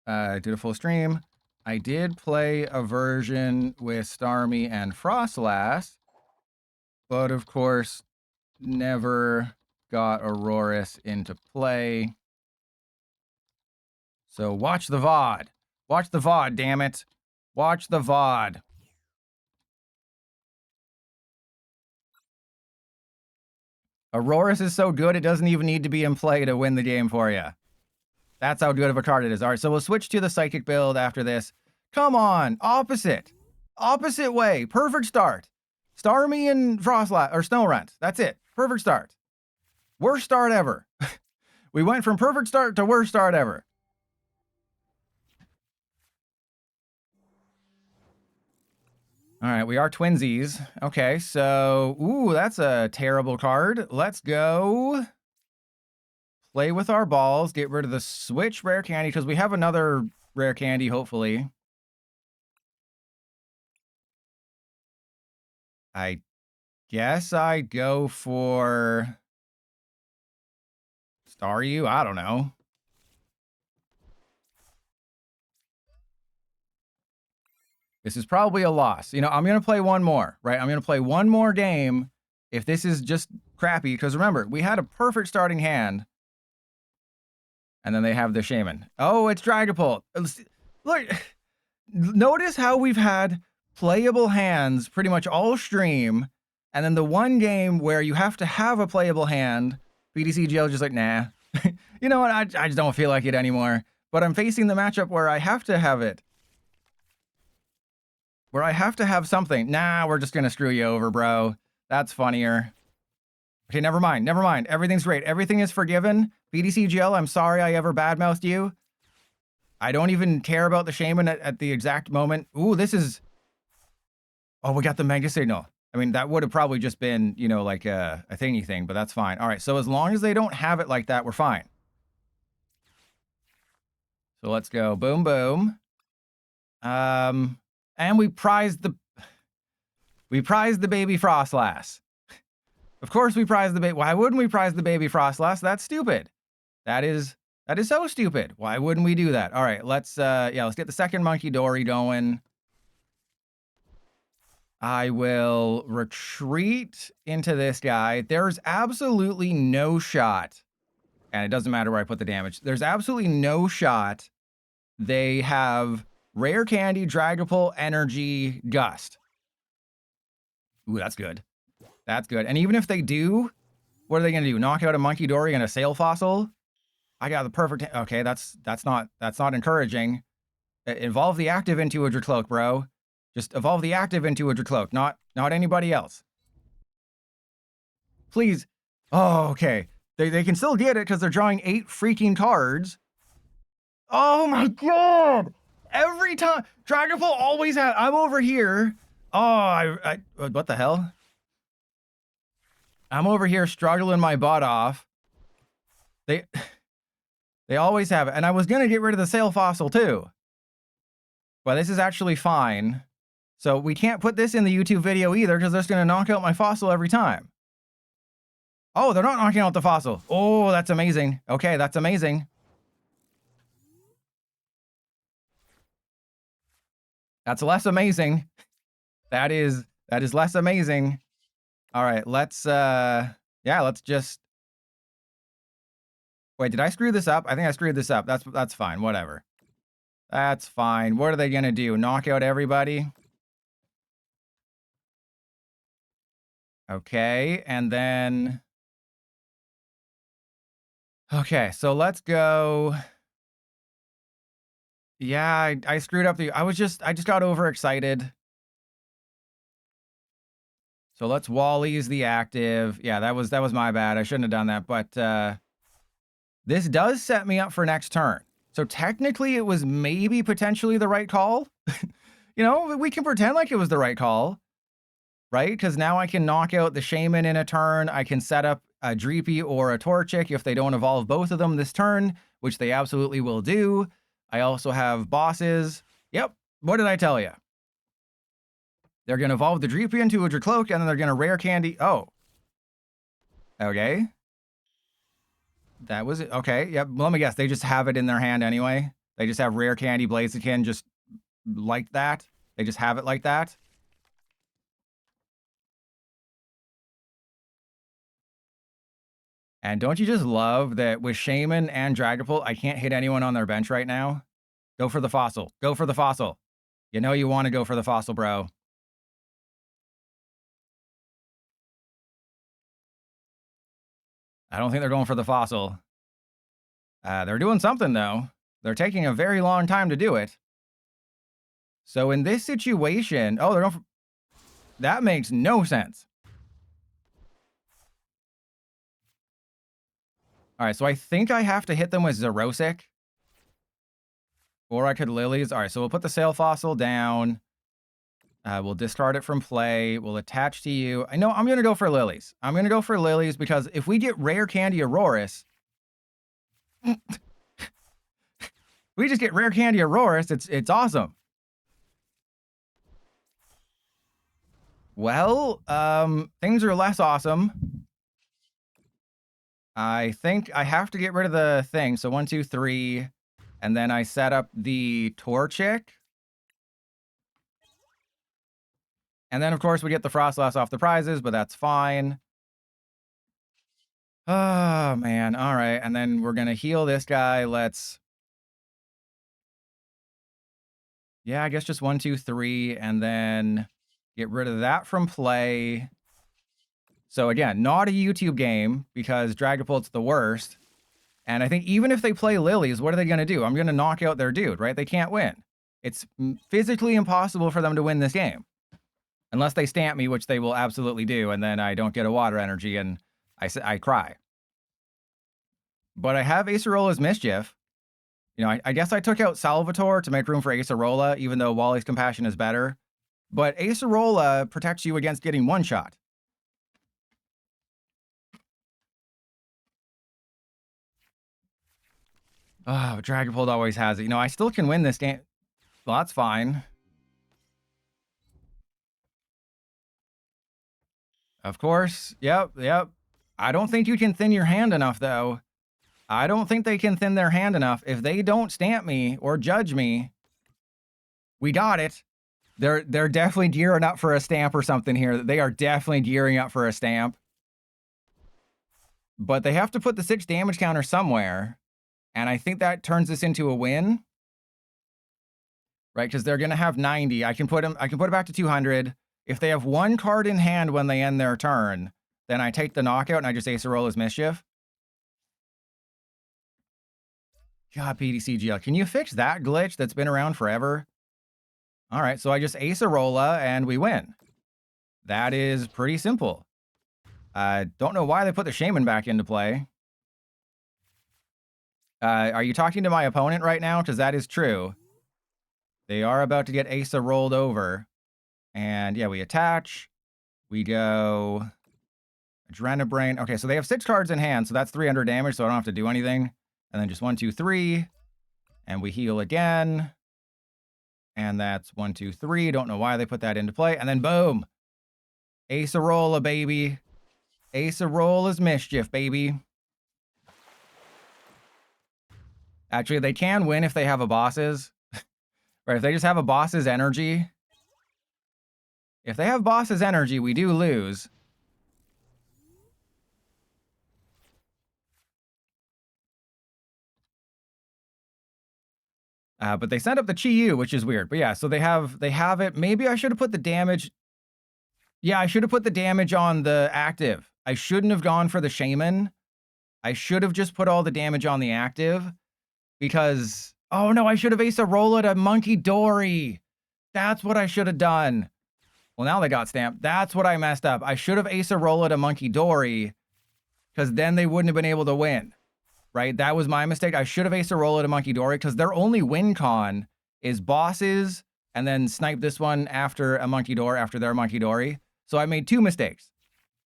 I did a full stream. I did play a version with Starmie and Frostlass, but of course never got Aurorus into play. So watch the VOD. Watch the VOD, damn it. Watch the VOD. Aurorus is so good, it doesn't even need to be in play to win the game for you. That's how good of a card it is. All right, so we'll switch to the Psychic build after this. Come on, opposite. Opposite way. Perfect start. Starmie and Frostlass, or Snowrunt. That's it. Perfect start. Worst start ever. We went from perfect start to worst start ever. All right, we are twinsies. Okay, so, ooh, that's a terrible card. Let's go play with our balls, get rid of the switch rare candy, because we have another rare candy, hopefully. I guess I go for Staryu? I don't know. This is probably a loss. You know, I'm going to play one more, right? I'm going to play one more game if this is just crappy. Because remember, we had a perfect starting hand. And then they have the Shaman. Oh, it's Dragapult. Look, notice how we've had playable hands pretty much all stream. And then the one game where you have to have a playable hand, PDCGL is just like, nah. You know what? I just don't feel like it anymore. But I'm facing the matchup where I have to have it. Where I have to have something. Nah, we're just going to screw you over, bro. That's funnier. Okay, never mind. Never mind. Everything's great. Everything is forgiven. PDCGL, I'm sorry I ever badmouthed you. I don't even care about the Shaman at the exact moment. Ooh, this is... Oh, we got the Mega Signal. I mean, that would have probably just been, you know, like a thingy thing, but that's fine. All right, so as long as they don't have it like that, we're fine. So let's go. Boom, boom. And we prized the baby Frostlass. Of course we prize the baby. Why wouldn't we prize the baby Frostlass? That's stupid. That is so stupid. Why wouldn't we do that? All right, let's get the second Monkey Dory going. I will retreat into this guy. There's absolutely no shot, and it doesn't matter where I put the damage. There's absolutely no shot they have Rare Candy, Dragapult, Energy, Gust. Ooh, that's good. That's good. And even if they do, what are they going to do? Knock out a Monkey Dory and a Sail Fossil? I got the perfect... Okay, that's not encouraging. Evolve the active into a Dracloak, bro. Just evolve the active into a Dracloak, not anybody else. Please. Oh, okay. They can still get it because they're drawing 8 freaking cards. Oh my god! Every time... Dragapult always has... I'm over here. Oh, what the hell? I'm over here struggling my butt off. They always have it. And I was going to get rid of the sail fossil too. But this is actually fine. So we can't put this in the YouTube video either because they're just going to knock out my fossil every time. Oh, they're not knocking out the fossil. Oh, that's amazing. Okay, that's amazing. That's less amazing. That is less amazing. All right, let's let's just wait, did I screw this up? I think I screwed this up. That's fine, whatever. That's fine. What are they gonna do? Knock out everybody? Okay, and then okay, so let's go. Yeah, I screwed up the I just got overexcited. So let's Wally's the active. Yeah, that was my bad. I shouldn't have done that, but this does set me up for next turn. So technically it was maybe potentially the right call. You know, we can pretend like it was the right call, right? Because now I can knock out the Shaman in a turn. I can set up a Dreepy or a Torchic if they don't evolve both of them this turn, which they absolutely will do. I also have bosses. Yep. What did I tell you? They're going to evolve the Dreepy into a Dracloak, and then they're going to rare candy. Oh. Okay. That was it. Okay. Yep. Let me guess. They just have it in their hand anyway. They just have rare candy Blaziken just like that. They just have it like that. And don't you just love that with Shaman and Dragapult, I can't hit anyone on their bench right now? Go for the fossil. Go for the fossil. You know you want to go for the fossil, bro. I don't think they're going for the fossil. They're doing something, though. They're taking a very long time to do it. So in this situation... Oh, they're going for... That makes no sense. All right, so I think I have to hit them with Xerosic. Or I could Lilies. All right, so we'll put the Sail Fossil down. We'll discard it from play. We'll attach to you. I know I'm going to go for Lilies. I'm going to go for Lilies because if we get Rare Candy Aurorus... we just get Rare Candy Aurorus. It's awesome. Well, things are less awesome. I think I have to get rid of the thing. So 1, 2, 3. And then I set up the Torchic. And then, of course, we get the Frostlass off the prizes, but that's fine. Oh, man. All right. And then we're going to heal this guy. Let's... Yeah, I guess just 1, 2, 3. And then get rid of that from play. So, again, not a YouTube game because Dragapult's the worst. And I think even if they play Lilies, what are they going to do? I'm going to knock out their dude, right? They can't win. It's physically impossible for them to win this game. Unless they stamp me, which they will absolutely do, and then I don't get a water energy, and I cry. But I have Acerola's Mischief. You know, I guess I took out Salvatore to make room for Acerola, even though Wally's Compassion is better. But Acerola protects you against getting one-shot. Oh, Dragapult always has it. You know, I still can win this game. Well, that's fine. Of course. Yep. I don't think you can thin your hand enough, though. I don't think they can thin their hand enough. If they don't stamp me or judge me, we got it. They're definitely gearing up for a stamp or something here. They are definitely gearing up for a stamp. But they have to put the 6 damage counter somewhere. And I think that turns this into a win. Right? Because they're going to have 90. I can put it back to 200. If they have 1 card in hand when they end their turn, then I take the knockout and I just Acerola's Mischief. God, PDCGL. Can you fix that glitch that's been around forever? All right, so I just Acerola and we win. That is pretty simple. I don't know why they put the Shaman back into play. Are you talking to my opponent right now? Because that is true. They are about to get Asa rolled over. And yeah, we attach. We go Adrenabrain. Okay, so they have 6 cards in hand, so that's 300 damage, so I don't have to do anything. And then just 1, 2, 3. And we heal again. And that's 1, 2, 3. Don't know why they put that into play. And then boom. Acerola, baby. Acerola's mischief, baby. Actually, they can win if they have a boss's. Or if they just have a boss's energy. If they have boss's energy, we do lose. But they sent up the Chi-Yu, which is weird. But yeah, so they have it. Maybe I should have put the damage. Yeah, I should have put the damage on the active. I shouldn't have gone for the Shaman. I should have just put all the damage on the active. Because, oh no, I should have Acerola to Monkey Dory. That's what I should have done. Well, now they got stamped. That's what I messed up. I should have Acerola to Monkey Dory. Because then they wouldn't have been able to win. Right? That was my mistake. I should have Acerola to Monkey Dory because their only win con is bosses and then snipe this one after a Monkey Dory, after their Monkey Dory. So I made 2 mistakes.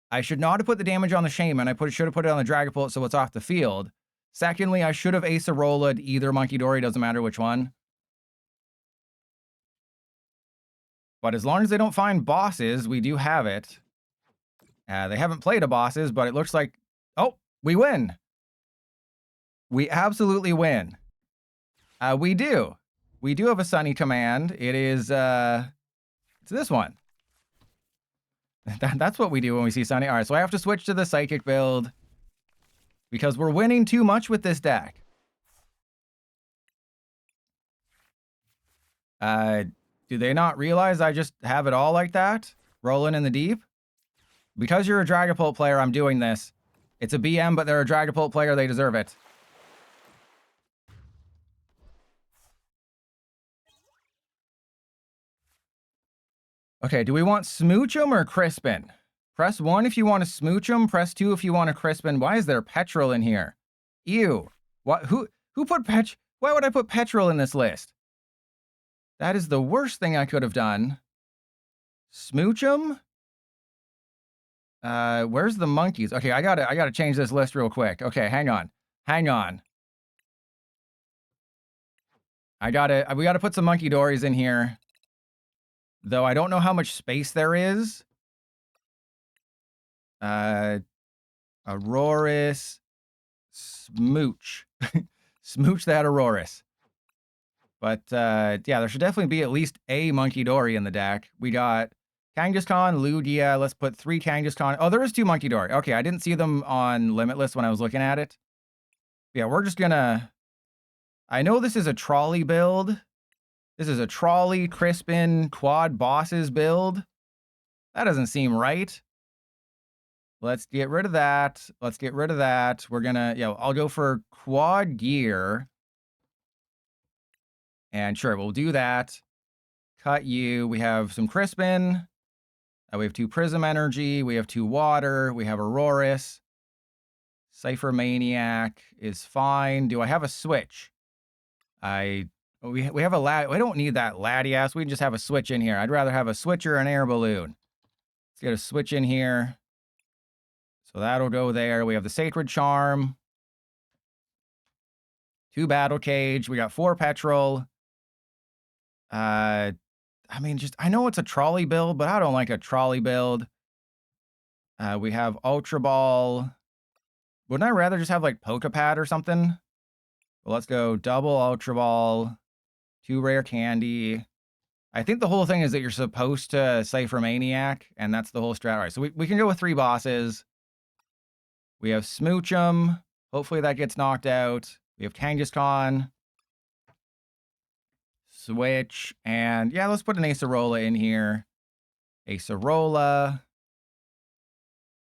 I should not have put the damage on the Shaman. I should have put it on the Dragapult so it's off the field. Secondly, I should have Acerola either Monkey Dory, doesn't matter which one. But as long as they don't find bosses, we do have it. They haven't played a bosses, but it looks like, oh, we win. We absolutely win. We do. We do have a Sunny command. It is, it's this one. That's what we do when we see Sunny. All right, so I have to switch to the Psychic build because we're winning too much with this deck. Do they not realize I just have it all like that? Rolling in the deep? Because you're a Dragapult player, I'm doing this. It's a BM, but they're a Dragapult player. They deserve it. Okay, do we want Smooch'em or Crispin? Press 1 if you want to Smooch'em. Press 2 if you want to Crispin. Why is there petrol in here? Ew. What? Who put Why would I put petrol in this list? That is the worst thing I could have done. Smooch'em? Where's the monkeys? Okay, I gotta change this list real quick. Okay, hang on. We gotta put some Monkey Dories in here. Though I don't know how much space there is. Aurorus. Smooch. Smooch that Aurorus. But, yeah, there should definitely be at least a Monkey Dory in the deck. We got Kangaskhan, Lugia. Let's put 3 Kangaskhan. Oh, there is 2 Monkey Dory. Okay, I didn't see them on Limitless when I was looking at it. Yeah, we're just gonna... I know this is a trolley build. This is a trolley, Crispin, quad bosses build. That doesn't seem right. Let's get rid of that. We're gonna, yeah, I'll go for quad gear. And sure, we'll do that. Cut you. We have some Crispin. We have 2 Prism Energy. We have 2 Water. We have Aurorus. Cypher Maniac is fine. Do I have a switch? We have a lad. We don't need that Latias. We can just have a switch in here. I'd rather have a switch or an air balloon. Let's get a switch in here. So that'll go there. We have the Sacred Charm. 2 Battle Cage. We got 4 Petrol. I mean, I know it's a trolley build, but I don't like a trolley build. We have Ultra Ball. Wouldn't I rather just have like Pokepad or something? Well, let's go double Ultra Ball. 2 Rare Candy. I think the whole thing is that you're supposed to Cypher Maniac, and that's the whole strat. All right, so we can go with 3 bosses. We have Smooch'em. Hopefully that gets knocked out. We have Kangaskhan. Switch. And yeah, let's put an Acerola in here. Acerola.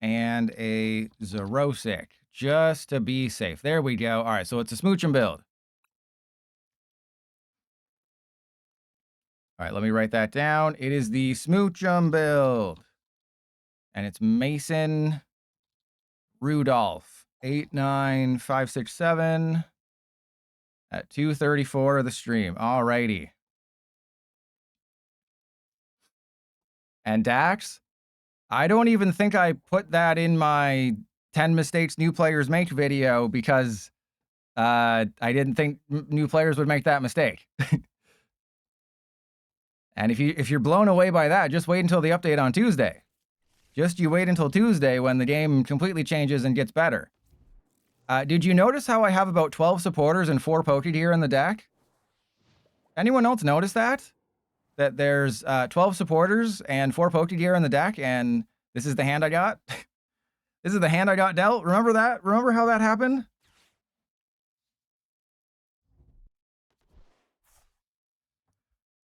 And a Zerosic. Just to be safe. There we go. All right, so it's a Smooch'em build. All right, let me write that down. It is the Smooch'em build. And it's Mason Rudolph. 89567 at 2:34 of the stream. All righty. And Dax, I don't even think I put that in my 10 mistakes new players make video because I didn't think new players would make that mistake. And if you're blown away by that, just wait until the update on Tuesday. Just you wait until Tuesday when the game completely changes and gets better. Did you notice how I have about 12 supporters and 4 Pokegear in the deck? Anyone else notice that? That there's 12 supporters and 4 Pokegear in the deck, and this is the hand I got? This is the hand I got dealt? Remember that? Remember how that happened?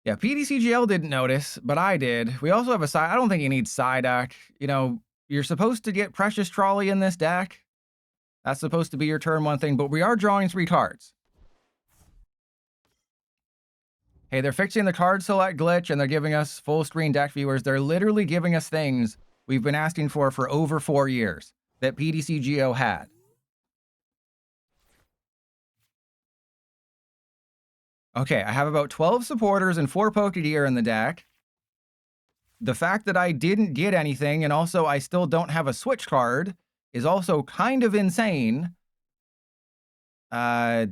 Yeah, PDCGL didn't notice, but I did. We also have a side. I don't think you need Psyduck. You know, you're supposed to get Precious Trolley in this deck. That's supposed to be your turn 1 thing, but we are drawing 3 cards. Hey, they're fixing the card select glitch, and they're giving us full screen deck viewers. They're literally giving us things we've been asking for over 4 years that PDCGO had. Okay, I have about 12 supporters and 4 Pokegear in the deck. The fact that I didn't get anything, and also I still don't have a switch card, is also kind of insane. Yeah,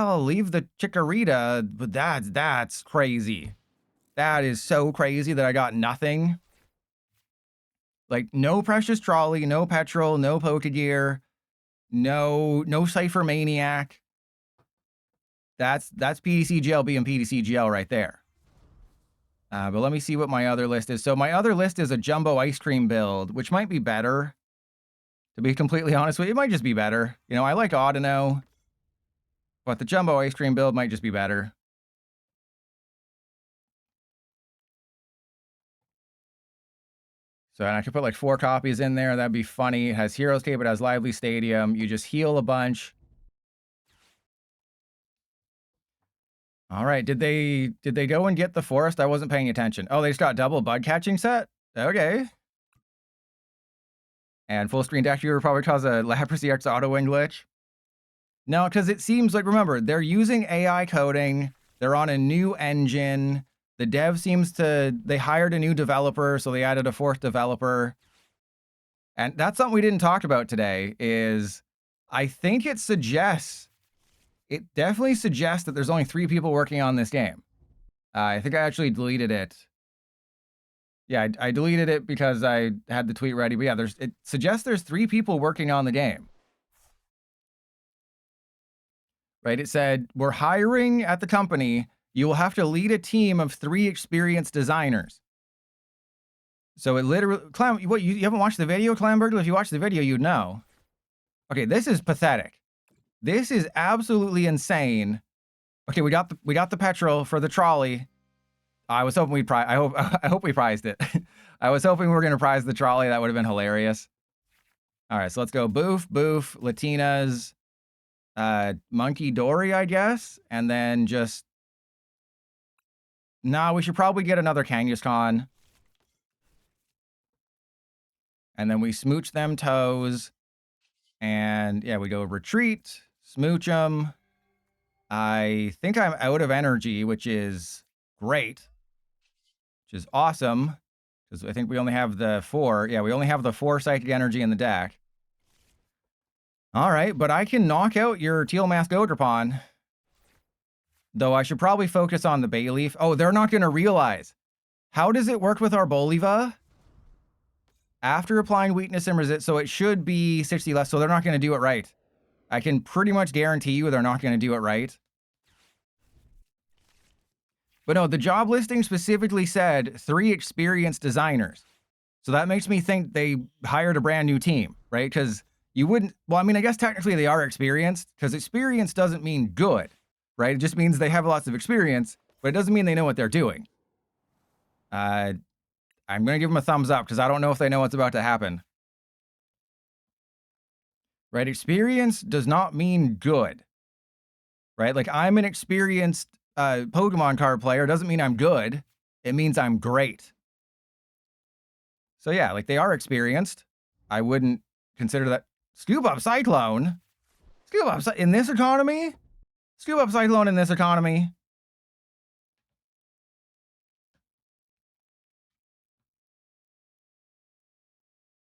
I'll leave the Chikorita, but that's crazy. That is so crazy that I got nothing. Like, no Precious Trolley, no Petrol, no Pokegear, no Cypher Maniac. That's PDCGL being PDCGL right there. But let me see what my other list is. So my other list is a Jumbo Ice Cream build, which might be better. To be completely honest with you, it might just be better. You know, I like Audino, but the Jumbo Ice Cream build might just be better. So I could put like 4 copies in there. That'd be funny. It has Heroes Tape. It has Lively Stadium. You just heal a bunch. All right. Did they go and get the forest? I wasn't paying attention. Oh, they just got double bug catching set? Okay. And full screen deck viewer probably cause a Lapras EX auto win glitch. No, because it seems like, remember, they're using AI coding. They're on a new engine. The dev seems to, they hired a new developer, so they added a 4th developer. And that's something we didn't talk about today, is I think it definitely suggests that there's only 3 people working on this game. I think I actually deleted it. Yeah, I deleted it because I had the tweet ready. But yeah, it suggests there's 3 people working on the game. Right? It said, we're hiring at the company. You will have to lead a team of 3 experienced designers. So it literally, what, you haven't watched the video, Clambergle? If you watched the video, you'd know. Okay, this is pathetic. This is absolutely insane. Okay, we got the petrol for the trolley. I was hoping I hope we prized it. I was hoping we were gonna prize the trolley. That would have been hilarious. All right, so let's go Boof, Latinas, Monkey Dory, I guess, and then just. Nah, we should probably get another Kangaskhan. And then we smooch them toes. And yeah, we go retreat, smooch them. I think I'm out of energy, which is great. Which is awesome. Because I think we only have the 4. Yeah, we only have the 4 psychic energy in the deck. All right, but I can knock out your Teal Mask Ogerpon. Though I should probably focus on the Bayleaf. Oh, they're not going to realize. How does it work with our Boliva? After applying weakness and resist, so it should be 60 less, so they're not going to do it right. I can pretty much guarantee you they're not going to do it right. But no, the job listing specifically said 3 experienced designers. So that makes me think they hired a brand new team, right? Because you wouldn't, well, I mean, I guess technically they are experienced, because experience doesn't mean good, right? It just means they have lots of experience, but it doesn't mean they know what they're doing. I'm going to give them a thumbs up, because I don't know if they know what's about to happen. Right? Experience does not mean good. Right? Like, I'm an experienced Pokemon card player. Doesn't mean I'm good. It means I'm great. So yeah, like, they are experienced. I wouldn't consider that. Scoop Up Cyclone? Scoop Up in this economy? Scoop Up Cyclone in this economy?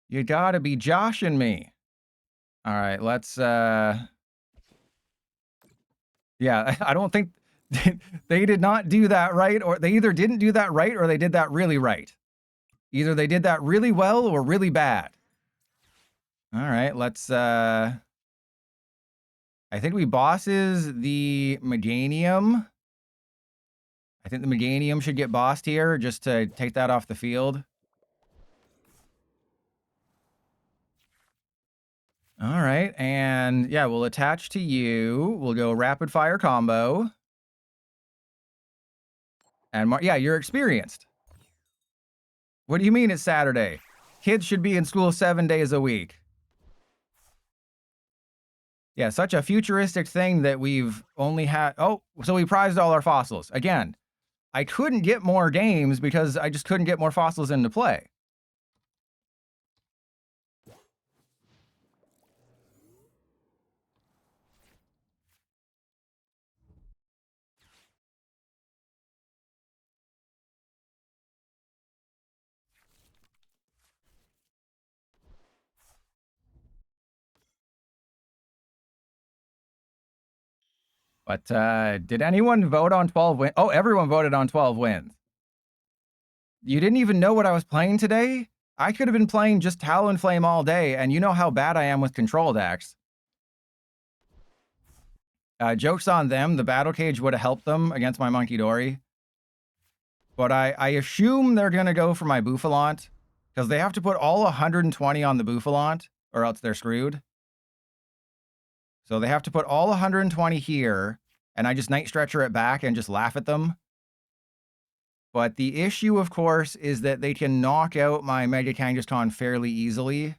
You gotta be joshing me. All right, let's Yeah, I don't think they did not do that right, or they either didn't do that right or they did that really right. Either they did that really well or really bad. All right, let's I think we bosses the Meganium. I think the Meganium should get bossed here just to take that off the field. All right, and yeah, we'll attach to you. We'll go rapid fire combo. And yeah, you're experienced. What do you mean it's Saturday? Kids should be in school 7 days a week. Yeah, such a futuristic thing that we've only had. Oh, so we prized all our fossils. Again, I couldn't get more games because I just couldn't get more fossils into play. But did anyone vote on 12 wins? Oh, everyone voted on 12 wins. You didn't even know what I was playing today? I could have been playing just Talonflame all day, and you know how bad I am with control decks. Joke's on them. The battle cage would have helped them against my Monkey Dory. But I assume they're going to go for my Bouffalante, because they have to put all 120 on the Bouffalante, or else they're screwed. So they have to put all 120 here, and I just Night Stretcher it back and just laugh at them. But the issue, of course, is that they can knock out my Mega Kangaskhan fairly easily.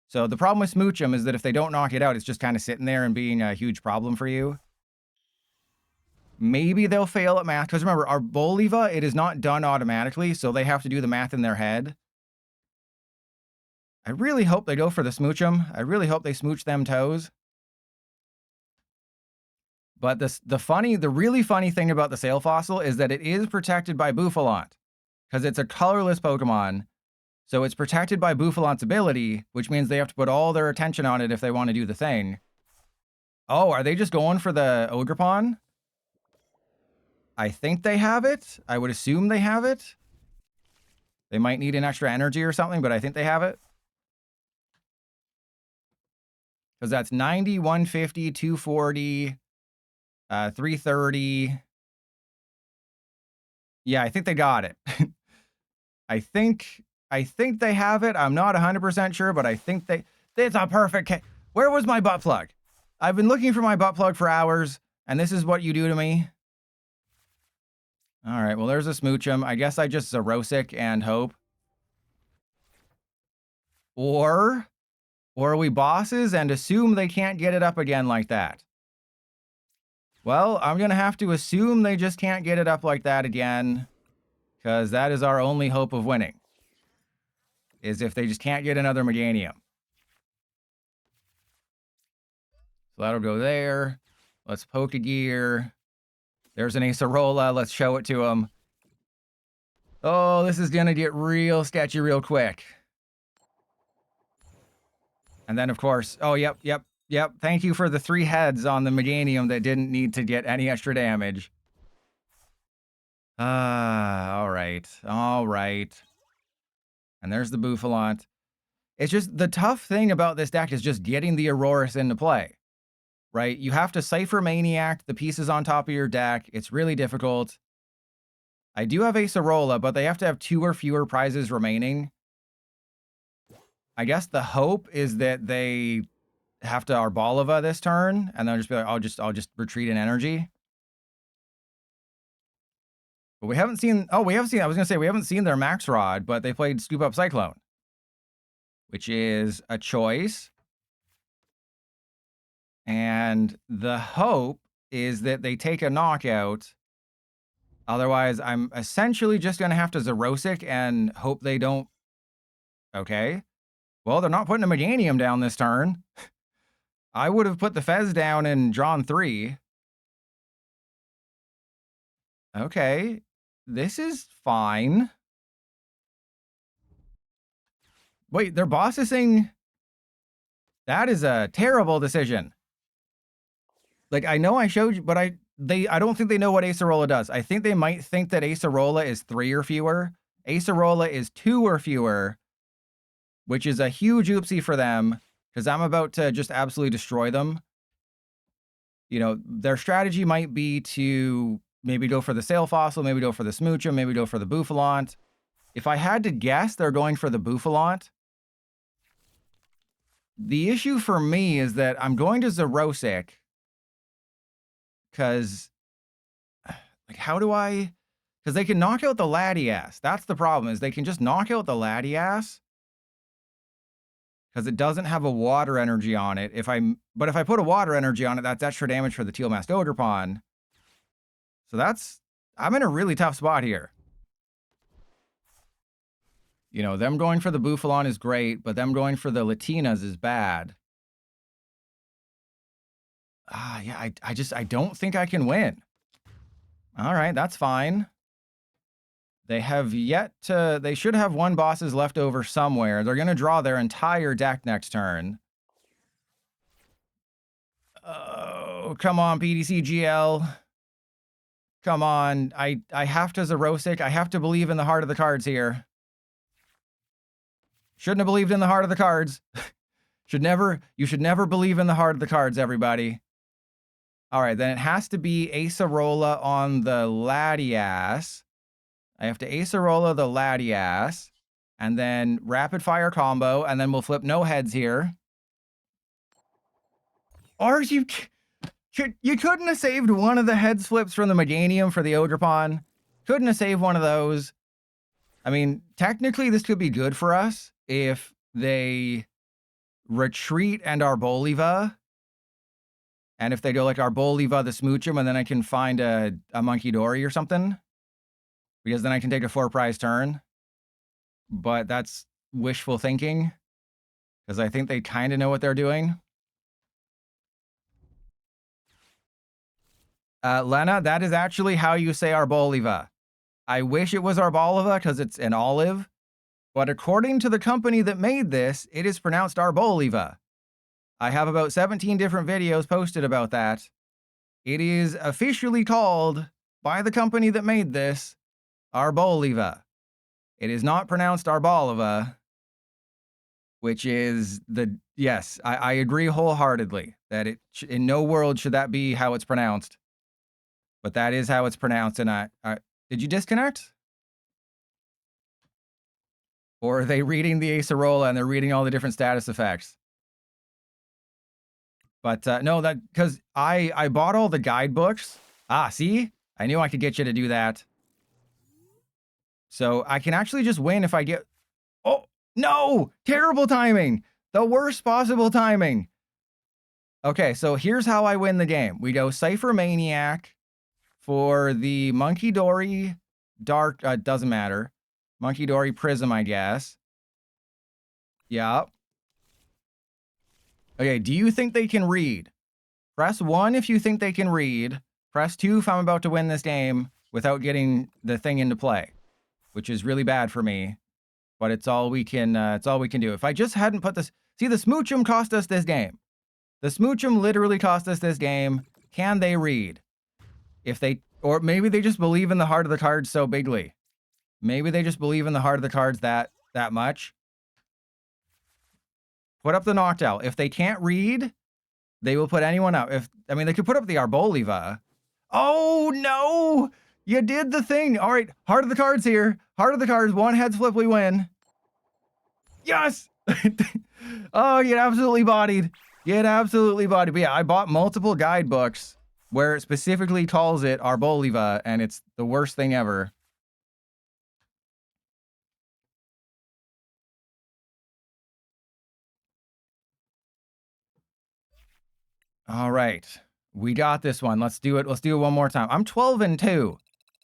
So the problem with Smoochum is that if they don't knock it out, it's just kind of sitting there and being a huge problem for you. Maybe they'll fail at math, because remember, our Boliva, it is not done automatically, so they have to do the math in their head. I really hope they go for the Smoochum. I really hope they smooch them toes. But the really funny thing about the Sail Fossil is that it is protected by Bouffalante, because it's a colorless Pokemon. So it's protected by Bouffalante's ability, which means they have to put all their attention on it if they want to do the thing. Oh, are they just going for the Ogerpon? I think they have it. I would assume they have it. They might need an extra energy or something, but I think they have it. Because that's 90, 150, 240, 330. Yeah, I think they got it. I think they have it. I'm not 100% sure, but I think it's a perfect case. Where was my butt plug? I've been looking for my butt plug for hours, and this is what you do to me. All right, well, there's a Smoochum. I guess I just Zerosic and hope. Or we bosses and assume they can't get it up again like that. Well, I'm going to have to assume they just can't get it up like that again, because that is our only hope of winning, is if they just can't get another Meganium. So that'll go there. Let's Pokegear. There's an Acerola. Let's show it to him. Oh, this is going to get real sketchy real quick. And then, of course, oh, yep. Thank you for the 3 heads on the Meganium that didn't need to get any extra damage. All right. And there's the Bouffalante. It's just the tough thing about this deck is just getting the Aurorus into play, right? You have to Cypher Maniac the pieces on top of your deck. It's really difficult. I do have Acerola, but they have to have 2 or fewer prizes remaining. I guess the hope is that they have to Arboliva this turn, and they'll just be like, I'll just retreat in energy. But we haven't seen, I was gonna say we haven't seen their Max Rod, but they played Scoop Up Cyclone, which is a choice. And the hope is that they take a knockout. Otherwise, I'm essentially just gonna have to Zerosic and hope they don't. Okay. Well, they're not putting a Meganium down this turn. I would have put the Fez down and drawn 3. Okay. This is fine. Wait, their boss is saying that is a terrible decision. Like, I know I showed you, but I don't think they know what Acerola does. I think they might think that Acerola is 3 or fewer. Acerola is 2 or fewer, which is a huge oopsie for them, because I'm about to just absolutely destroy them. You know, their strategy might be to maybe go for the Sail Fossil, maybe go for the Smoochum, maybe go for the Bouffalante. If I had to guess, they're going for the Bouffalante. The issue for me is that I'm going to Xerosic, because, like, how do I... Because they can knock out the Latias. That's the problem, is they can just knock out the Latias, because it doesn't have a water energy on it. But if I put a water energy on it, that's extra damage for the Teal-Masked Ogerpon. So I'm in a really tough spot here. You know, them going for the Bouffalon is great, but them going for the Latinas is bad. Yeah, I don't think I can win. All right, that's fine. They should have 1 bosses left over somewhere. They're going to draw their entire deck next turn. Oh, come on, PDCGL. Come on. I have to Xerosic. I have to believe in the heart of the cards here. Shouldn't have believed in the heart of the cards. You should never believe in the heart of the cards, everybody. All right, then it has to be Acerola on the Latias. I have to Acerola the Latias, and then rapid fire combo, and then we'll flip no heads here. Or you couldn't have saved one of the heads flips from the Meganium for the Ogerpon. Couldn't have saved one of those. I mean, technically this could be good for us if they retreat and Arboliva. And if they go like Arboliva the Smoochum, and then I can find a Monkey Dory or something. Because then I can take a 4-prize turn. But that's wishful thinking, because I think they kind of know what they're doing. Lena, that is actually how you say Arboliva. I wish it was Arboliva because it's an olive, but according to the company that made this, it is pronounced Arboliva. I have about 17 different videos posted about that. It is officially called, by the company that made this, Arboliva. It is not pronounced Arboliva, which is yes, I agree wholeheartedly that in no world should that be how it's pronounced. But that is how it's pronounced, and did you disconnect? Or are they reading the Acerola and they're reading all the different status effects? But no, because I bought all the guidebooks. See? I knew I could get you to do that. So I can actually just win if I get... Oh, no! Terrible timing! The worst possible timing! Okay, so here's how I win the game. We go Cypher Maniac for the Monkey Dory Dark... doesn't matter. Monkey Dory Prism, I guess. Yeah. Okay, do you think they can read? Press 1 if you think they can read. Press 2 if I'm about to win this game without getting the thing into play, which is really bad for me. But it's all we can do. If I just hadn't put this... See, the Smoochum cost us this game. The Smoochum literally cost us this game. Can they read? Or maybe they just believe in the heart of the cards so bigly. Maybe they just believe in the heart of the cards that much. Put up the Noctowl. If they can't read, they will put anyone up. They could put up the Arboliva. Oh, no! You did the thing. All right, heart of the cards here. Heart of the cards. 1 heads flip, we win. Yes! Oh, you absolutely bodied. Get absolutely bodied. But yeah, I bought multiple guidebooks where it specifically calls it Arboliva, and it's the worst thing ever. All right. We got this one. Let's do it. Let's do it one more time. I'm 12-2.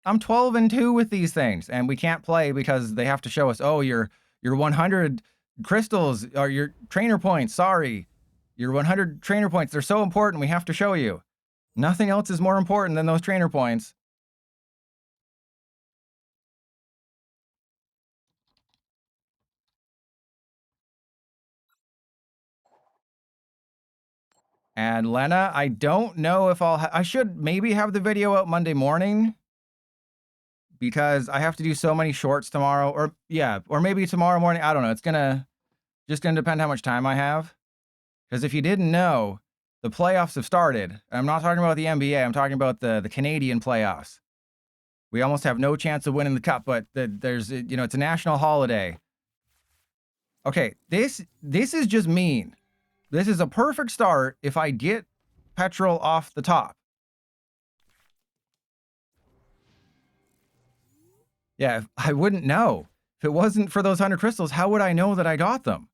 I'm 12-2 with these things, and we can't play because they have to show us, oh, your 100 crystals or your trainer points. Sorry. Your 100 trainer points. They're so important. We have to show you. Nothing else is more important than those trainer points. And Lena, I don't know if I should maybe have the video out Monday morning, because I have to do so many shorts tomorrow, or maybe tomorrow morning. I don't know. It's just gonna depend how much time I have. Because if you didn't know, the playoffs have started. I'm not talking about the NBA. I'm talking about the Canadian playoffs. We almost have no chance of winning the cup, but there's, it's a national holiday. Okay, this is just mean. This is a perfect start if I get petrol off the top. Yeah, I wouldn't know. If it wasn't for those 100 crystals, how would I know that I got them?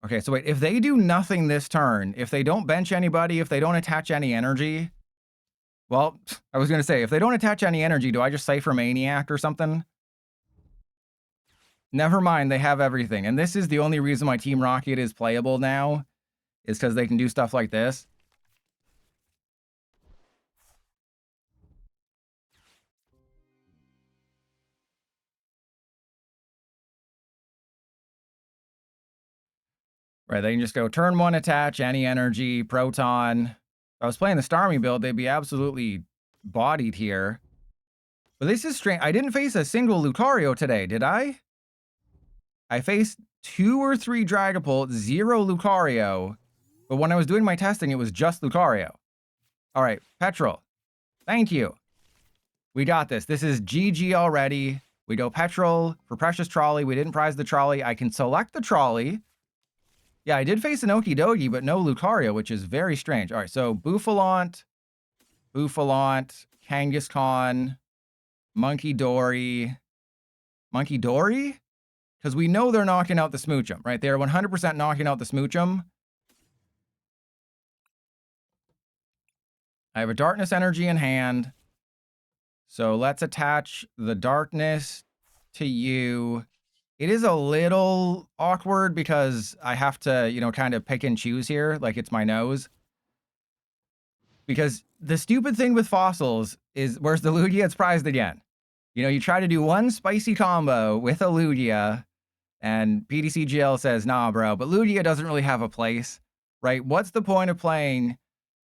Okay, so wait, if they do nothing this turn, if they don't bench anybody, if they don't attach any energy, well, I was going to say, if they don't attach any energy, do I just Cypher Maniac or something? Never mind, they have everything. And this is the only reason my Team Rocket is playable now, is because they can do stuff like this. Right, they can just go turn 1 attach, any energy, proton. If I was playing the Starmie build, they'd be absolutely bodied here. But this is strange. I didn't face a single Lucario today, did I? I faced 2 or 3 Dragapult, 0 Lucario. But when I was doing my testing, it was just Lucario. All right, Petrol. Thank you. We got this. This is GG already. We go Petrol for Precious Trolley. We didn't prize the Trolley. I can select the Trolley. Yeah, I did face an Okidogi, but no Lucario, which is very strange. All right, so Buffalant, Kangaskhan, Monkey Dory. Monkey Dory? Because we know they're knocking out the Smoochum, right? They're 100% knocking out the Smoochum. I have a Darkness Energy in hand. So let's attach the Darkness to you. It is a little awkward because I have to, kind of pick and choose here, like it's my nose. Because the stupid thing with fossils is, where's the Lugia? It's prized again. You try to do one spicy combo with a Lugia, and PDCGL says, nah, bro, but Lugia doesn't really have a place, right? What's the point of playing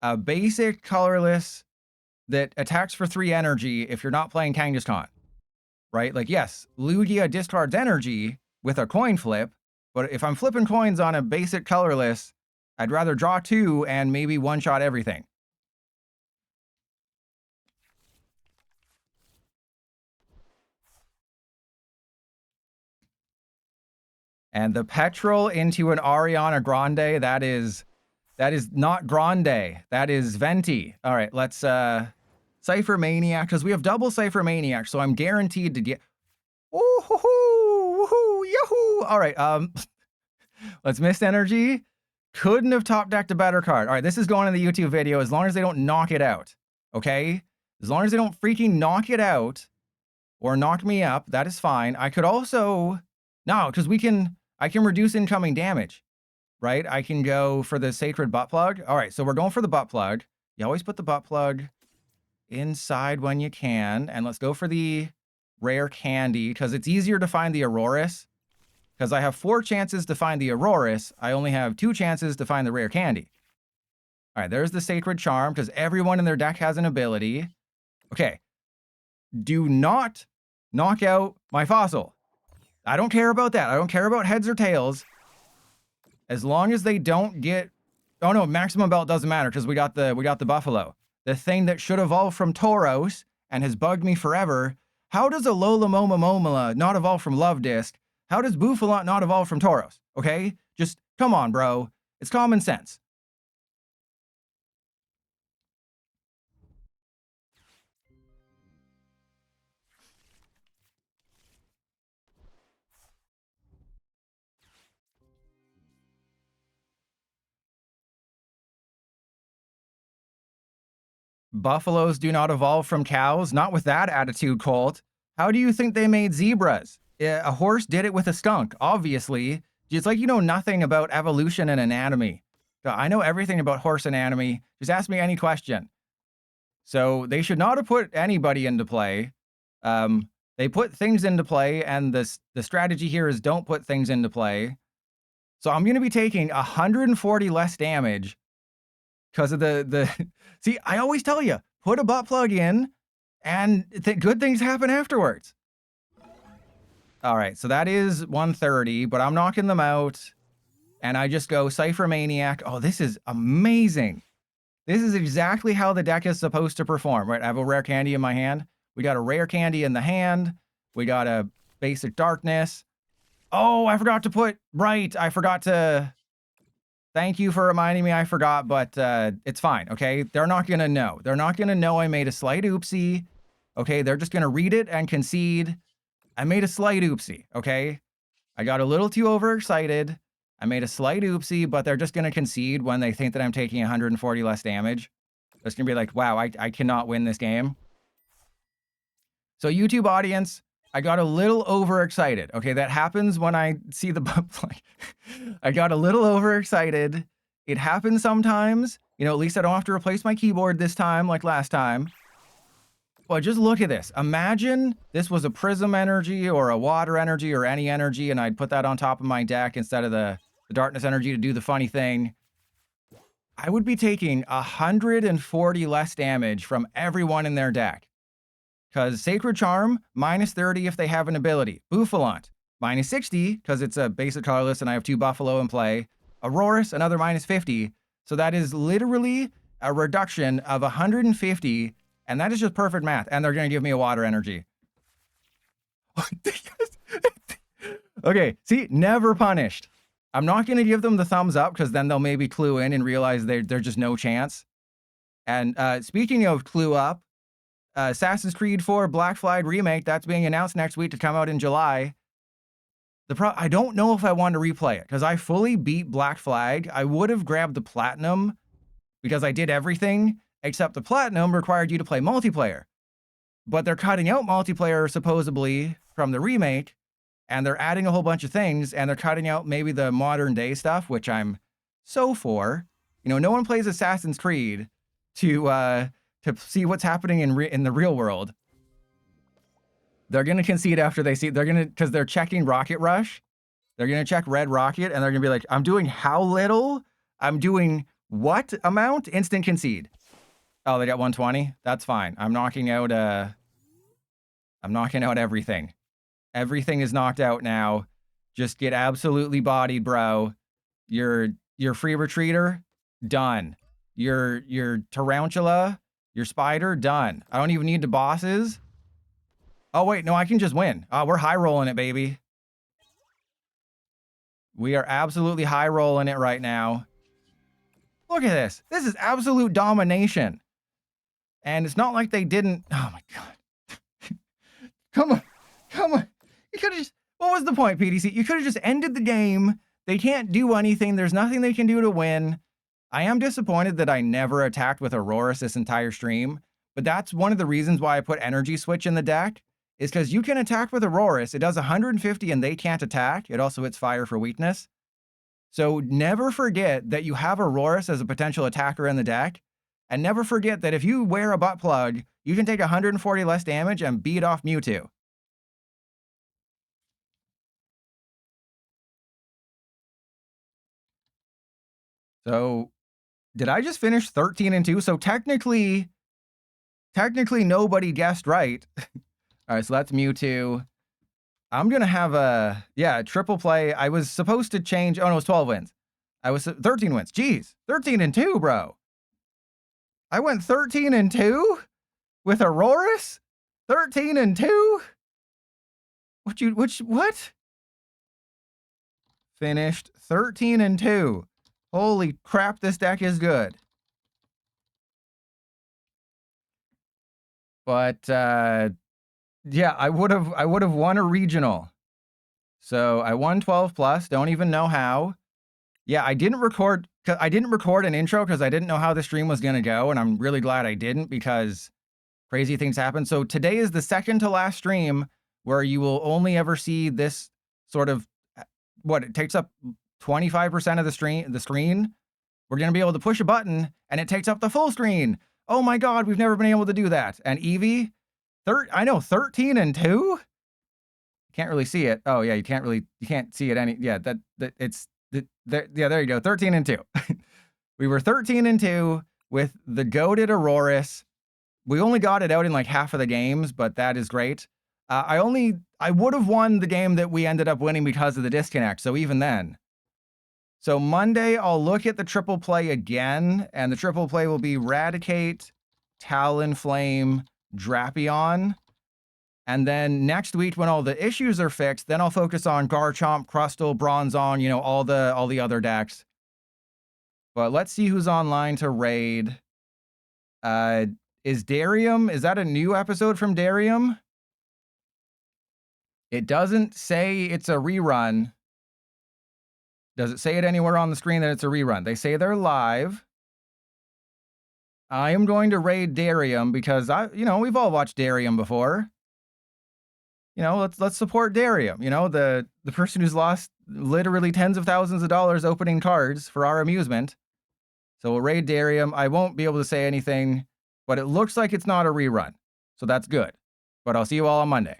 a basic colorless that attacks for 3 energy if you're not playing Kangaskhan? Right? Like, yes, Lugia discards energy with a coin flip, but if I'm flipping coins on a basic colorless, I'd rather draw 2 and maybe one-shot everything. And the Petrol into an Ariana Grande, that is not Grande. That is Venti. All right, let's Cypher Maniac, because we have double Cypher Maniac, so I'm guaranteed to get... Woohoo! Woohoo! Yahoo! All right, let's Mist Energy. Couldn't have top decked a better card. All right, this is going in the YouTube video as long as they don't knock it out, okay? As long as they don't freaking knock it out or knock me up, that is fine. I could also... No, because I can reduce incoming damage, right? I can go for the Sacred Butt Plug. All right, so we're going for the Butt Plug. You always put the Butt Plug inside when you can. And let's go for the Rare Candy, because it's easier to find the Aurorus. Because I have 4 chances to find the Aurorus. I only have 2 chances to find the Rare Candy. All right, there's the Sacred Charm, because everyone in their deck has an ability. Okay. Do not knock out my fossil. I don't care about that. I don't care about heads or tails. As long as they don't get... Oh no, Maximum Belt doesn't matter because we got the Buffalo. The thing that should evolve from Tauros and has bugged me forever. How does a Lola Momola not evolve from Love Disc? How does Buffalant not evolve from Tauros? Okay? Just come on, bro. It's common sense. Buffaloes do not evolve from cows. Not with that attitude, Colt. How do you think they made zebras? A horse did it with a skunk, obviously. It's like you know nothing about evolution and anatomy. I know everything about horse anatomy. Just ask me any question. So they should not have put anybody into play. They put things into play, and the strategy here is don't put things into play. So I'm going to be taking 140 less damage because of the see, I always tell you, put a butt plug in and good things happen afterwards. All right, so that is 130, but I'm knocking them out. And I just go Cypher Maniac. Oh, this is amazing. This is exactly how the deck is supposed to perform, right? I have a rare candy in my hand. We got a rare candy in the hand. We got a basic darkness. Oh, I forgot to put, right. I forgot to, thank you for reminding me I forgot, but it's fine, okay? They're not going to know. They're not going to know I made a slight oopsie. Okay, they're just going to read it and concede. I made a slight oopsie, okay? I got a little too overexcited. I made a slight oopsie, but they're just going to concede when they think that I'm taking 140 less damage. It's going to be like, wow, I cannot win this game. So YouTube audience, I got a little overexcited. Okay, that happens when I see the butt plug. I got a little overexcited. It happens sometimes. You know, at least I don't have to replace my keyboard this time like last time. But just look at this. Imagine this was a prism energy or a water energy or any energy, and I'd put that on top of my deck instead of the darkness energy to do the funny thing. I would be taking 140 less damage from everyone in their deck. Because Sacred Charm, minus 30 if they have an ability. Bouffalant, minus 60 because it's a basic colorless and I have 2 Buffalo in play. Aurorus, another minus 50. So that is literally a reduction of 150, and that is just perfect math. And they're going to give me a water energy. Okay, see, never punished. I'm not going to give them the thumbs up because then they'll maybe clue in and realize there's just no chance. And speaking of clue up, Assassin's Creed 4 Black Flag Remake, that's being announced next week to come out in July. I don't know if I want to replay it because I fully beat Black Flag. I would have grabbed the Platinum because I did everything except the Platinum required you to play multiplayer. But they're cutting out multiplayer supposedly from the remake, and they're adding a whole bunch of things, and they're cutting out maybe the modern day stuff, which I'm so for. You know, no one plays Assassin's Creed to see what's happening in the real world. They're going to concede after they see, because they're checking Rocket Rush. They're going to check Red Rocket, and they're going to be like, I'm doing how little? I'm doing what amount? Instant concede. Oh, they got 120? That's fine. I'm knocking out everything. Everything is knocked out now. Just get absolutely bodied, bro. Your free retreater, done. Your tarantula, your spider, done. I don't even need the bosses. Oh, wait, no, I can just win. We're high rolling it, baby. We are absolutely high rolling it right now. Look at this. This is absolute domination. And it's not like they didn't. Oh, my God. Come on. Come on. You could have just. What was the point, PDC? You could have just ended the game. They can't do anything. There's nothing they can do to win. I am disappointed that I never attacked with Aurorus this entire stream, but that's one of the reasons why I put Energy Switch in the deck, is because you can attack with Aurorus. It does 150 and they can't attack. It also hits fire for weakness. So never forget that you have Aurorus as a potential attacker in the deck, and never forget that if you wear a butt plug, you can take 140 less damage and beat off Mewtwo. So, did I just finish 13-2? So technically nobody guessed right. All right, so that's Mewtwo. I'm gonna have a triple play. I was supposed to change. Oh no, it's 12 wins. I was 13 wins. Jeez, 13-2, bro. I went 13-2 with Aurorus. 13-2. What? Finished 13-2. Holy crap, this deck is good. But yeah, I would have won a regional. So I won 12 plus, don't even know how. Yeah, I didn't record an intro because I didn't know how the stream was gonna go, and I'm really glad I didn't because crazy things happen. So today is the second to last stream where you will only ever see this sort of it takes up 25% of the screen. We're going to be able to push a button and it takes up the full screen. Oh my God, we've never been able to do that. And Eevee, I know 13-2. Can't really see it. Oh yeah, you can't see it any. Yeah, there you go. 13-2. We were 13-2 with the goated Aurorus. We only got it out in like half of the games, but that is great. I would have won the game that we ended up winning because of the disconnect. So even then. So Monday, I'll look at the triple play again, and the triple play will be Raticate, Talonflame, Draion. And then next week, when all the issues are fixed, then I'll focus on Garchomp, Crustle, Bronzong, you know, all the other decks. But let's see who's online to raid. Is Darium? Is that a new episode from Darium? It doesn't say it's a rerun. Does it say it anywhere on the screen that it's a rerun? They say they're live. I am going to raid Darium because we've all watched Darium before. You know, let's support Darium. You know, the person who's lost literally tens of thousands of dollars opening cards for our amusement. So we'll raid Darium. I won't be able to say anything, but it looks like it's not a rerun. So that's good. But I'll see you all on Monday.